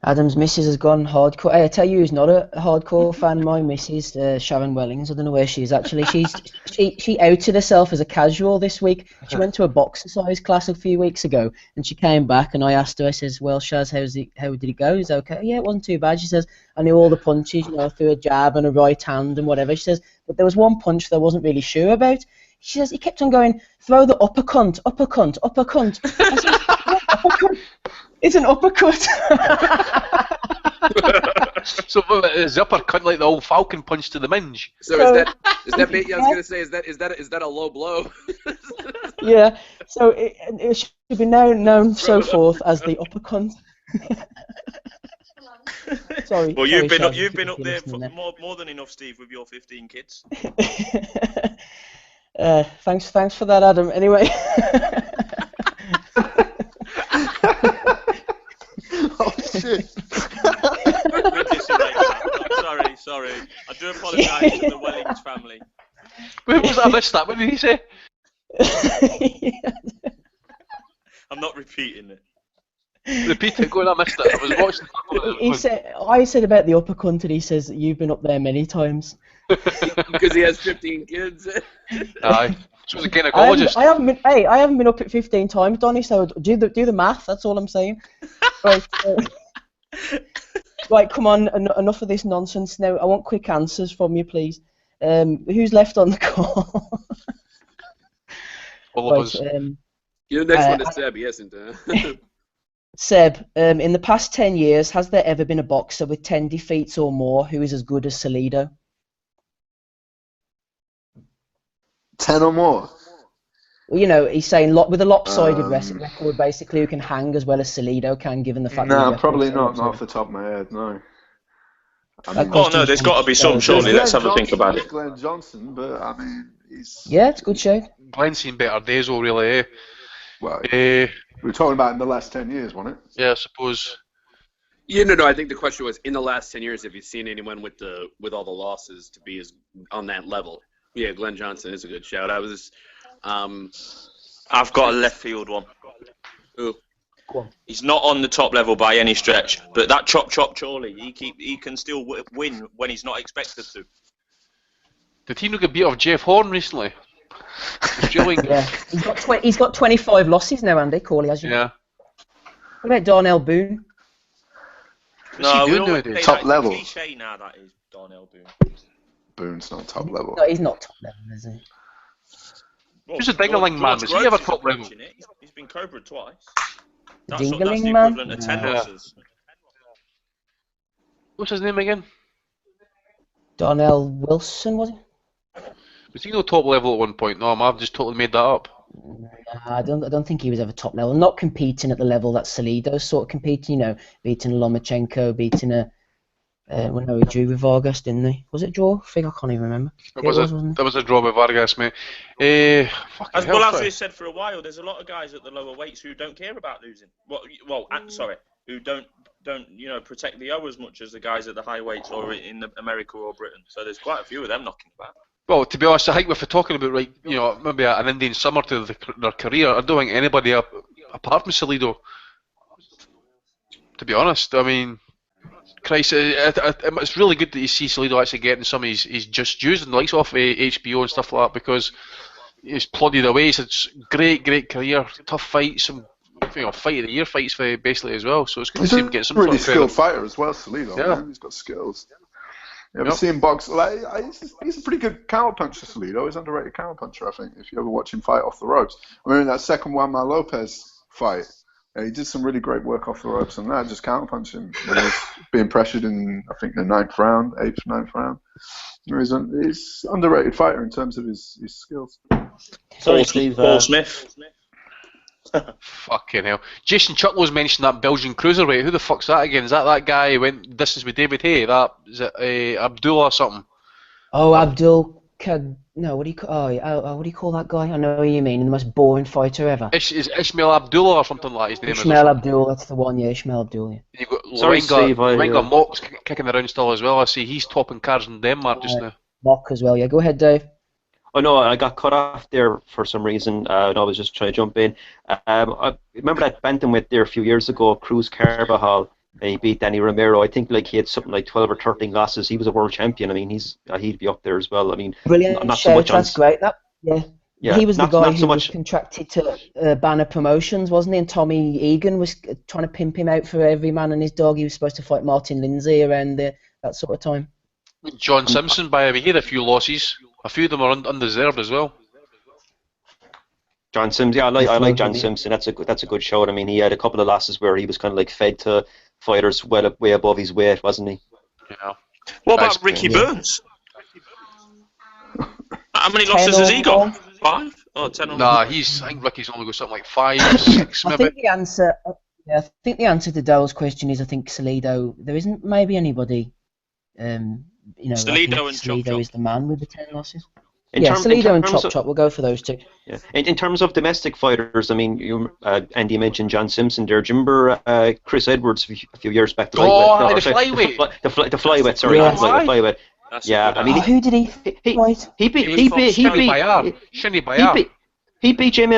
Adam's missus has gone hardcore. Hey, I tell you who's not a hardcore fan, my missus, Sharon Wellings. I don't know where she is actually. She outed herself as a casual this week. She went to a boxercise class a few weeks ago, and she came back, and I asked her, I says, well, Shaz, how did it go? Is it okay? Yeah, it wasn't too bad. She says, I knew all the punches, through a jab and a right hand and whatever. She says, but there was one punch that I wasn't really sure about. She says, he kept on going, throw the uppercut. I said, what uppercut? It's an uppercut. So is the uppercut like the old Falcon punch to the minge? So is that yeah, I was gonna say is that a low blow? Yeah. So it should be known so forth as the uppercut. Sorry. Well, you've been Shad, up there for more than enough, Steve, with your 15 kids. Thanks for that, Adam. Anyway. Oh shit! Sorry. I do apologise to the Wellings family. Wait, was that? I missed that. What did he say? I'm not repeating it. Repeat it. Go on, I missed it. I was watching. I said about the uppercut, and he says that you've been up there many times. Because he has 15 kids. Aye. So he's a gynecologist. I haven't been up it 15 times, Donny. So do the math. That's all I'm saying. Right. Right. Come on. Enough of this nonsense now. I want quick answers from you, please. Who's left on the call? All of us. Your next one is Seb, isn't it? Seb, in the past 10 years, has there ever been a boxer with 10 defeats or more who is as good as Salido? 10 or more? Well, you know, he's saying with a lopsided record, basically, who can hang as well as Salido can, given the fact that... No, probably not off the top of my head, no. I mean, no, there's got to be some, surely. Let's have a think about it. Glenn Johnson, but, I mean, he's... Yeah, it's a good show. Glenn's seen better days, though, really, eh? Well, we were talking about in the last 10 years, wasn't it? Yeah, I suppose. Yeah, no. I think the question was, in the last 10 years, have you seen anyone with all the losses to be on that level? Yeah, Glenn Johnson is a good shout. I've got a left field one. Ooh. He's not on the top level by any stretch, but that Chop Charlie, he can still win when he's not expected to. Did he not get beat off Jeff Horn recently? Yeah, he's got 25 losses now, Andy Corley, has you? Yeah. What about Darnell Boone? No, we doing all top level. Cliche now, that is Darnell Boone. Boone's not top level. No, he's not top level, is he? Well, Who's a Dingaling man? Does he have a top level? He's been Cobra'd twice. That's Dingaling the man? equivalent of 10 losses. What's his name again? Darnell Wilson, was he? Was he no top level at one point? No, I've just totally made that up. I don't think he was ever top level. Not competing at the level that Salido sort of competing, you know, beating Lomachenko, beating he drew with Vargas, didn't he? Was it draw? I think I can't even remember. That was a draw with Vargas, mate. As Bolasie said for a while, there's a lot of guys at the lower weights who don't care about losing. Who don't protect the O as much as the guys at the high weights or in America or Britain. So there's quite a few of them knocking about. Well, to be honest, I think if we're talking about maybe an Indian summer to their career, I don't think anybody apart from Salido. To be honest, I mean, Christ, it's really good that you see Salido actually getting some of his just dues and the likes off HBO and stuff like that, because he's plodded away. It's great career, tough fights, some fight of the year fights for basically as well. So it's good to see him get some. He's a really skilled fighter as well, Salido. Yeah, man. He's got skills. You ever see him box? He's a pretty good counterpuncher, Salido. He's an underrated counterpuncher, I think, if you ever watch him fight off the ropes. I mean, that second Juanma Lopez fight, he did some really great work off the ropes, and that just counterpunching when he was being pressured in, I think, the 9th round. He's an underrated fighter in terms of his skills. Sorry, Steve. Paul Smith. Fucking hell. Jason Chucklow's mentioned that Belgian cruiserweight. Who the fuck's that again? Is that guy who went distance with David Hay? Is it Abdullah or something? Oh, Abdul... No, what do you call that guy? I know who you mean. The most boring fighter ever. Is Ishmael Abdullah or something like his name? Ishmael Abdul, that's the one, yeah, Ishmael Abdul, yeah. You've got Sorry, Steve. Renga Mock's kicking around still as well. I see he's topping cards in Denmark just now. Mock as well, yeah. Go ahead, Dave. Oh no, I got cut off there for some reason. I was just trying to jump in. I remember that bantamweight there a few years ago, Cruz Carvajal. He beat Danny Romero. I think he had something like 12 or 13 losses. He was a world champion. I mean, he'd be up there as well. I mean, brilliant. Not so much that's great. Yeah. He was the guy who was much contracted to Banner Promotions, wasn't he? And Tommy Egan was trying to pimp him out for every man and his dog. He was supposed to fight Martin Lindsay around that sort of time. John Simpson, by the way, he had a few losses. A few of them are undeserved as well. John Simpson, yeah, I like John Simpson. That's a good show. I mean, he had a couple of losses where he was kind of fed to fighters way above his weight, wasn't he? Yeah. What about Ricky Burns? How many losses has he got? 5 or 10? Nah, I think Ricky's only got something like 5, 6 maybe. I think the answer to Dale's question is I think Salido. There isn't maybe anybody. Salido and Chop Salido is the man with the 10 losses. Salido and Chop. We'll go for those two. Yeah. In terms of domestic fighters, I mean, Andy mentioned John Simpson there. Do you remember Chris Edwards a few years back? The flyweight. The flyweight. Sorry, yeah. The flyweight. Yeah, I mean, who did he fight? He beat Jimmy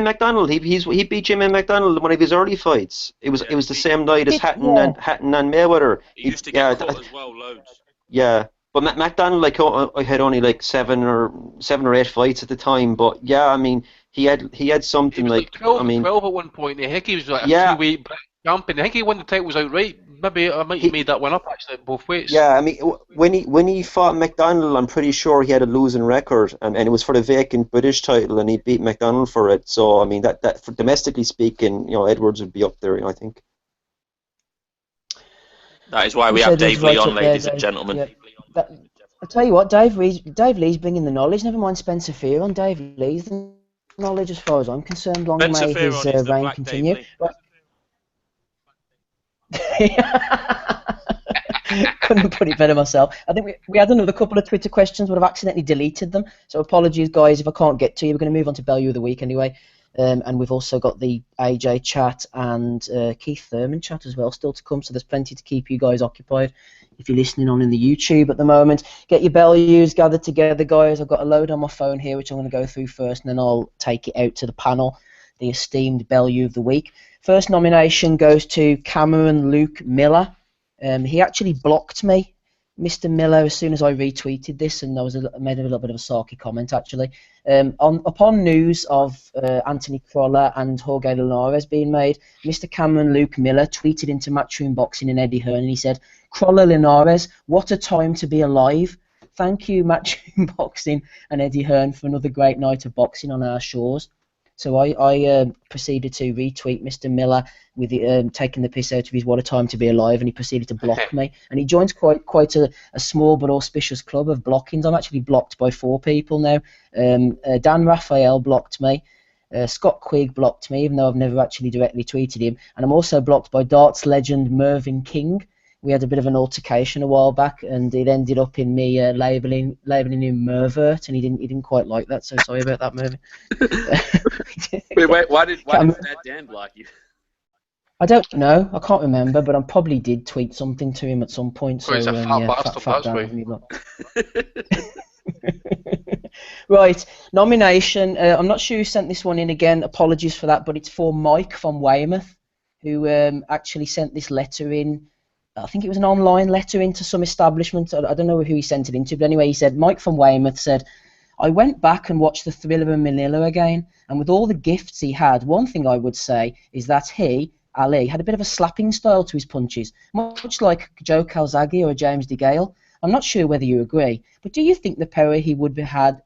McDonald. He beat Jimmy McDonald in one of his early fights. It was the same night as Hatton and Mayweather. He used to get cut as well, loads. Yeah. But McDonald, I had only like 7 or 8 fights at the time. But yeah, I mean, he had something he was like 12 at one point. I think he was like a 2-weight champion. I think he won the titles outright. Maybe I might have made that one up actually at both weights. Yeah, I mean, when he fought McDonald, I'm pretty sure he had a losing record, and it was for the vacant British title, and he beat McDonald for it. So I mean, that for domestically speaking, Edwards would be up there, I think. That is why we have Dave Lee on, ladies and gentlemen. Yeah. I'll tell you what, Dave Lee's bringing the knowledge. Never mind Spencer Fear on Dave Lee's the knowledge as far as I'm concerned. Long may his reign continue. Couldn't put it better myself. I think we had another couple of Twitter questions, but I've accidentally deleted them. So apologies, guys, if I can't get to you. We're going to move on to Bellew of the Week anyway. And we've also got the AJ chat and Keith Thurman chat as well still to come. So there's plenty to keep you guys occupied if you're listening on in the YouTube at the moment. Get your Bellews gathered together, guys. I've got a load on my phone here, which I'm going to go through first, and then I'll take it out to the panel, the esteemed Bellew of the Week. First nomination goes to Cameron Luke Miller. He actually blocked me, Mr. Miller, as soon as I retweeted this, and I made a little bit of a sarky comment actually. Upon news of Anthony Crolla and Jorge Linares being made, Mr. Cameron Luke Miller tweeted into Matchroom Boxing and Eddie Hearn, and he said, "Crolla Linares, what a time to be alive. Thank you, Matchroom Boxing and Eddie Hearn, for another great night of boxing on our shores." So I proceeded to retweet Mr. Miller with taking the piss out of his "what a time to be alive," and he proceeded to block me. And he joins quite a small but auspicious club of blockings. I'm actually blocked by 4 people now. Dan Raphael blocked me. Scott Quigg blocked me, even though I've never actually directly tweeted him. And I'm also blocked by darts legend Mervyn King. We had a bit of an altercation a while back, and it ended up in me labelling him Mervert, and he didn't quite like that. So sorry about that, Mervyn. Wait, why did that Dan block you? I don't know. I can't remember, but I probably did tweet something to him at some point. So he's a fat Dan me blocked. Right, nomination. I'm not sure who sent this one in again. Apologies for that, but it's for Mike from Weymouth, who actually sent this letter in. I think it was an online letter into some establishment. I don't know who he sent it into, but anyway, he said, Mike from Weymouth said, "I went back and watched the Thriller in Manila again, and with all the gifts he had, one thing I would say is that he, Ali, had a bit of a slapping style to his punches, much like Joe Calzaghe or James DeGale. I'm not sure whether you agree, but do you think the power he would be had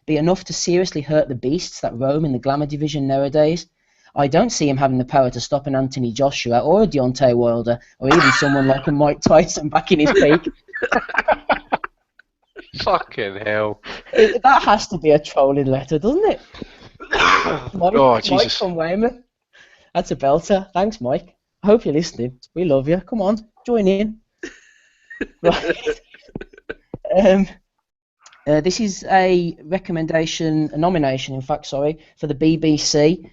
be enough to seriously hurt the beasts that roam in the glamour division nowadays? I don't see him having the power to stop an Anthony Joshua or a Deontay Wilder or even someone like a Mike Tyson back in his peak." Fucking hell. That has to be a trolling letter, doesn't it? Mike Jesus. from Weymouth. That's a belter. Thanks, Mike. I hope you're listening. We love you. Come on, join in. Right. This is a nomination, in fact, for the BBC.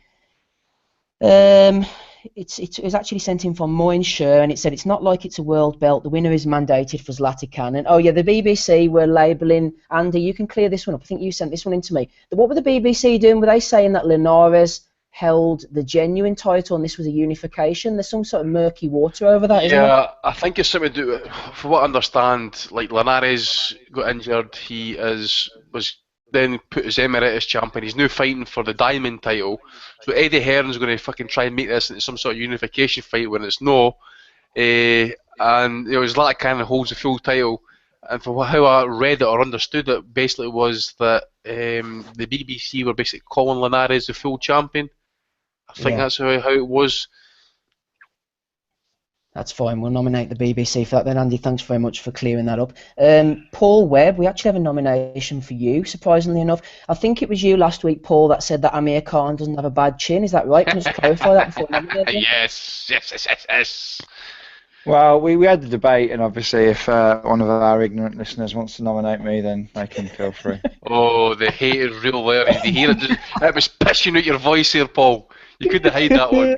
It's actually sent in from Moynshire, and it said it's not like it's a world belt. The winner is mandated for Zlatan. And the BBC were labelling, Andy, you can clear this one up. I think you sent this one in to me. What were the BBC doing? Were they saying that Linares held the genuine title and this was a unification? There's some sort of murky water over that, isn't there? Yeah, I think it's something to do with, from what I understand, like Linares got injured, he was then put as Emeritus champion. He's now fighting for the Diamond title. So Eddie Hearn's going to fucking try and make this into some sort of unification fight when it's no. And Zlatan kind of holds the full title. And from how I read it or understood it, basically was that the BBC were basically calling Linares the full champion. I think that's how it was. That's fine. We'll nominate the BBC for that then, Andy. Thanks very much for clearing that up. Paul Webb, we actually have a nomination for you, surprisingly enough. I think it was you last week, Paul, that said that Amir Khan doesn't have a bad chin. Is that right? Can you just clarify that before nominating? Yes. Well, we had the debate, and obviously if one of our ignorant listeners wants to nominate me, then they can feel free. Oh, the hate is real there. Did you hear it? It was pissing out your voice here, Paul. You couldn't hide that one.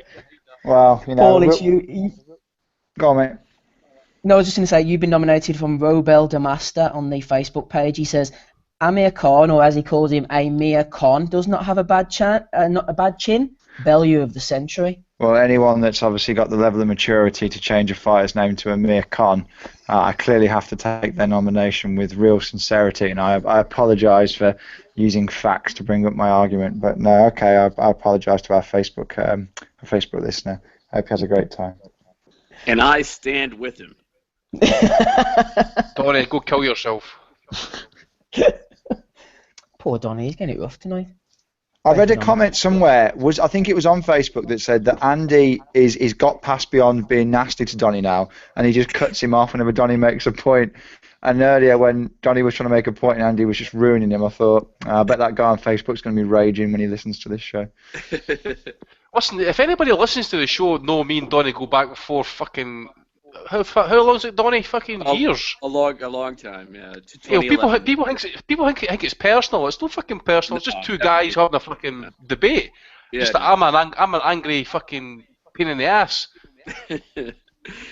Well, you know... Paul, it's you... Go on, mate. No, I was just going to say, you've been nominated from Robel Damaster on the Facebook page. He says, Amir Khan, or as he calls him, Amir Khan, does not have a bad chin. Bellew of the century. Well, anyone that's obviously got the level of maturity to change a fighter's name to Amir Khan, I clearly have to take their nomination with real sincerity, and I apologise for using facts to bring up my argument. But no, okay, I apologise to our Facebook listener. I hope he has a great time. And I stand with him. Donnie, go kill yourself. Poor Donnie, he's getting it rough tonight. I read a comment somewhere, I think it was on Facebook, that said that Andy is got past beyond being nasty to Donnie now, and he just cuts him off whenever Donnie makes a point. And earlier, when Donnie was trying to make a point and Andy was just ruining him, I thought, I bet that guy on Facebook's going to be raging when he listens to this show. Listen, if anybody listens to the show, me and Donnie go back for fucking... How long is it, Donnie? Fucking years. A long time, yeah. People think it's personal. It's not fucking personal. It's just two guys having a fucking debate. Yeah, just that I'm an angry fucking pain in the ass.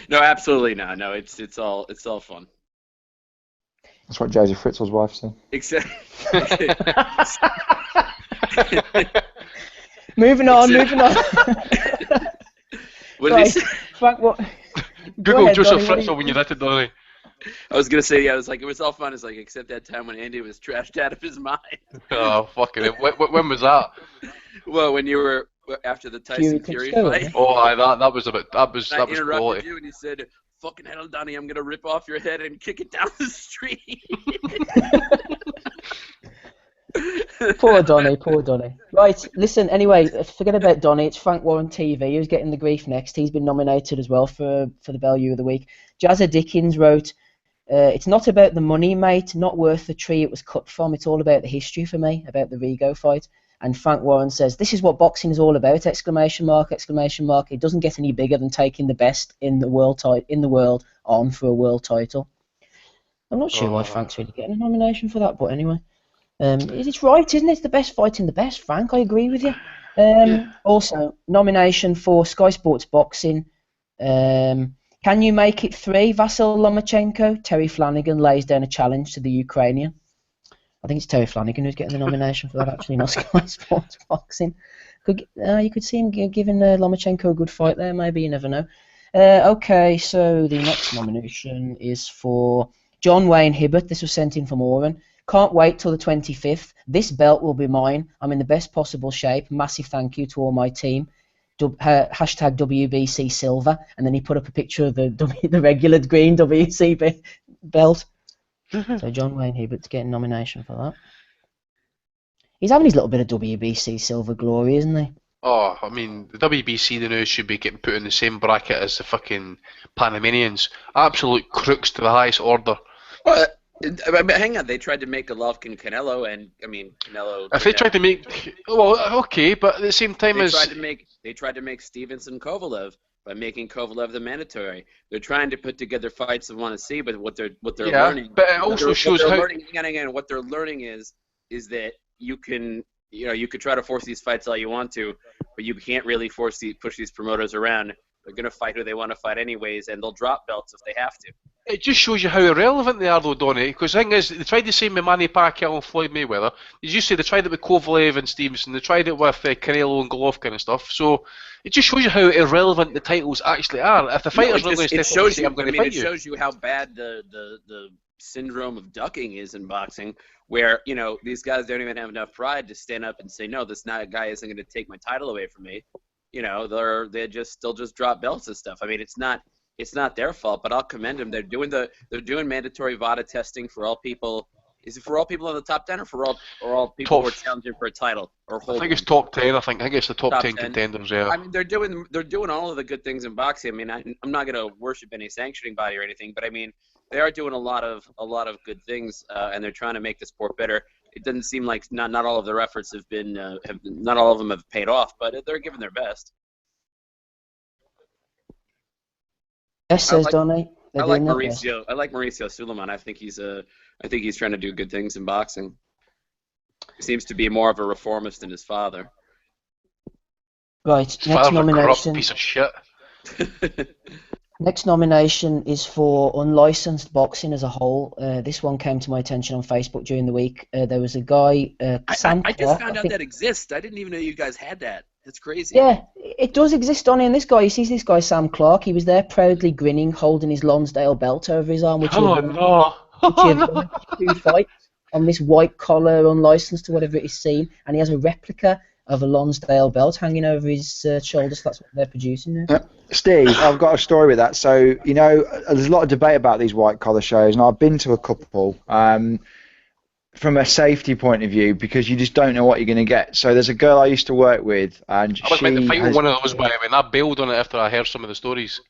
No, absolutely not. No, it's all fun. That's what Josie Fritzl's wife said. Exactly. Moving on. What did he say? Frank, what? Google ahead, Joseph Donnie, Fritzl when you're at it, Donnie. I was gonna say, yeah, it was all fun. It's like, except that time when Andy was trashed out of his mind. Oh, fucking it. When was that? Well, when you were after the Tyson Fury fight. Oh, that was I interrupted quality. you and you said, "Fucking hell, Donnie, I'm gonna rip off your head and kick it down the street." Poor Donnie. Right, listen, anyway, forget about Donnie. It's Frank Warren TV who's getting the grief next. He's been nominated as well for the Bellew of the Week. Jazza Dickens wrote, it's not about the money, mate, not worth the tree it was cut from. It's all about the history for me, about the Rigo fight. And Frank Warren says, this is what boxing is all about, ! It doesn't get any bigger than taking the best in the world on for a world title. I'm not sure why Frank's really getting a nomination for that, but anyway. It's right, isn't it? It's the best fighting the best, Frank. I agree with you. Also, nomination for Sky Sports Boxing. Can you make it 3? Vasyl Lomachenko. Terry Flanagan lays down a challenge to the Ukrainian. I think it's Terry Flanagan who's getting the nomination for that, actually, not Sky Sports Boxing. You could see him giving Lomachenko a good fight there, maybe, you never know. Okay, so the next nomination is for John Wayne Hibbert. This was sent in from Oren. Can't wait till the 25th. This belt will be mine. I'm in the best possible shape. Massive thank you to all my team. Hashtag WBC Silver. And then he put up a picture of the regular green WBC belt. So John Wayne Hibbert's getting nomination for that. He's having his little bit of WBC Silver glory, isn't he? Oh, I mean, the WBC the now should be getting put in the same bracket as the fucking Panamanians. Absolute crooks to the highest order. Well, hang on, they tried to make Golovkin Canelo, and I mean Canelo. If they tried to make, well, okay, but at the same time they tried to make Stevenson Kovalev by making Kovalev the mandatory. They're trying to put together fights they want to see, but what they're learning. But it also shows how. What they're learning is that you could try to force these fights all you want to, but you can't really push these promoters around. They're going to fight who they want to fight anyways, and they'll drop belts if they have to. It just shows you how irrelevant they are, though, Donnie. Because the thing is, they tried the same with Manny Pacquiao and Floyd Mayweather. As you say, they tried it with Kovalev and Stevenson. They tried it with Canelo and Golovkin and stuff. So it just shows you how irrelevant the titles actually are. If the fighters are going to step up and say, I'm going to fight you. It shows you how bad the syndrome of ducking is in boxing, where these guys don't even have enough pride to stand up and say, no, this guy isn't going to take my title away from me. They'll just drop belts and stuff. I mean, it's not their fault, but I'll commend them. They're doing mandatory VADA testing for all people Is it for all people in the top 10 or for all people who are challenging for a title or hold? I think it's top 10. I think it's the top 10 contenders. Yeah. I mean, they're doing all of the good things in boxing. I mean, I'm not going to worship any sanctioning body or anything, but I mean, they are doing a lot of good things, and they're trying to make the sport better. It doesn't seem like not all of their efforts have been not all of them have paid off, but they're giving their best. Yes, says Donnie. I like Mauricio Suleiman. I think he's trying to do good things in boxing. He seems to be more of a reformist than his father. Right, his next nomination. A piece of shit. Next nomination is for unlicensed boxing as a whole. This one came to my attention on Facebook during the week. There was a guy, Sam I just found out that exists. I didn't even know you guys had that. That's crazy. Yeah, it does exist, Donnie. And this guy, you see this guy, Sam Clark, he was there proudly grinning, holding his Lonsdale belt over his arm, which he had won 2 fights on this white collar, unlicensed or whatever it is seen, and he has a replica of a Lonsdale belt hanging over his shoulders. That's what they're producing now. Steve, I've got a story with that. So, there's a lot of debate about these white collar shows, and I've been to a couple. From a safety point of view, because you just don't know what you're going to get. So there's a girl I used to work with, and I was meant to fight one of those, by the way, and I bailed on it after I heard some of the stories.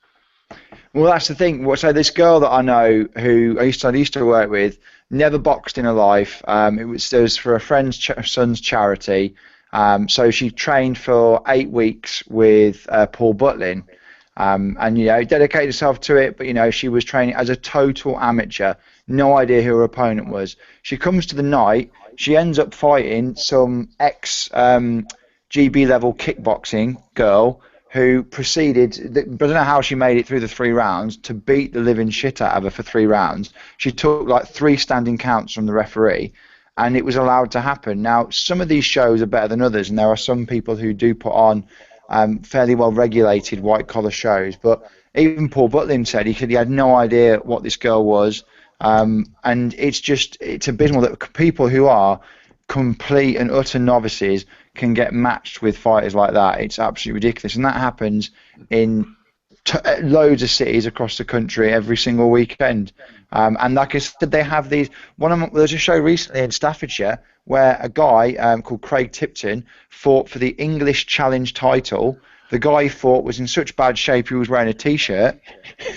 Well, that's the thing. So this girl that I know, who I used to work with, never boxed in her life. It was for a friend's son's charity. So she trained for 8 weeks with Paul Butlin, and dedicated herself to it. But she was training as a total amateur. No idea who her opponent was. She comes to the night. She ends up fighting some GB level kickboxing girl who proceeded. I don't know how she made it through the 3 rounds to beat the living shit out of her for 3 rounds. She took like 3 standing counts from the referee, and it was allowed to happen. Now, some of these shows are better than others, and there are some people who do put on fairly well regulated white collar shows. But even Paul Butlin said he had no idea what this girl was. And it's abysmal that people who are complete and utter novices can get matched with fighters like that. It's absolutely ridiculous, and that happens in loads of cities across the country every single weekend. And like I said, they have these. There's a show recently in Staffordshire where a guy called Craig Tipton fought for the English Challenge title. The guy he fought was in such bad shape he was wearing a T-shirt,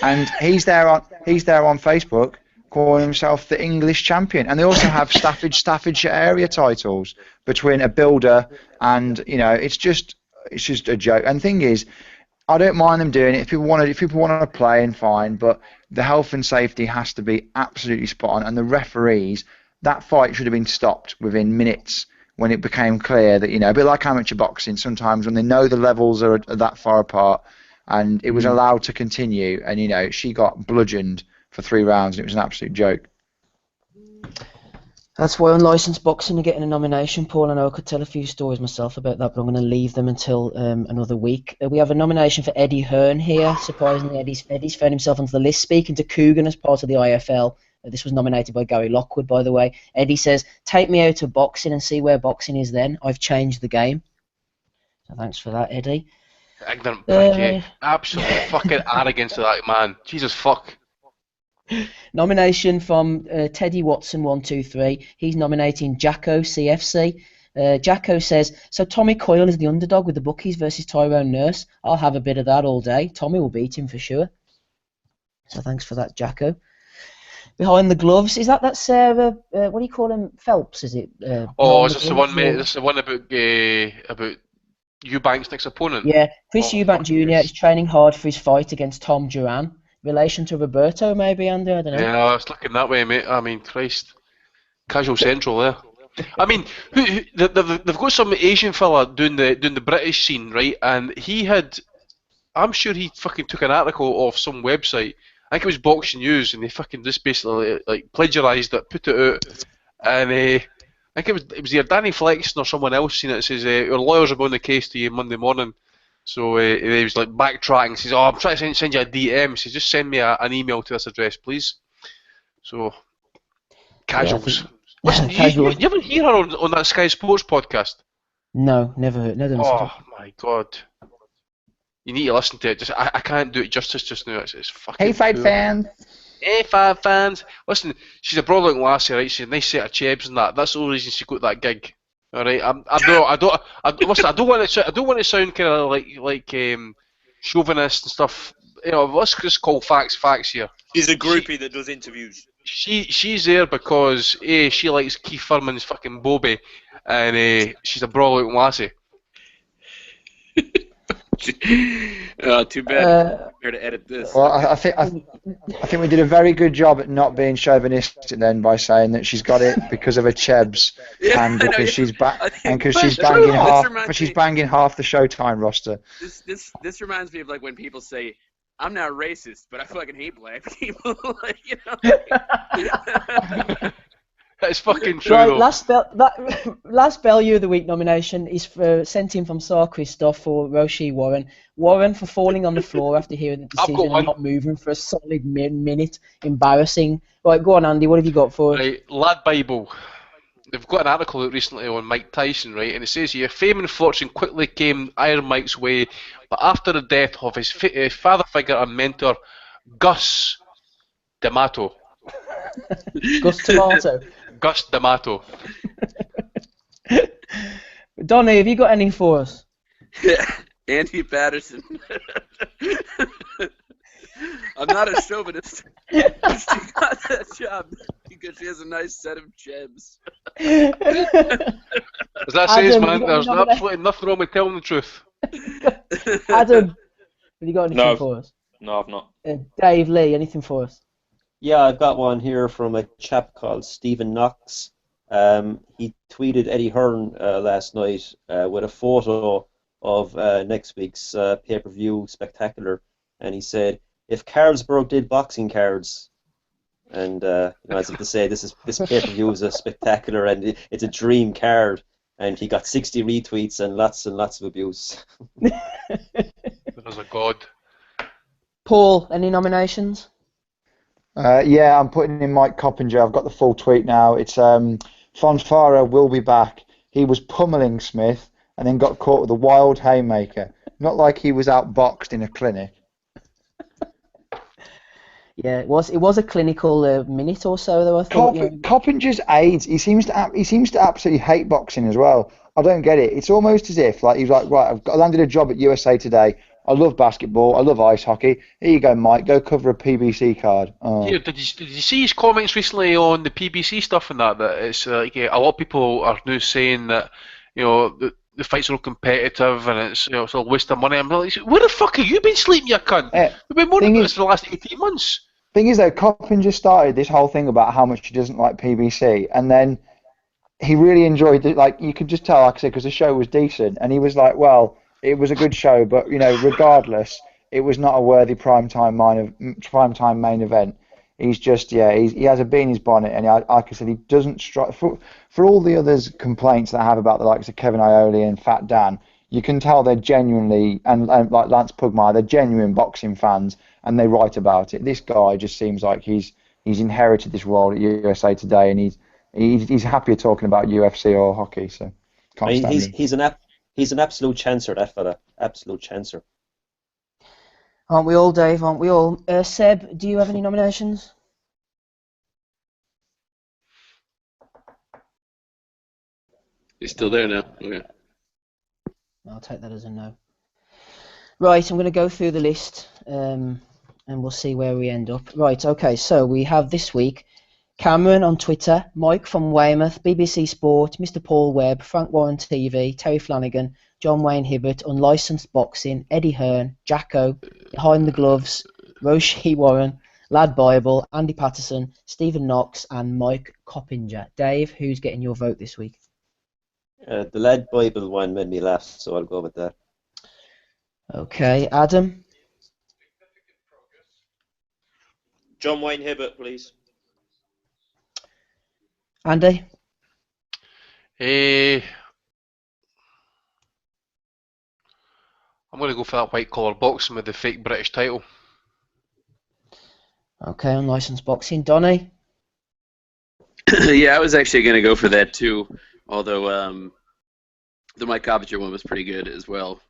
and he's there on Facebook calling himself the English champion. And they also have Staffordshire area titles between a builder and it's just a joke. And the thing is, I don't mind them doing it if people want to play, and fine, but the health and safety has to be absolutely spot on. And the referees, that fight should have been stopped within minutes when it became clear that a bit like amateur boxing, sometimes when they know the levels are that far apart, and it was allowed to continue, and she got bludgeoned for 3 rounds, and it was an absolute joke. That's why unlicensed boxing are getting a nomination, Paul. I know I could tell a few stories myself about that, but I'm going to leave them until another week. We have a nomination for Eddie Hearn here. Surprisingly, Eddie's found himself onto the list. Speaking to Coogan as part of the IFL. This was nominated by Gary Lockwood, by the way. Eddie says, "Take me out of boxing and see where boxing is then. I've changed the game." So thanks for that, Eddie. Ignorant prick, absolute fucking arrogance of that man. Jesus fuck. Nomination from Teddy Watson 123. He's nominating Jacko CFC. Jacko says, "So Tommy Coyle is the underdog with the bookies versus Tyrone Nurse. I'll have a bit of that all day. Tommy will beat him for sure." So thanks for that, Jacko. Behind the gloves, is that Sarah? What do you call him? Phelps, is it? Is this the one, mate? This is the one about Eubank's next opponent. Yeah, Chris Eubank Jr. is training hard for his fight against Tom Duran. Relation to Roberto, maybe, Andy? I don't know. Yeah, it's looking that way, mate. I mean, Christ. Casual central there. I mean, they've got some Asian fella doing the British scene, right? And I'm sure he fucking took an article off some website. I think it was Boxing News, and they fucking just basically plagiarised it, put it out, and I think it was either Danny Flexon or someone else seen it. It says, "Our lawyers are on the case to you Monday morning." So he was backtracking. He says, "Oh, I'm trying to send you a DM." He says, "Just send me an email to this address, please." So casuals. Listen, you ever hear her on that Sky Sports podcast? No, never heard. Oh my god. You need to listen to it. I can't do it justice just now. It's fucking. Hey, fight fan. A5 fans. Listen, she's a broad-looking lassie, right? She's a nice set of chebs and that. That's the only reason she got that gig. All right. Listen, I don't want to sound kind of like chauvinist and stuff. You know, let's just call facts here. She's a groupie that does interviews. She's there because she likes Keith Thurman's fucking Bobby, and she's a broad-looking lassie. Too bad. Here to edit this. Well, I think we did a very good job at not being chauvinistic then by saying that she's got it because of her chebs and because she's banging half the Showtime roster. This reminds me of like when people say, "I'm not racist, but I fucking hate black people." Like, you know. That's fucking true. Right, last Value of the Week nomination is sent in from Sar Christoph for Roshi Warren. Warren for falling on the floor after hearing the decision and not moving for a solid minute. Embarrassing. Right, go on, Andy. What have you got for us? Right, Lad Bible. They've got an article out recently on Mike Tyson, right? And it says here, fame and fortune quickly came Iron Mike's way, but after the death of his father figure and mentor, Gus D'Amato. Gus Tomato. Gus D'Amato. Donny, have you got any for us? Andy Patterson. I'm not a chauvinist. She got that job because she has a nice set of chebs. As that says, man, there's absolutely nothing wrong with telling the truth. Adam, have you got anything for us? No, I've not. Dave, Lee, anything for us? Yeah, I've got one here from a chap called Stephen Knox. He tweeted Eddie Hearn last night with a photo of next week's pay-per-view spectacular, and he said, "If Carlsberg did boxing cards," and as if to say, this pay-per-view is a spectacular and it's a dream card, and he got 60 retweets and lots of abuse. There's a god. Paul, any nominations? Yeah, I'm putting in Mike Coppinger. I've got the full tweet now. It's Fonfara will be back. He was pummeling Smith and then got caught with a wild haymaker. Not like he was outboxed in a clinic. Yeah, it was a clinical minute or so though. I thought. Coppinger's AIDS. He seems to absolutely hate boxing as well. I don't get it. It's almost as if like he's like, right, I landed a job at USA Today. I love basketball. I love ice hockey. Here you go, Mike. Go cover a PBC card. Oh. Here, did you see his comments recently on the PBC stuff and that it's like a lot of people are now saying that the fights are all competitive and it's it's all a waste of money. I'm like, where the fuck have you been sleeping, you cunt? We've been monitoring this for the last 18 months. Thing is though, Coppinger started this whole thing about how much he doesn't like PBC, and then he really enjoyed it. Like you could just tell, like I said, because the show was decent, and he was like, well. It was a good show, but regardless, it was not a worthy primetime main event. He's just he has a bee in his bonnet, and like I said, he doesn't strike for all the others complaints that I have about the likes of Kevin Iole and Fat Dan. You can tell they're genuinely and like Lance Pugmire, they're genuine boxing fans, and they write about it. This guy just seems like he's inherited this role at USA Today, and he's happier talking about UFC or hockey. So can't stand him. He's an absolute chancer, that fella. Absolute chancer. Aren't we all, Dave? Aren't we all? Seb, do you have any nominations? He's still there now. Okay. I'll take that as a no. Right, I'm going to go through the list and we'll see where we end up. Right, okay, so we have this week Cameron on Twitter, Mike from Weymouth, BBC Sport, Mr. Paul Webb, Frank Warren TV, Terry Flanagan, John Wayne Hibbert, Unlicensed Boxing, Eddie Hearn, Jacko, Behind the Gloves, Roshi Warren, Lad Bible, Andy Patterson, Stephen Knox, and Mike Coppinger. Dave, who's getting your vote this week? The Lad Bible one made me laugh, so I'll go with that. Okay, Adam? John Wayne Hibbert, please. Andy? I'm going to go for that white collar boxing with the fake British title. Okay, Unlicensed Boxing. Donny? Yeah, I was actually going to go for that too, although the Mike Coppinger one was pretty good as well.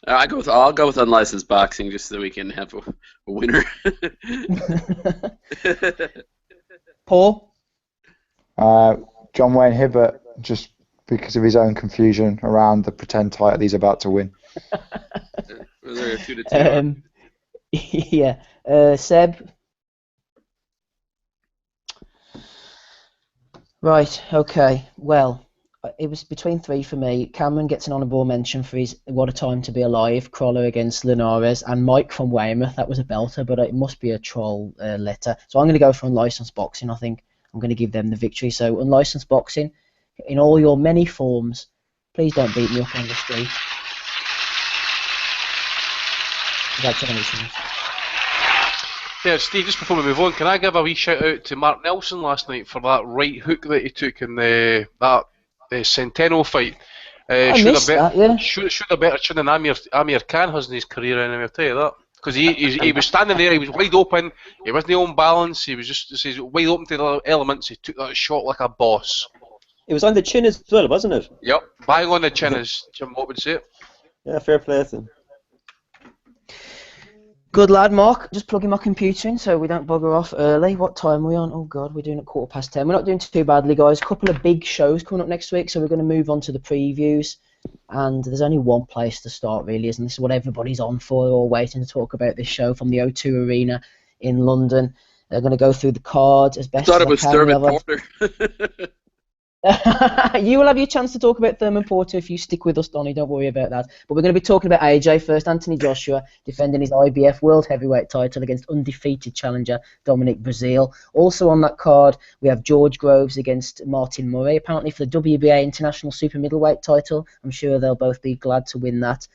I'll go with unlicensed boxing just so we can have a winner. Paul? John Wayne Hibbert, just because of his own confusion around the pretend title he's about to win. Was there a 2-2? Yeah. Seb? Right, okay. Well, it was between three for me. Cameron gets an honourable mention for his What a Time to Be Alive, Crawler against Linares, and Mike from Weymouth, that was a belter, but it must be a troll letter. So I'm going to go for unlicensed boxing, I think. I'm going to give them the victory. So unlicensed boxing, in all your many forms, please don't beat me up on the street. Congratulations. Yeah, Steve, just before we move on, can I give a wee shout out to Mark Nelson last night for that right hook that he took in that Centeno fight? I missed that, yeah. Should have better chin than Amir Khan has in his career, and I'll tell you that. Because he was standing there, he was wide open, he wasn't on balance, he was just wide open to the elements, he took that shot like a boss. It was on the chin as well, wasn't it? Yep, bang on the chin, as Jim Watt would say it. Yeah, fair play to him. Good lad, Mark. Just plugging my computer in so we don't bugger off early. What time are we on? Oh, God, we're doing it 10:15. We're not doing too badly, guys. A couple of big shows coming up next week, so we're going to move on to the previews. And there's only one place to start, really, isn't this? Is what everybody's on for, or waiting to talk about this show from the O2 Arena in London. They're going to go through the cards as best as I thought it was Thurman Porter. You will have your chance to talk about Thurman Porter if you stick with us, Donny. Don't worry about that. But we're going to be talking about AJ first. Anthony Joshua defending his IBF World Heavyweight title against undefeated challenger Dominic Breazeale. Also on that card, we have George Groves against Martin Murray, apparently for the WBA International Super Middleweight title. I'm sure they'll both be glad to win that.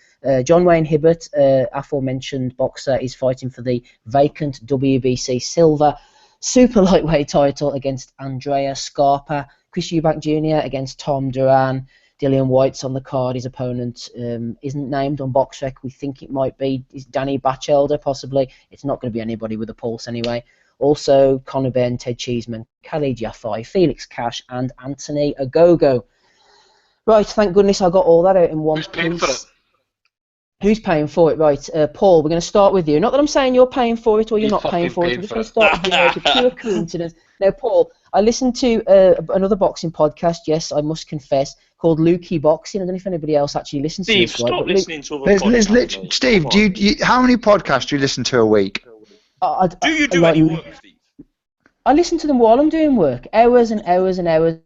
John Wayne Hibbert, aforementioned boxer, is fighting for the vacant WBC Silver Super Lightweight title against Andrea Scarpa. Chris Eubank Jr. against Tom Duran. Dillian White's on the card. His opponent isn't named on BoxRec. We think it might be Danny Batchelder, possibly. It's not going to be anybody with a pulse anyway. Also, Conor Benn, Ted Cheeseman, Khalid Yafai, Felix Cash, and Anthony Ogogo. Right, thank goodness I got all that out in one piece. Who's paying for it? Who's paying for it? Right, Paul, we're going to start with you. Not that I'm saying you're paying for it or you're not paying for it. I'm just going to start with you. It's a pure coincidence. Now, Paul, I listened to another boxing podcast, yes, I must confess, called Lukey Boxing. I don't know if anybody else actually listens to this. Steve, stop listening to other podcasts. Steve, how many podcasts do you listen to a week? Do you do any work, Steve? I listen to them while I'm doing work. Hours and hours and hours.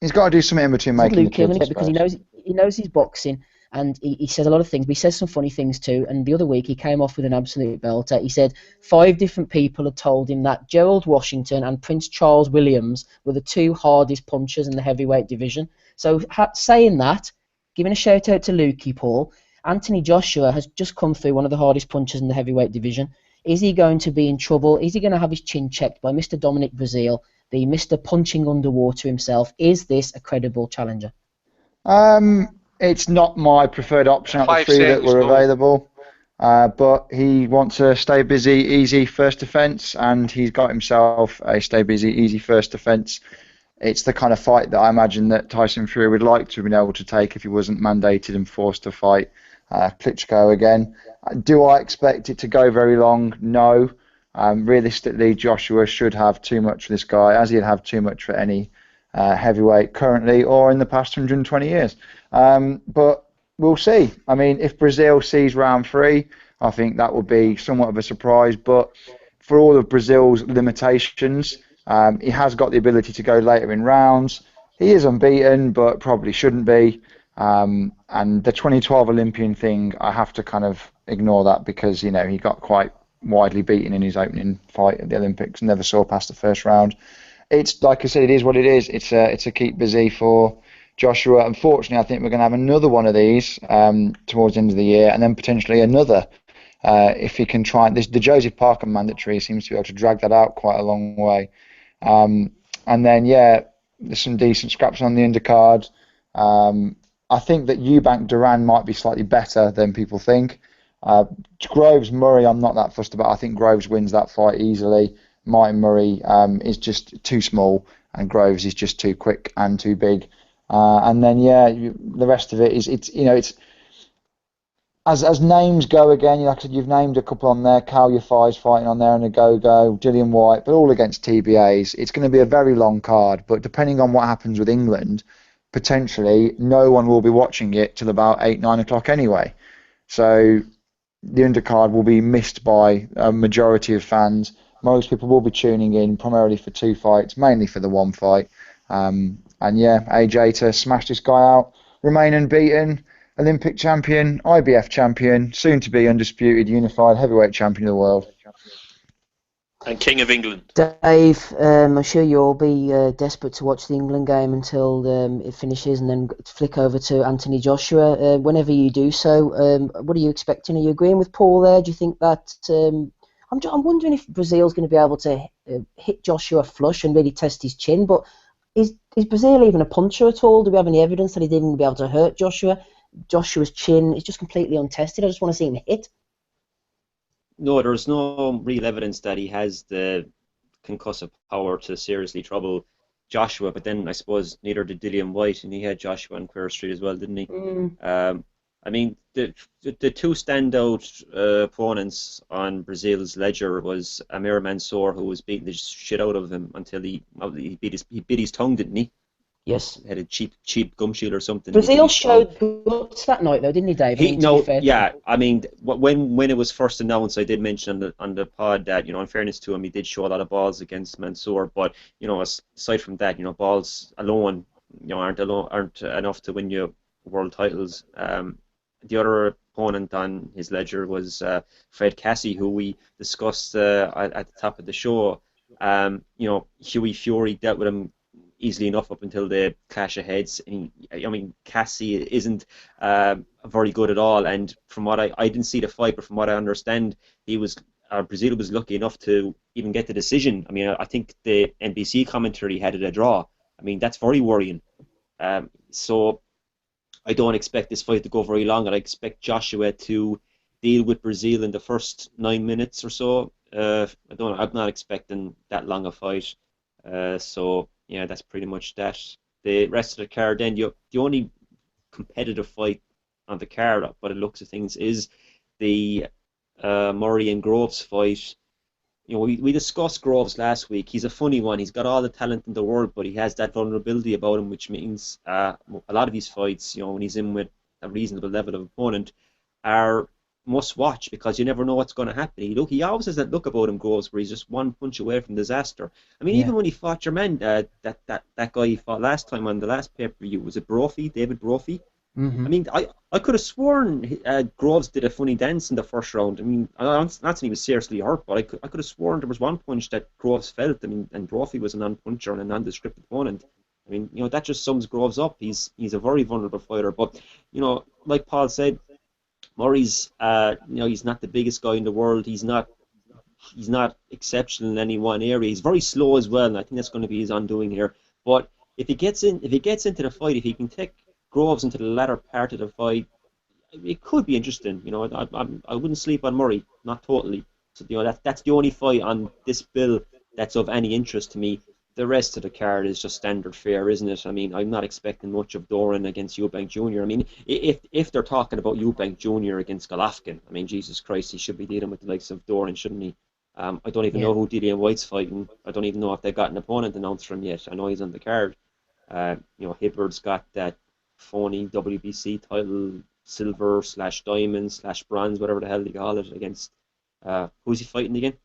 He's got to do something in between making the kids, because he knows he's boxing. And he says a lot of things, but he says some funny things too. And the other week he came off with an absolute belter. He said 5 different people had told him that Gerald Washington and Prince Charles Williams were the 2 hardest punchers in the heavyweight division. So saying that, giving a shout out to Lukey, Paul, Anthony Joshua has just come through one of the hardest punchers in the heavyweight division. Is he going to be in trouble? Is he going to have his chin checked by Mr. Dominic Breazeale, the Mr. Punching Underwater himself? Is this a credible challenger? It's not my preferred option out of the 3 that were available, but he wants a stay busy, easy first defence, and he's got himself a stay busy, easy first defence. It's the kind of fight that I imagine that Tyson Fury would like to have been able to take if he wasn't mandated and forced to fight Klitschko again. Do I expect it to go very long? No. Realistically, Joshua should have too much for this guy, as he'd have too much for any heavyweight currently or in the past 120 years. But we'll see. I mean, if Breazeale sees round 3, I think that will be somewhat of a surprise. But for all of Breazeale's limitations, he has got the ability to go later in rounds. He is unbeaten, but probably shouldn't be. And the 2012 Olympian thing, I have to kind of ignore that because, he got quite widely beaten in his opening fight at the Olympics and never saw past the first round. It's, like I said, it is what it is. It's a keep busy for Joshua. Unfortunately, I think we're going to have another one of these towards the end of the year, and then potentially another if he can try. The Joseph Parker mandatory seems to be able to drag that out quite a long way. And then, there's some decent scraps on the undercard. I think that Eubank Duran might be slightly better than people think. Groves Murray, I'm not that fussed about. I think Groves wins that fight easily. Martin Murray is just too small, and Groves is just too quick and too big. And then the rest of it is it's as names go again, like I said, you've named a couple on there. Cal Yafai's fighting on there, and a go-go, Dillian White, but all against TBAs. It's going to be a very long card, but depending on what happens with England, potentially no one will be watching it till about 8, 9 o'clock anyway. So the undercard will be missed by a majority of fans. Most people will be tuning in primarily for 2 fights, mainly for the 1 fight. And yeah, AJ to smash this guy out, remain unbeaten, Olympic champion, IBF champion, soon to be undisputed unified heavyweight champion of the world. And King of England. Dave, I'm sure you'll be desperate to watch the England game until it finishes, and then flick over to Anthony Joshua. Whenever you do so, what are you expecting? Are you agreeing with Paul there? Do you think that... I'm wondering if Brazil's going to be able to hit Joshua flush and really test his chin, but is Brazil even a puncher at all? Do we have any evidence that he'd even be able to hurt Joshua? Joshua's chin is just completely untested. I just want to see him hit. No, there's no real evidence that he has the concussive power to seriously trouble Joshua, but then I suppose neither did Dillian White, and he had Joshua on Queer Street as well, didn't he? I mean, the 2 standout opponents on Brazil's ledger was Amir Mansour, who was beating the shit out of him until he bit his tongue, didn't he? Yes. Had a cheap gum shield or something. Brazil showed guts that night, though, didn't he, Dave? I mean, when it was first announced, I did mention on the pod that, in fairness to him, he did show a lot of balls against Mansour. But aside from that, balls alone, aren't enough to win you world titles. The other opponent on his ledger was Fred Cassie, who we discussed at the top of the show. Hughie Fury dealt with him easily enough up until the clash of heads. Cassie isn't very good at all, and from what I didn't see the fight, but from what I understand, Brazil was lucky enough to even get the decision. I mean, I think the NBC commentary had it a draw. I mean, that's very worrying. So I don't expect this fight to go very long, and I expect Joshua to deal with Brazil in the first 9 minutes or so. I'm not expecting that long a fight. So yeah, that's pretty much that. The rest of the card, then the only competitive fight on the card, by the looks of things, is the Murray and Groves fight. We discussed Groves last week. He's a funny one. He's got all the talent in the world, but he has that vulnerability about him, which means a lot of these fights, when he's in with a reasonable level of opponent, are must watch, because you never know what's going to happen. He always has that look about him, Groves, where he's just one punch away from disaster. I mean, even when he fought your man, that guy he fought last time on the last pay-per-view, was it David Brophy? Mm-hmm. I mean, I could have sworn Groves did a funny dance in the first round. I mean, not saying he was seriously hurt, but I could have sworn there was one punch that Groves felt. I mean, and Brophy was a non-puncher and a nondescript opponent. I mean, that just sums Groves up. He's a very vulnerable fighter, but like Paul said, Murray's, he's not the biggest guy in the world. He's not exceptional in any one area. He's very slow as well, and I think that's going to be his undoing here. But if he gets into the fight, if he can take Groves into the latter part of the fight, it could be interesting. I wouldn't sleep on Murray, not totally. So that's the only fight on this bill that's of any interest to me. The rest of the card is just standard fare, isn't it? I mean, I'm not expecting much of Doran against Eubank Jr. I mean, if they're talking about Eubank Jr. against Golovkin, I mean, Jesus Christ, he should be dealing with the likes of Doran, shouldn't he? I don't even know who Dillian White's fighting. I don't even know if they've got an opponent announced for him yet. I know he's on the card. Hibbard's got that phony WBC title, silver/diamond/bronze, whatever the hell they call it, against who's he fighting again?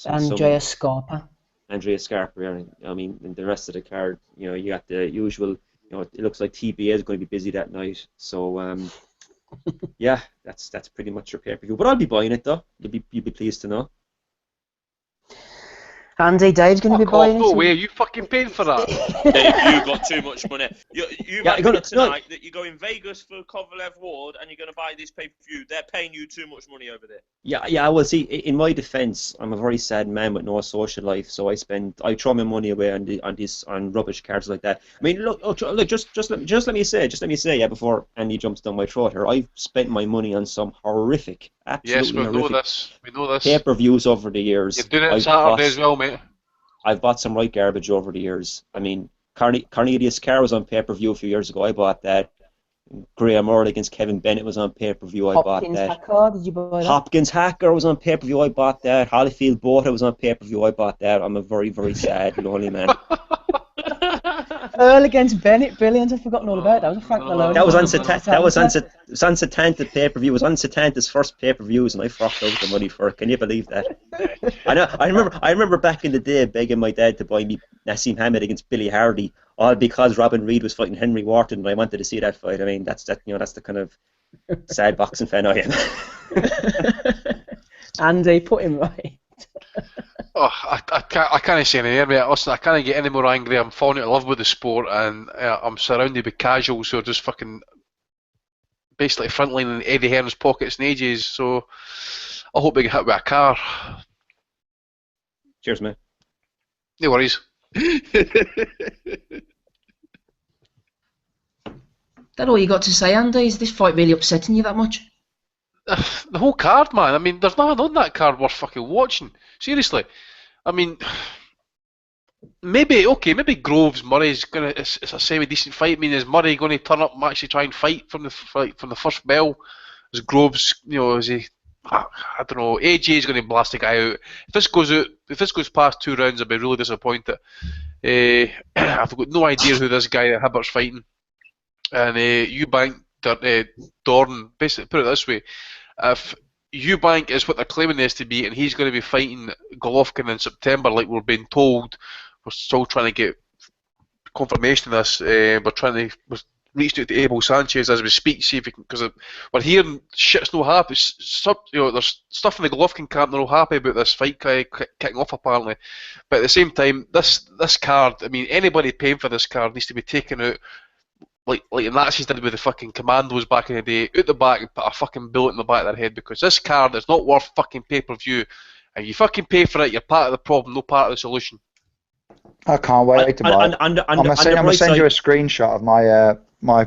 Andrea Scarpa. Andrea Scarpa. I mean, in the rest of the card, you got the usual. It looks like TBA is going to be busy that night. So, yeah, that's pretty much your pay-per-view. But I'll be buying it though. You'll be pleased to know. Andy, Dave's going to be buying it. No way, are you fucking paying for that? Dave, you got too much money. You might got tonight that you're going Vegas for Kovalev Ward and you're going to buy this pay-per-view. They're paying you too much money over there. Yeah. Well, see, in my defence, I'm a very sad man with no social life, so I throw my money away on rubbish cards like that. I mean, look, just let me say, yeah, before Andy jumps down my throat here, I've spent my money on some horrific. Absolutely yes, we know this. Pay-per-views over the years. You're doing it Saturday as well, mate. I've bought some right garbage over the years. I mean, Cornelius Carr was on pay-per-view a few years ago. I bought that. Graham Earl against Kevin Bennett was on pay-per-view. I bought that. Hacker, did you buy that? Hopkins Hacker was on pay-per-view. I bought that. Holyfield Bota was on pay-per-view. I bought that. I'm a very, very sad, lonely man. Earl against Bennett, brilliant. I've forgotten all about that. That was a Frank Maloney. That was on Satanta pay-per-view. It was on Satanta's first pay-per-views, and I forked out the money for it. Can you believe that? I remember back in the day begging my dad to buy me Nassim Hamed against Billy Hardy, all because Robin Reed was fighting Henry Wharton, and I wanted to see that fight. I mean, that's the kind of sad boxing fan I am. And they put him right. Oh, I can't say anything there, mate. Listen, I can't get any more angry. I'm falling out of love with the sport, and I'm surrounded by casuals who are just fucking basically frontlining Eddie Hearn's pockets in ages. So I hope they get hit with a car. Cheers, mate. No worries. That all you got to say, Andy? Is this fight really upsetting you that much? The whole card, man. I mean, there's nothing on that card worth fucking watching. Seriously. I mean, maybe Groves Murray's gonna. It's a semi-decent fight. I mean, is Murray going to turn up and actually try and fight from the first bell? Is Groves, is he? I don't know. AJ's going to blast the guy out. If this goes past 2 rounds, I'll be really disappointed. I've got no idea who this guy at Hibbert's fighting. And Eubank Dorn, basically put it this way, if Eubank is what they're claiming he is to be, and he's going to be fighting Golovkin in September, like we're being told, we're still trying to get confirmation of this. We're reaching out to Abel Sanchez as we speak, see if we can, because we're hearing shit's no happy. There's stuff in the Golovkin camp they're not happy about this fight kicking off apparently. But at the same time, this card, I mean, anybody paying for this card needs to be taken out. Like the Nazis did with the fucking commandos back in the day, out the back and put a fucking bullet in the back of their head, because this card is not worth fucking pay-per-view. And you fucking pay for it, you're part of the problem, no part of the solution. I can't wait to buy it. I'm going to send you a screenshot of my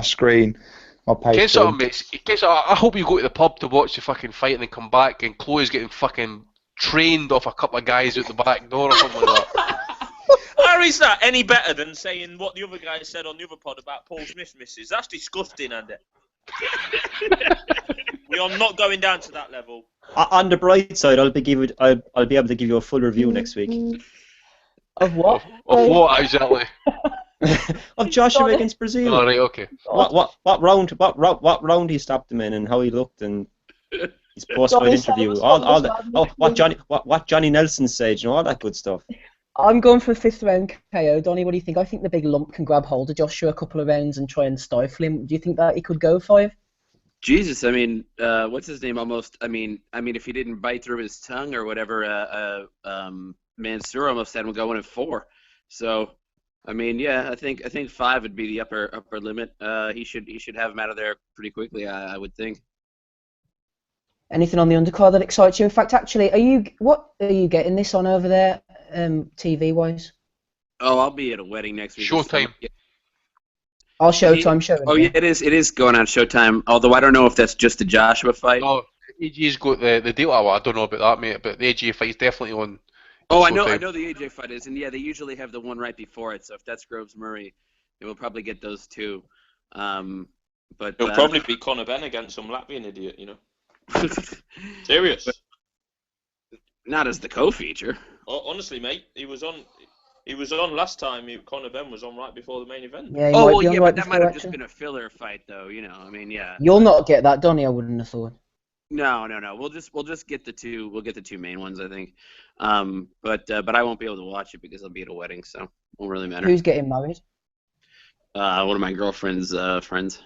screen, my page. I hope you go to the pub to watch the fucking fight and then come back and Chloe's getting fucking trained off a couple of guys out the back door or something like that. How is that any better than saying what the other guy said on the other pod about Paul Smith misses? That's disgusting, Andy. We are not going down to that level. On the bright side, I'll be able to give you a full review next week. Of what? Of what exactly? Of Joshua against Brazil. Oh, right, okay. What round he stopped him in and how he looked and his post-fight interview, what Johnny Nelson said, all that good stuff. I'm going for a 5th round KO. Donnie, what do you think? I think the big lump can grab hold of Joshua a couple of rounds and try and stifle him. Do you think that he could go 5? Jesus, I mean, what's his name? Almost. I mean, if he didn't bite through his tongue or whatever, Mansour almost had him going at 4. So, I mean, yeah, I think 5 would be the upper limit. He should have him out of there pretty quickly, I would think. Anything on the undercard that excites you? In fact, actually, what are you getting this on over there, TV-wise? Oh, I'll be at a wedding next week. Showtime. Oh, Showtime showing. Oh, yeah, it is going on Showtime. Although I don't know if that's just the Joshua fight. No, AJ's got the deal. I don't know about that, mate. But the AJ fight is definitely on. Oh, I know the AJ fight is, and yeah, they usually have the one right before it. So if that's Groves Murray, they will probably get those 2. But it'll probably be Conor Benn against some Latvian idiot, Serious. Not as the co-feature. Oh, honestly, mate, he was on last time. Conor Benn was on right before the main event. Yeah, but that might have just been a filler fight, though. I mean, yeah. You'll not get that, Donnie. I wouldn't have thought. No. We'll just get the 2. We'll get the 2 main ones, I think. But I won't be able to watch it because I'll be at a wedding, so it won't really matter. Who's getting married? One of my girlfriend's friends.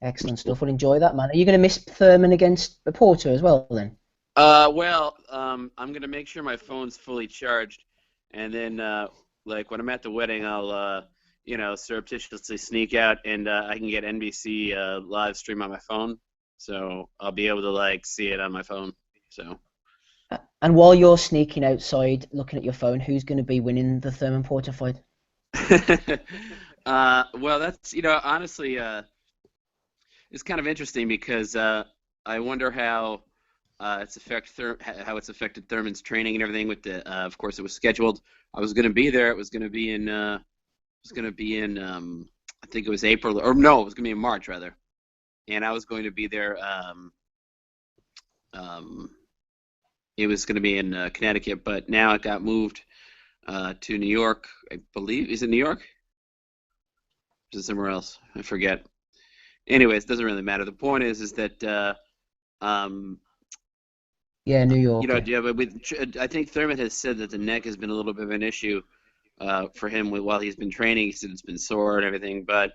Excellent stuff. We'll enjoy that, man. Are you going to miss Thurman against Porter as well, then? I'm going to make sure my phone's fully charged, and then, when I'm at the wedding, I'll, surreptitiously sneak out, and I can get NBC live stream on my phone, so I'll be able to, see it on my phone, so. And while you're sneaking outside, looking at your phone, who's going to be winning the Thurman Porter fight? Well, that's, honestly, it's kind of interesting because I wonder how it's affected Thurman's training and everything. With the, of course, it was scheduled. I was going to be there. It was going to be in I think it was April, or no, it was going to be in March rather, and I was going to be there. It was going to be in Connecticut, but now it got moved to New York, I believe. Is it New York? Or is it somewhere else? I forget. Anyways, it doesn't really matter. The point is that yeah, New York. But I think Thurman has said that the neck has been a little bit of an issue for him while he's been training. He said it's been sore and everything, but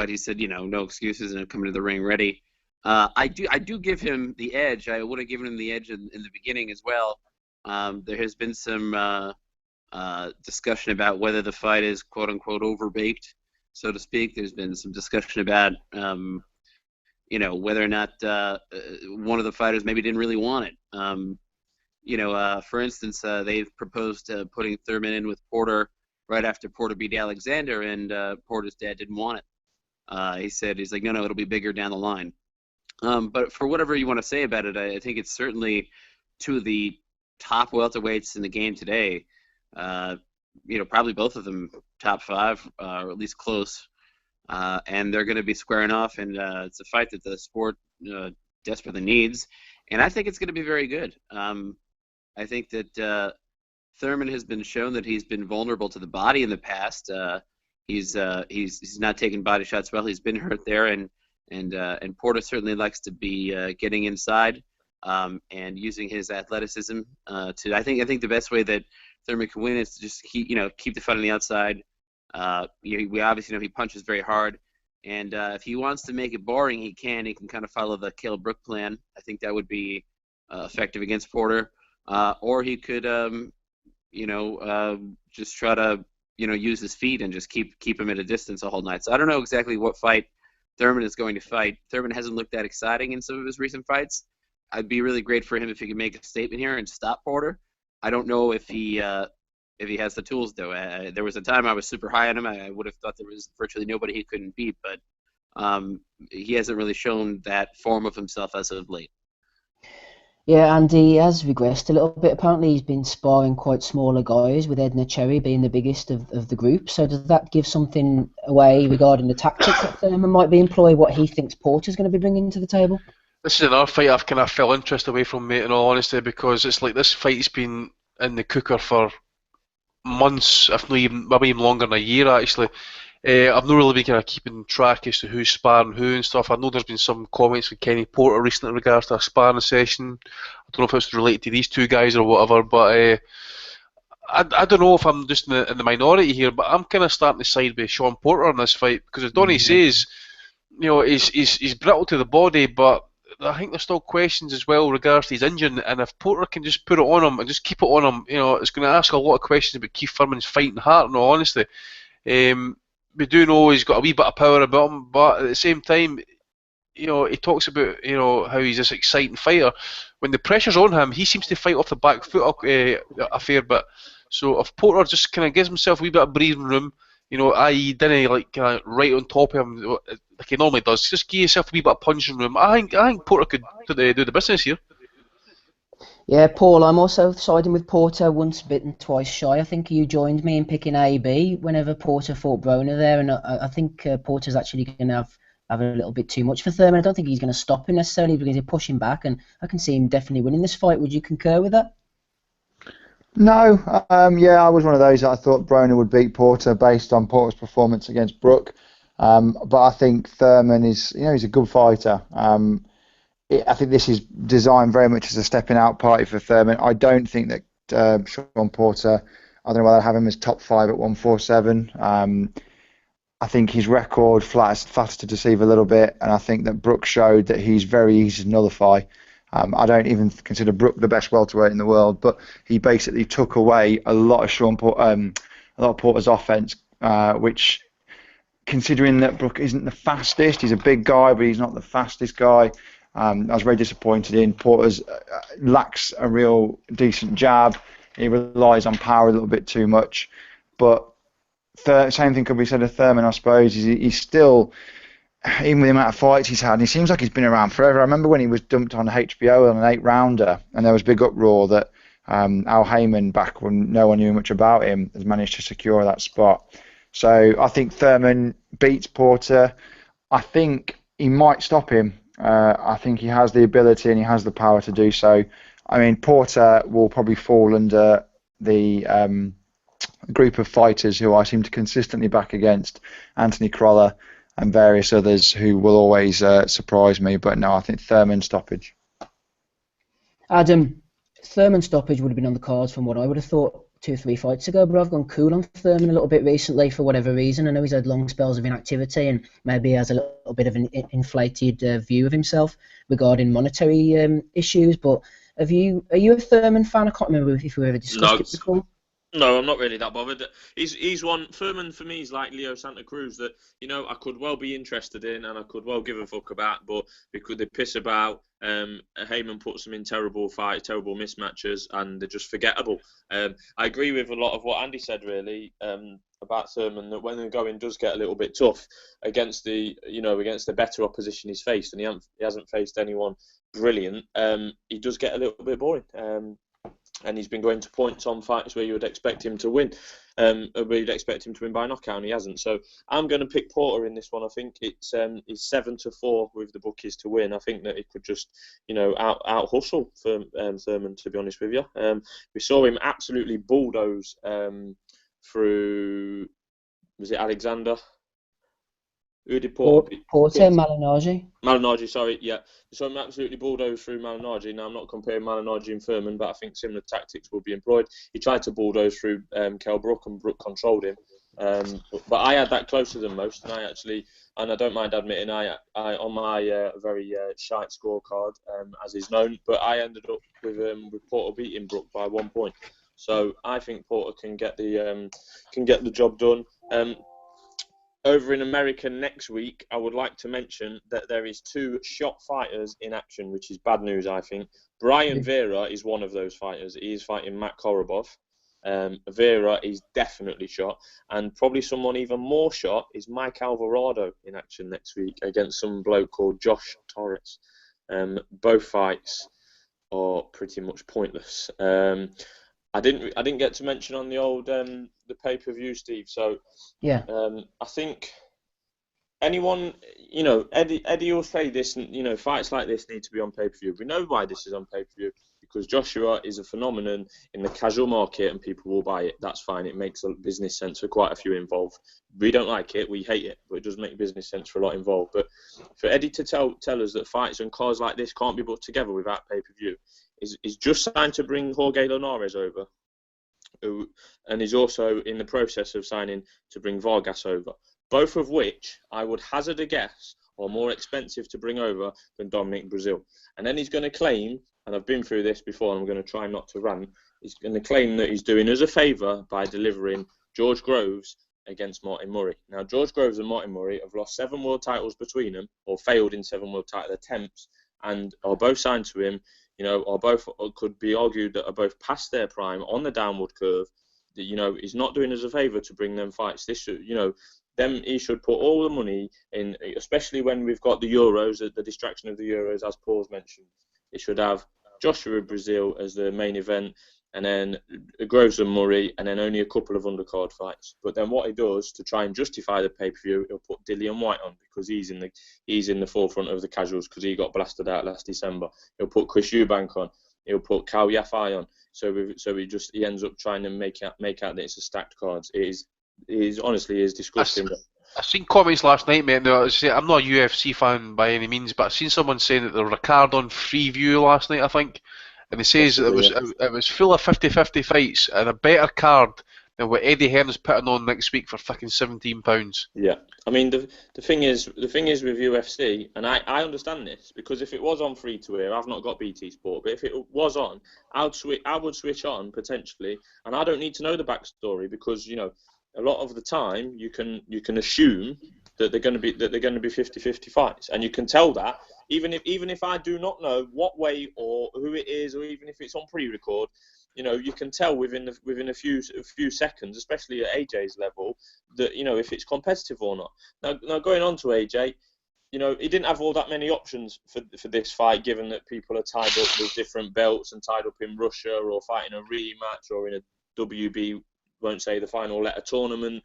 he said, no excuses and coming to the ring ready. I do give him the edge. I would have given him the edge in the beginning as well. There has been some discussion about whether the fight is quote unquote overbaked, so to speak. There's been some discussion about whether or not one of the fighters maybe didn't really want it. For instance, they've proposed putting Thurman in with Porter right after Porter beat Alexander, and Porter's dad didn't want it. He's like, no, it'll be bigger down the line. But for whatever you want to say about it, I think it's certainly two of the top welterweights in the game today. Probably both of them top 5, or at least close. And they're going to be squaring off, and it's a fight that the sport desperately needs. And I think it's going to be very good. I think that Thurman has been shown that he's been vulnerable to the body in the past. He's not taking body shots well. He's been hurt there, and Porter certainly likes to be getting inside and using his athleticism to. I think the best way that Thurman can win is to just keep the fight on the outside. We obviously know he punches very hard, and if he wants to make it boring, he can. He can kind of follow the Caleb Brook plan. I think that would be effective against Porter, or he could, just try to use his feet and just keep him at a distance the whole night. So I don't know exactly what fight Thurman is going to fight. Thurman hasn't looked that exciting in some of his recent fights. I'd be really great for him if he could make a statement here and stop Porter. I don't know if he has the tools, though. There was a time I was super high on him. I would have thought there was virtually nobody he couldn't beat, but he hasn't really shown that form of himself as of late. Yeah, and he has regressed a little bit. Apparently he's been sparring quite smaller guys, with Edna Cherry being the biggest of the group. So does that give something away regarding the tactics that Thurman might be employing, what he thinks Porter's going to be bringing to the table? This is another fight I've kind of felt interest away from, mate, in all honesty, because it's like this fight's been in the cooker for months, if not even, maybe even longer than a year, actually. I've not really been kind of keeping track as to who's sparring who and stuff. I know there's been some comments with Kenny Porter recently in regards to a sparring session. I don't know if it's related to these two guys or whatever, but I don't know if I'm just in the minority here, but I'm kind of starting to side with Sean Porter on this fight, because as Donnie says, he's brittle to the body, but I think there's still questions as well regards to his injury, and if Porter can just put it on him and just keep it on him, it's going to ask a lot of questions about Keith Thurman's fighting heart, in all honesty. We do know he's got a wee bit of power about him, but at the same time, he talks about how he's this exciting fighter. When the pressure's on him, he seems to fight off the back foot a fair bit. So if Porter just kind of gives himself a wee bit of breathing room, i.e. didn't right on top of him like he normally does, just give yourself a wee bit of punching room, I think Porter could do the business here. Yeah, Paul, I'm also siding with Porter, once bitten, twice shy. I think you joined me in picking AB whenever Porter fought Broner there, and I think Porter's actually going to have a little bit too much for Thurman. I don't think he's going to stop him necessarily, because he'll push him back, and I can see him definitely winning this fight. Would you concur with that? No, I was one of those that I thought Broner would beat Porter based on Porter's performance against Brook, but I think Thurman is, he's a good fighter. I think this is designed very much as a stepping out party for Thurman. I don't think that Sean Porter, I don't know whether I have him as top 5 at 147. I think his record flatters to deceive a little bit, and I think that Brook showed that he's very easy to nullify. I don't even consider Brook the best welterweight in the world, but he basically took away a lot of Porter's offense, which, considering that Brook isn't the fastest, he's a big guy, but he's not the fastest guy. I was very disappointed in Porter's lacks a real decent jab. He relies on power a little bit too much. But same thing could be said of Thurman, I suppose. He's still, even with the amount of fights he's had, and he seems like he's been around forever. I remember when he was dumped on HBO on an 8-rounder, and there was a big uproar that Al Heyman, back when no one knew much about him, has managed to secure that spot. So I think Thurman beats Porter. I think he might stop him. I think he has the ability and he has the power to do so. I mean, Porter will probably fall under the group of fighters who I seem to consistently back against Anthony Crolla and various others who will always surprise me. But no, I think Thurman stoppage. Adam, Thurman stoppage would have been on the cards from what I would have thought 2 or 3 fights ago, but I've gone cool on Thurman a little bit recently for whatever reason. I know he's had long spells of inactivity and maybe he has a little bit of an inflated view of himself regarding monetary issues, but are you a Thurman fan? I can't remember if we ever discussed it before. No, I'm not really that bothered. He's one. Thurman for me is like Leo Santa Cruz that, you know, I could well be interested in and I could well give a fuck about, but because they piss about, Heyman puts them in terrible fights, terrible mismatches, and they're just forgettable. I agree with a lot of what Andy said, really, about Thurman, that when the going does get a little bit tough against the better opposition he's faced, and he hasn't faced anyone brilliant, he does get a little bit boring. And he's been going to points on fights where you would expect him to win, where you'd expect him to win by knockout, and he hasn't. So I'm going to pick Porter in this one. I think it's 7-4 with the bookies to win. I think that he could just, out hustle Thurman. To be honest with you, we saw him absolutely bulldoze through. Was it Alexander? Who did Porter? Malignaggi, sorry, yeah. So I'm absolutely bulldozed through Malignaggi. Now, I'm not comparing Malignaggi and Thurman, but I think similar tactics will be employed. He tried to bulldoze through Kell Brook, and Brook controlled him. But I had that closer than most, and I don't mind admitting, I on my very shite scorecard, as is known, but I ended up with Porter beating Brook by 1 point. So I think Porter can get the job done. Over in America next week, I would like to mention that there is 2 shot fighters in action, which is bad news, I think. Brian Vera is one of those fighters. He is fighting Matt Korobov. Vera is definitely shot. And probably someone even more shot is Mike Alvarado in action next week against some bloke called Josh Torres. Both fights are pretty much pointless. I didn't get to mention on the old the pay-per-view, Steve. So yeah, I think anyone, Eddie will say this, and fights like this need to be on pay-per-view. We know why this is on pay-per-view, because Joshua is a phenomenon in the casual market, and people will buy it. That's fine. It makes a business sense for quite a few involved. We don't like it, we hate it, but it does make business sense for a lot involved. But for Eddie to tell us that fights and cards like this can't be put together without pay-per-view is just signed to bring Jorge Linares over, and is also in the process of signing to bring Vargas over, both of which I would hazard a guess are more expensive to bring over than Dominic Brazil. And then he's going to claim, and I've been through this before and I'm going to try not to rant, he's going to claim that he's doing us a favour by delivering George Groves against Martin Murray. Now, George Groves and Martin Murray have lost 7 world titles between them, or failed in 7 world title attempts, and are both signed to him, are both, could be argued that are both past their prime, on the downward curve. That, he's not doing us a favour to bring them fights. This should, he should put all the money in, especially when we've got the Euros, the distraction of the Euros, as Paul's mentioned. It should have Joshua Brazil as the main event, and then Groves and Murray, and then only a couple of undercard fights. But then what he does to try and justify the pay-per-view, he'll put Dillian White on, because he's in the forefront of the casuals, because he got blasted out last December. He'll put Chris Eubank on. He'll put Cal Yafai on. So he ends up trying to make out that it's a stacked cards. It is honestly disgusting. I've seen comments last night, mate. Now, I'm not a UFC fan by any means, but I've seen someone saying that there were a card on Freeview last night, I think, and he says it was full of 50-50 fights and a better card than what Eddie Hearn's putting on next week for fucking £17. Yeah, I mean the thing is with UFC, and I understand this, because if it was on free to air, I've not got BT Sport, but if it was on, I would switch on potentially, and I don't need to know the backstory, because a lot of the time you can assume that they're going to be 50-50 fights, and you can tell that even if I do not know what way or who it is, or even if it's on pre-record, you can tell within a few seconds, especially at AJ's level, that if it's competitive or not. Now going on to AJ, he didn't have all that many options for this fight, given that people are tied up with different belts and tied up in Russia, or fighting a rematch, or in a WB, won't say the final letter tournament.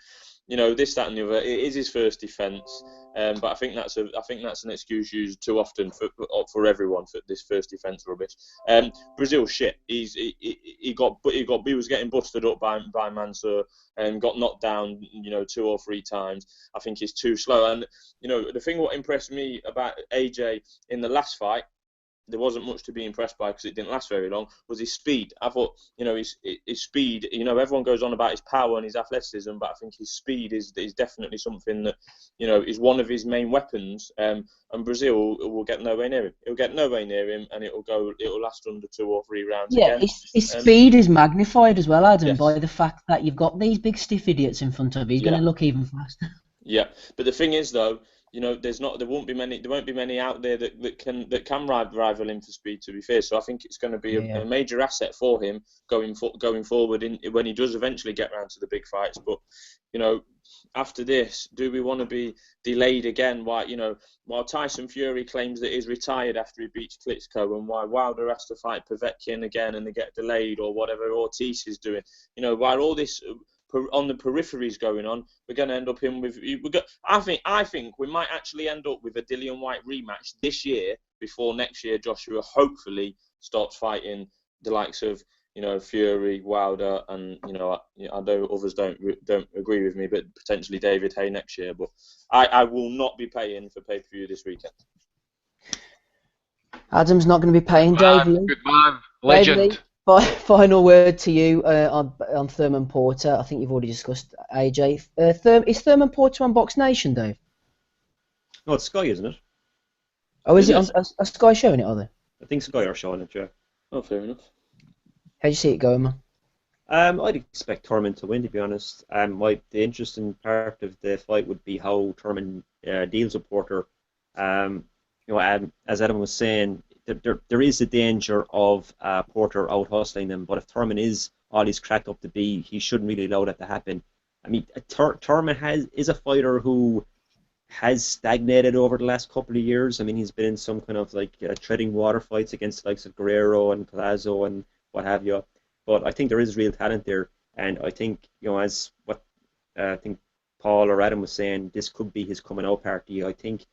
this, that, and the other. It is his first defence, but I think that's an excuse used too often for everyone for this first defence rubbish. Brazil shit. He was getting busted up by Mansour and got knocked down 2 or 3 times. I think he's too slow. And the thing what impressed me about AJ in the last fight, there wasn't much to be impressed by because it didn't last very long, was his speed. I thought, his speed, everyone goes on about his power and his athleticism, but I think his speed is definitely something that, is one of his main weapons. And Brazil will get nowhere near him. It'll get nowhere near him, and it'll last under 2 or 3 rounds again. His speed is magnified as well, Adam, by the fact that you've got these big stiff idiots in front of you. He's going to look even faster. Yeah, but the thing is, though, there won't be many out there that can rival him for speed, to be fair. So I think it's going to be a major asset for him going forward when he does eventually get round to the big fights. But after this, do we want to be delayed again? While Tyson Fury claims that he's retired after he beats Klitschko, and why Wilder has to fight Povetkin again and they get delayed, or whatever Ortiz is doing. While all this on the peripheries going on, we're going to end up I think we might actually end up with a Dillian White rematch this year before next year Joshua hopefully starts fighting the likes of Fury, Wilder, and I know others don't agree with me, but potentially David Haye next year. But I will not be paying for pay-per-view this weekend. Adam's not going to be paying, Dave. Good man, legend. Final word to you on Thurman Porter. I think you've already discussed AJ. Is Thurman Porter on Box Nation, Dave? No, it's Sky, isn't it? Oh, is it on a Sky showing it, are they? I think Sky are showing it, yeah. Oh, fair enough. How do you see it going, man? I'd expect Thurman to win, to be honest. The interesting part of the fight would be how Thurman deals with Porter. As Adam was saying, there is a danger of Porter out hustling them, but if Thurman is all he's cracked up to be, he shouldn't really allow that to happen. I mean, Thurman is a fighter who has stagnated over the last couple of years. I mean, he's been in some kind of treading water fights against the likes of Guerrero and Palazzo and what have you. But I think there is real talent there, and I think as what I think Paul or Adam was saying, this could be his coming out party. I think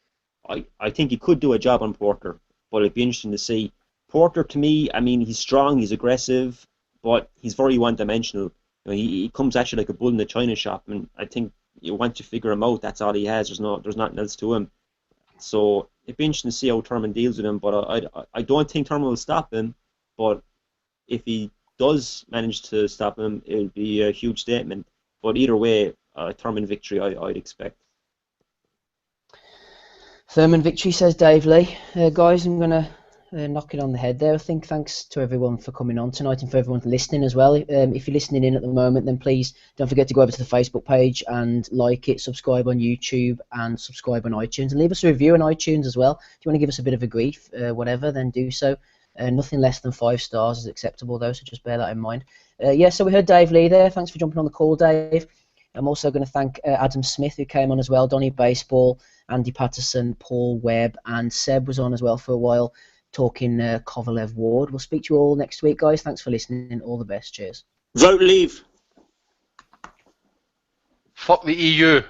he could do a job on Porter. But it'd be interesting to see. Porter, to me, I mean, he's strong, he's aggressive, but he's very one-dimensional. He comes at you like a bull in the china shop, and I think once you figure him out, that's all he has. There's nothing else to him. So it'd be interesting to see how Thurman deals with him. But I don't think Thurman will stop him. But if he does manage to stop him, it would be a huge statement. But either way, Thurman victory, I'd expect. Thurman victory, says Dave Lee. Guys, I'm going to knock it on the head there. I think thanks to everyone for coming on tonight and for everyone listening as well. If you're listening in at the moment, then please don't forget to go over to the Facebook page and like it, subscribe on YouTube and subscribe on iTunes, and leave us a review on iTunes as well. If you want to give us a bit of a grief, whatever, then do so. Nothing less than 5 stars is acceptable though, so just bear that in mind. So we heard Dave Lee there. Thanks for jumping on the call, Dave. I'm also going to thank Adam Smith, who came on as well, Donny Baseball, Andy Patterson, Paul Webb, and Seb was on as well for a while, talking Kovalev Ward. We'll speak to you all next week, guys. Thanks for listening. All the best. Cheers. Vote leave. Fuck the EU.